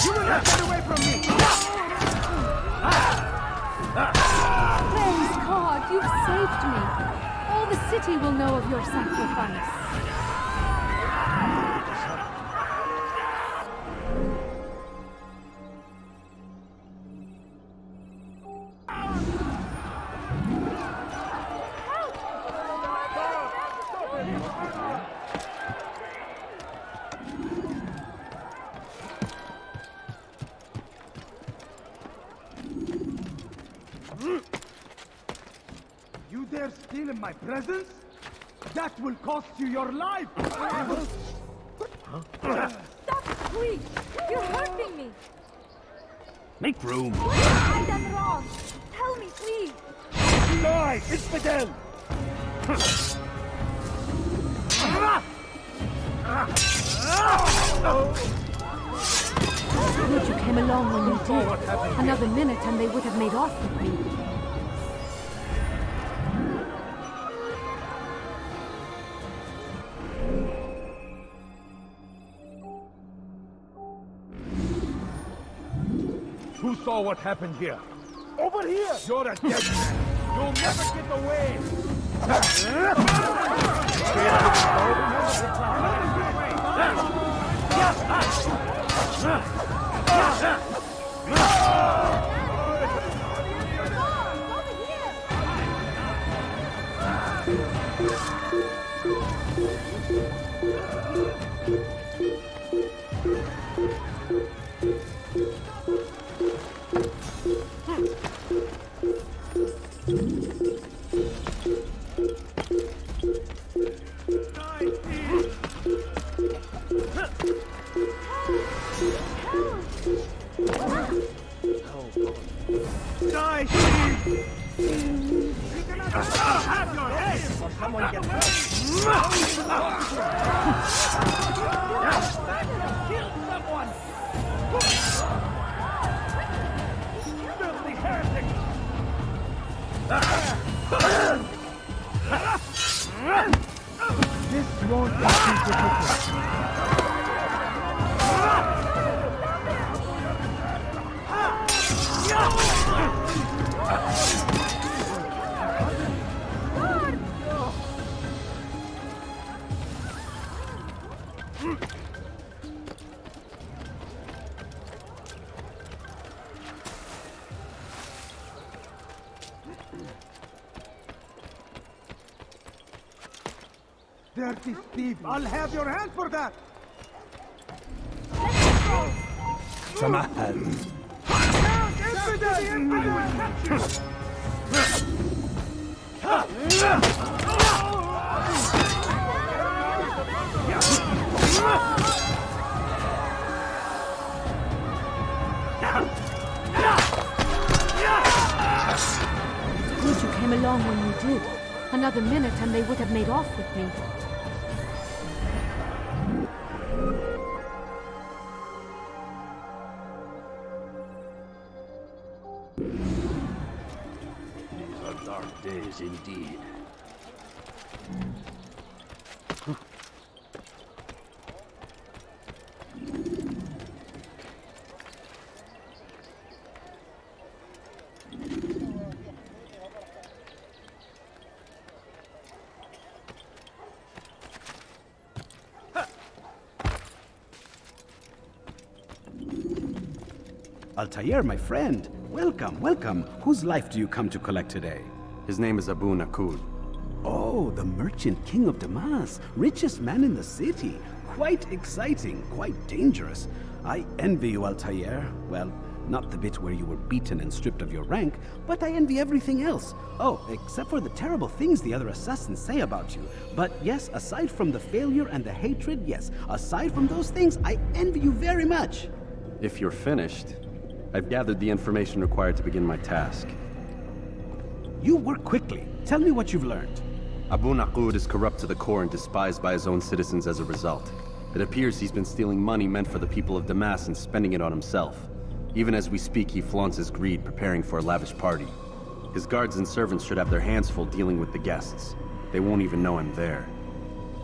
You will not get away from me! Praise God, you've saved me. All the city will know of your sacrifice. You dare steal my presents? That will cost you your life! Stop, please! You're hurting me! Make room! What have I done wrong? Tell me, please! Lie! It's Fidel! Good you came along when you did. Another minute and they would have made off with me. Who saw what happened here? Over here! You're a dead man! You'll never get away! Die, Steve! Have your head! Someone get hurt! Kill someone! Filthy heretic! This won't be too difficult. Dirty thief! I'll have your hand for that! Samahad. Good you came along when you did. Another minute and they would have made off with me. These are dark days indeed. Altair, my friend. Welcome, welcome. Whose life do you come to collect today? His name is Abu Nakul. Oh, the merchant king of Damas. Richest man in the city. Quite exciting, quite dangerous. I envy you, Altair. Well, not the bit where you were beaten and stripped of your rank, but I envy everything else. Oh, except for the terrible things the other assassins say about you. But yes, aside from the failure and the hatred, yes, aside from those things, I envy you very much. If you're finished, I've gathered the information required to begin my task. You work quickly. Tell me what you've learned. Abu Naqud is corrupt to the core and despised by his own citizens as a result. It appears he's been stealing money meant for the people of Damas and spending it on himself. Even as we speak, he flaunts his greed, preparing for a lavish party. His guards and servants should have their hands full dealing with the guests. They won't even know I'm there.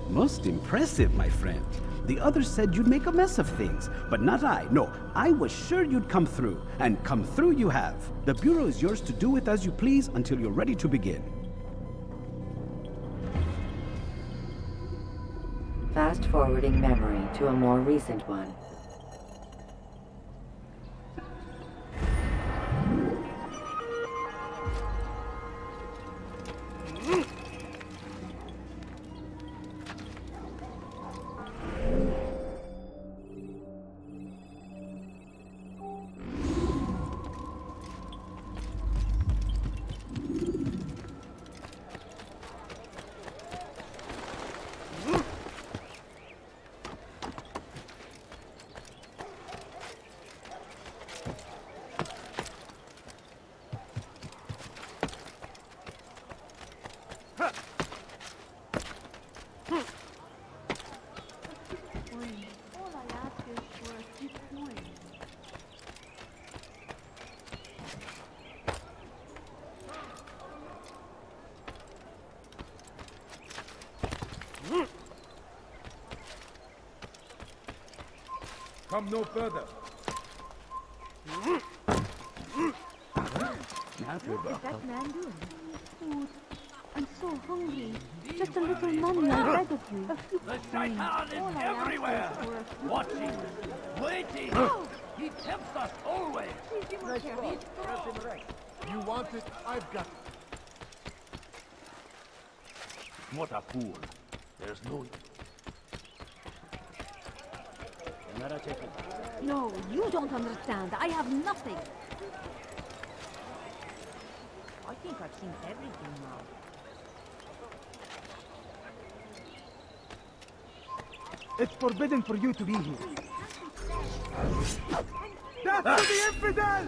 Most impressive, my friend. The others said you'd make a mess of things, but not I. No, I was sure you'd come through, and come through you have. The Bureau is yours to do with as you please until you're ready to begin. Fast-forwarding memory to a more recent one. Come no further. What is that man doing? Food. I'm so hungry. Just a little money, I beg of you. A few coins. All I ask is for a few Watching, coins. waiting. He tempts us always. Please be more careful. You want it? I've got it. What a fool. There's no... No, you don't understand. I have nothing. I think I've seen everything now. It's forbidden for you to be here. Death to the infidel!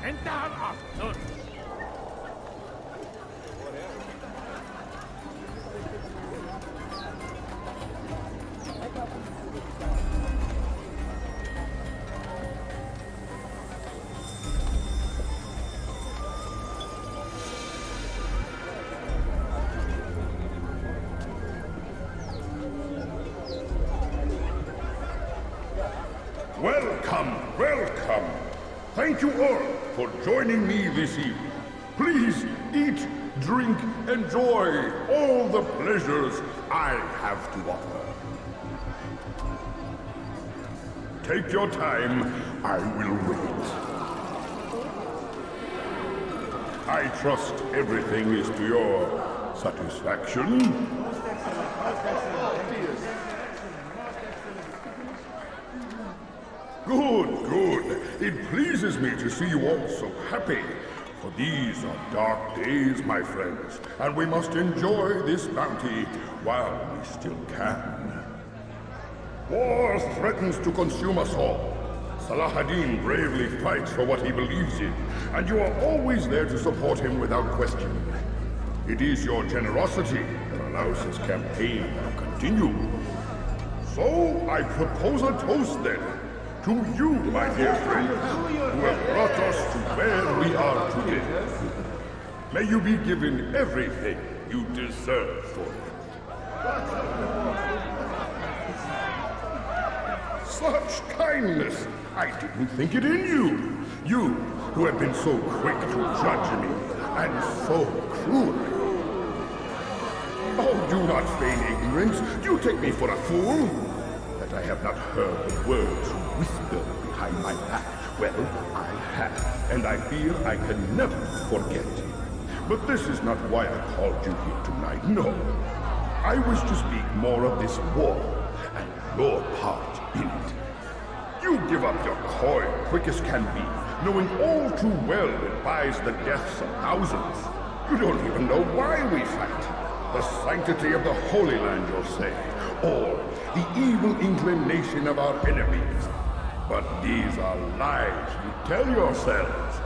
انتهى الأمر. Welcome, welcome. Thank you all for joining me this evening. Please eat, drink, enjoy all the pleasures I have to offer. Take your time, I will wait. I trust everything is to your satisfaction. Good, good. It pleases me to see you all so happy. For these are dark days, my friends, and we must enjoy this bounty while we still can. War threatens to consume us all. Salah ad-Din bravely fights for what he believes in, and you are always there to support him without question. It is your generosity that allows his campaign to continue. So, I propose a toast then. To you, my dear friends, who have brought us to where we are today. May you be given everything you deserve for it. Such kindness! I didn't think it in you. You, who have been so quick to judge me, and so cruel. Oh, do not feign ignorance. You take me for a fool. That I have not heard the words you whisper behind my back. Well, I have, and I fear I can never forget. But this is not why I called you here tonight, no. I wish to speak more of this war, and your part in it. You give up your coin quick as can be, knowing all too well it buys the deaths of thousands. You don't even know why we fight. The sanctity of the Holy Land, you'll say, or the evil inclination of our enemies. But these are lies you tell yourselves.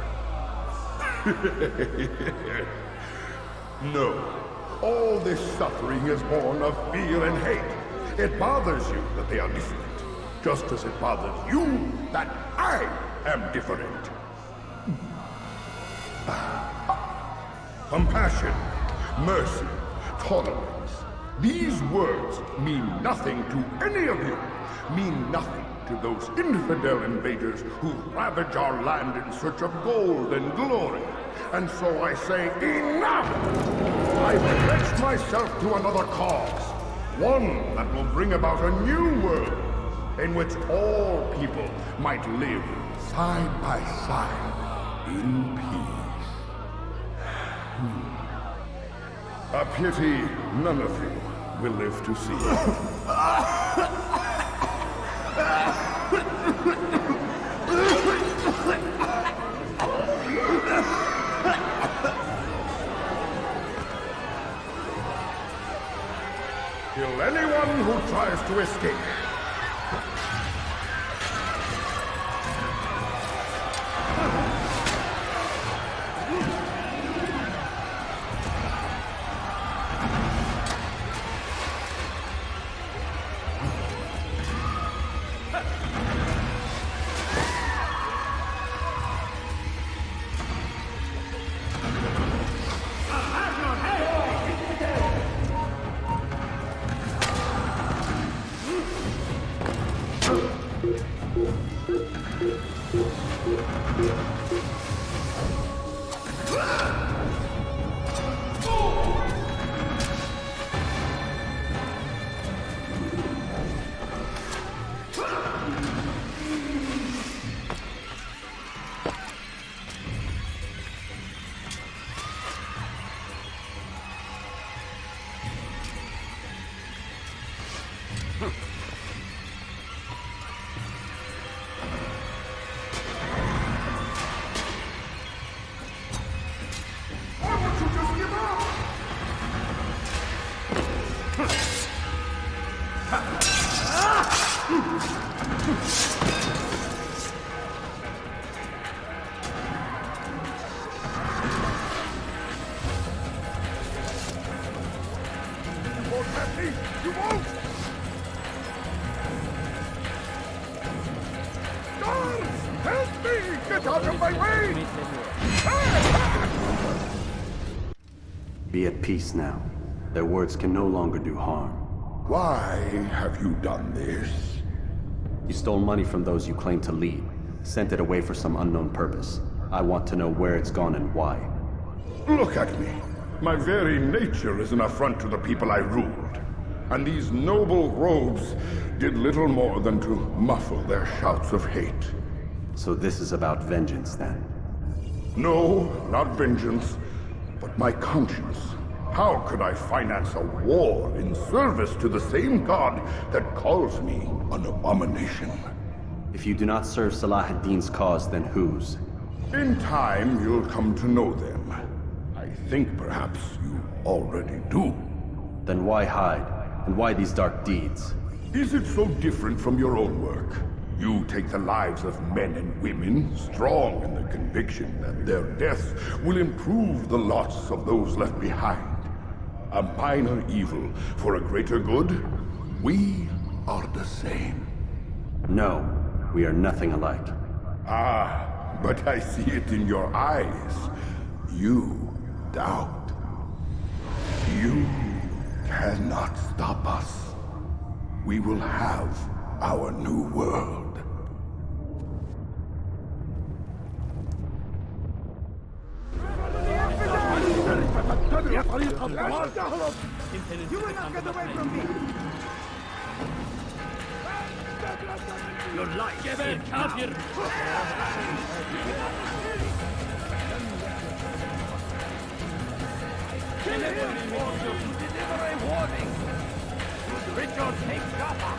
No, all this suffering is born of fear and hate. It bothers you that they are different, just as it bothers you that I am different. Compassion, mercy, tolerance. These words mean nothing to any of you, mean nothing to those infidel invaders who ravage our land in search of gold and glory. And so I say, enough! I pledge myself to another cause, one that will bring about a new world, in which all people might live side by side in peace. A pity none of you will live to see it. Kill anyone who tries to escape. You won't! Guards! Help me! Get out of my way! Be at peace now. Their words can no longer do harm. Why have you done this? You stole money from those you claim to lead, sent it away for some unknown purpose. I want to know where it's gone and why. Look at me. My very nature is an affront to the people I ruled. And these noble robes did little more than to muffle their shouts of hate. So this is about vengeance, then? No, not vengeance, but my conscience. How could I finance a war in service to the same god that calls me an abomination? If you do not serve Salah ad-Din's cause, then whose? In time, you'll come to know them. I think perhaps you already do. Then why hide? And why these dark deeds? Is it so different from your own work? You take the lives of men and women, strong in the conviction that their deaths will improve the lots of those left behind. A minor evil for a greater good? We are the same. No, we are nothing alike. Ah, but I see it in your eyes. You doubt. You cannot stop us. We will have our new world. You will not get away from me! Your life is kafir! Deliver a warning! Should Richard take Jaffa,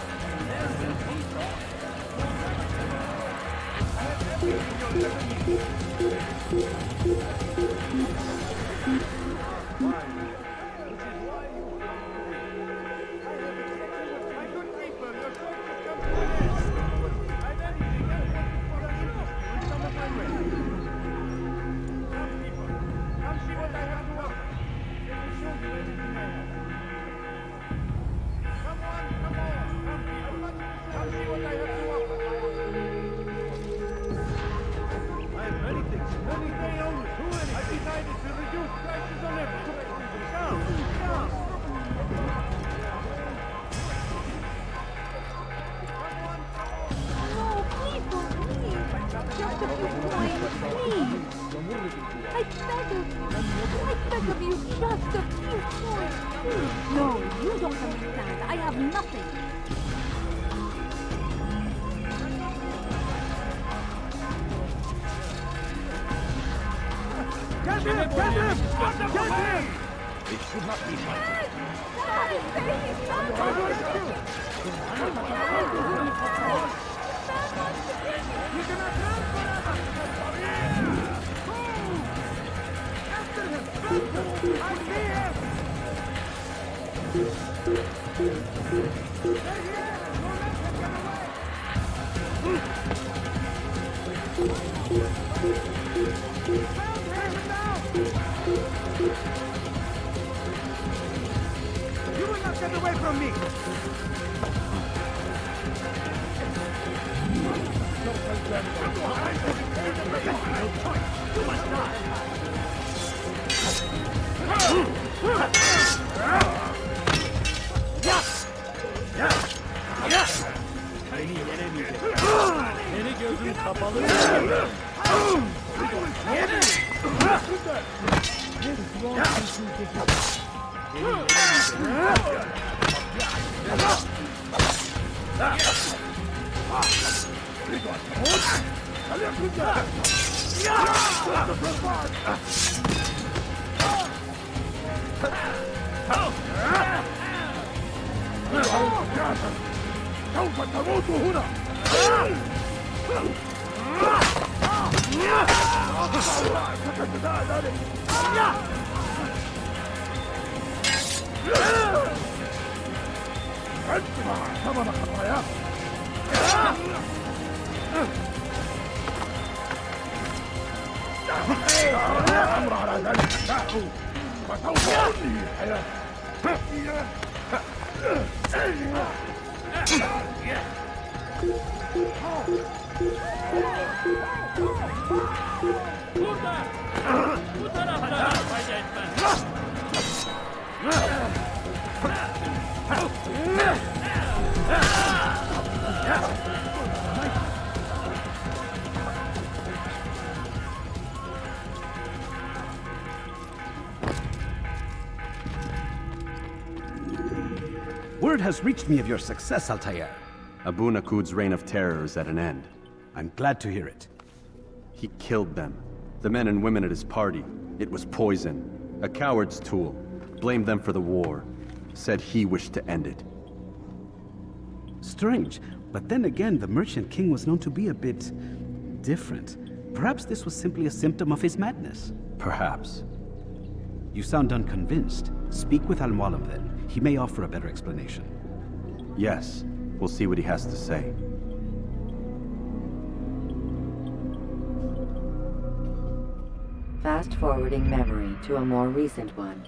there will be talk. I have everything you'll ever need. Beni gözün kapalı. سوف تموت هنا. ادفع ثمن خطاياك. الأمر على ذلك ساعه وسوف أنهي الحياة. Burada! Bu tarafta! Fayda etmez. Word has reached me of your success, Altair. Abu Nakud's reign of terror is at an end. I'm glad to hear it. He killed them. The men and women at his party. It was poison. A coward's tool. Blamed them for the war. Said he wished to end it. Strange, but then again, the Merchant King was known to be a bit different. Perhaps this was simply a symptom of his madness. Perhaps. You sound unconvinced. Speak with Al-Mualim then. He may offer a better explanation. Yes. We'll see what he has to say. Fast-forwarding memory to a more recent one.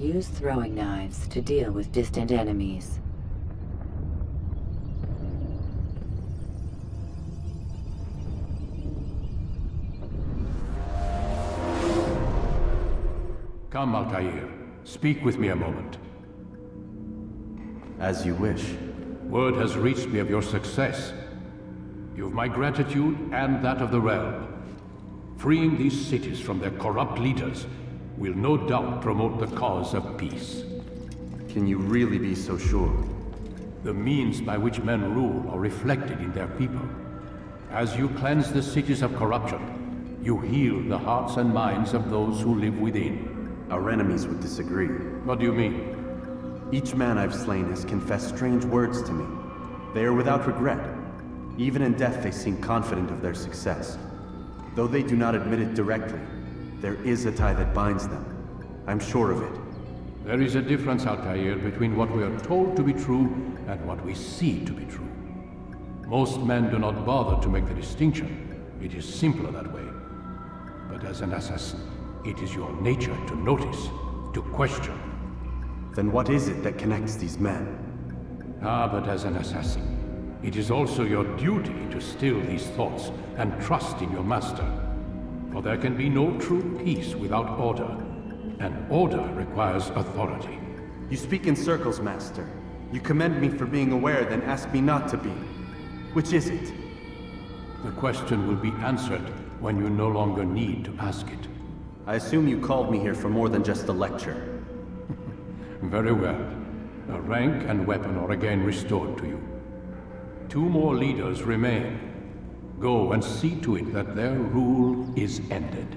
Use throwing knives to deal with distant enemies. Come, Altair. Speak with me a moment. As you wish. Word has reached me of your success. You've my gratitude and that of the realm. Freeing these cities from their corrupt leaders will no doubt promote the cause of peace. Can you really be so sure? The means by which men rule are reflected in their people. As you cleanse the cities of corruption, you heal the hearts and minds of those who live within. Our enemies would disagree. What do you mean? Each man I've slain has confessed strange words to me. They are without regret. Even in death they seem confident of their success. Though they do not admit it directly, there is a tie that binds them. I'm sure of it. There is a difference, Altair, between what we are told to be true and what we see to be true. Most men do not bother to make the distinction. It is simpler that way. But as an assassin, it is your nature to notice, to question. Then what is it that connects these men? But as an assassin, it is also your duty to still these thoughts and trust in your master. For there can be no true peace without order, and order requires authority. You speak in circles, Master. You commend me for being aware, then ask me not to be. Which is it? The question will be answered when you no longer need to ask it. I assume you called me here for more than just a lecture. Very well. A rank and weapon are again restored to you. 2 more leaders remain. Go and see to it that their rule is ended.